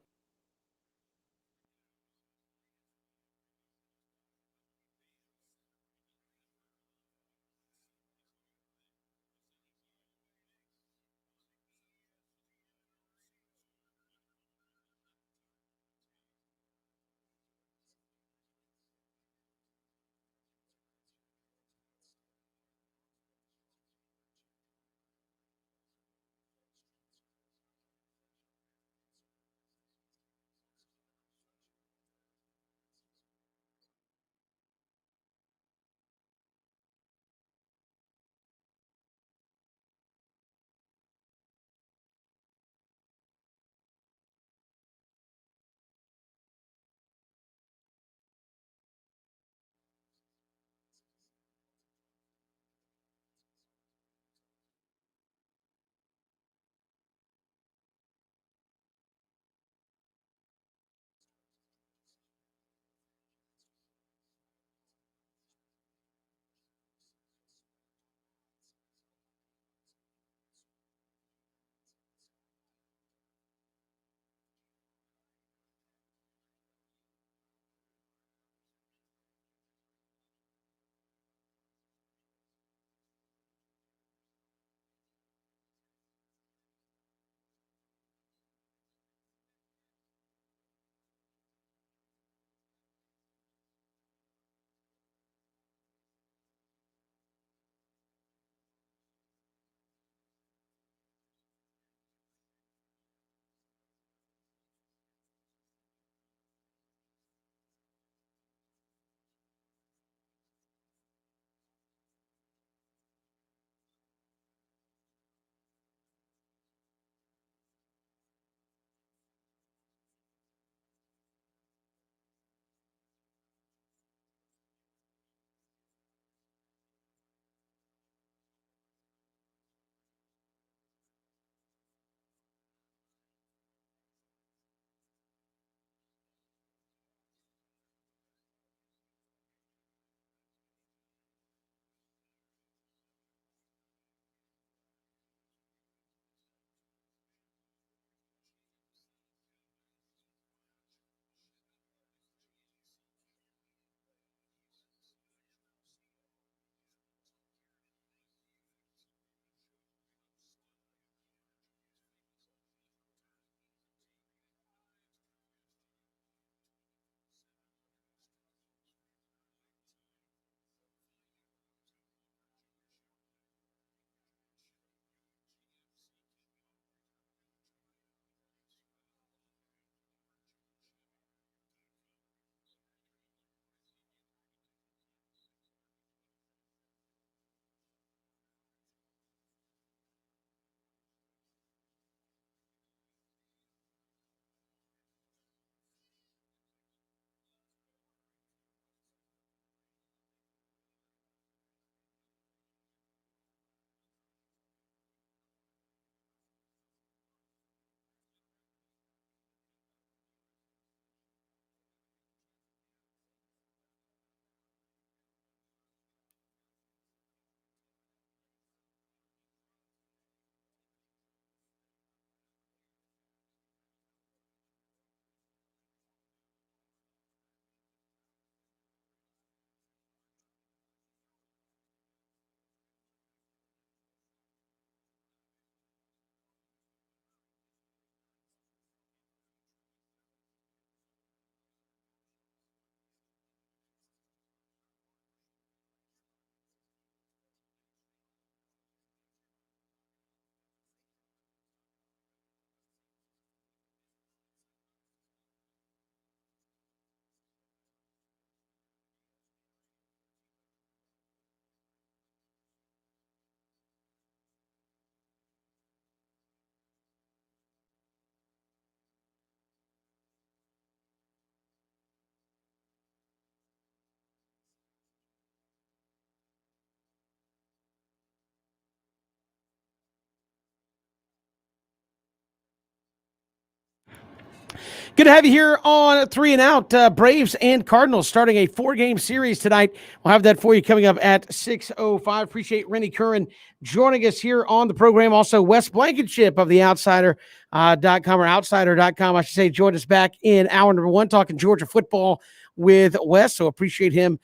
Good to have you here on 3 and Out. Braves and Cardinals starting a 4-game series tonight. We'll have that for you coming up at 6:05. Appreciate Rennie Curran joining us here on the program. Also, Wes Blankenship of the Outsider.com or Outsider.com, I should say, joined us back in hour number 1 talking Georgia football with Wes. So appreciate him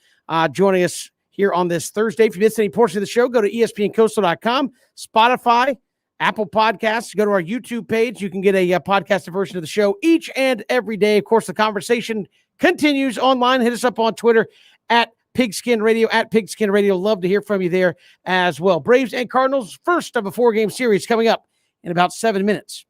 joining us here on this Thursday. If you missed any portion of the show, go to ESPNCoastal.com, Spotify, Apple Podcasts. Go to our YouTube page. You can get a podcasted version of the show each and every day. Of course, the conversation continues online. Hit us up on Twitter at Pigskin Radio, at Pigskin Radio. Love to hear from you there as well. Braves and Cardinals, first of a 4-game series coming up in about 7 minutes.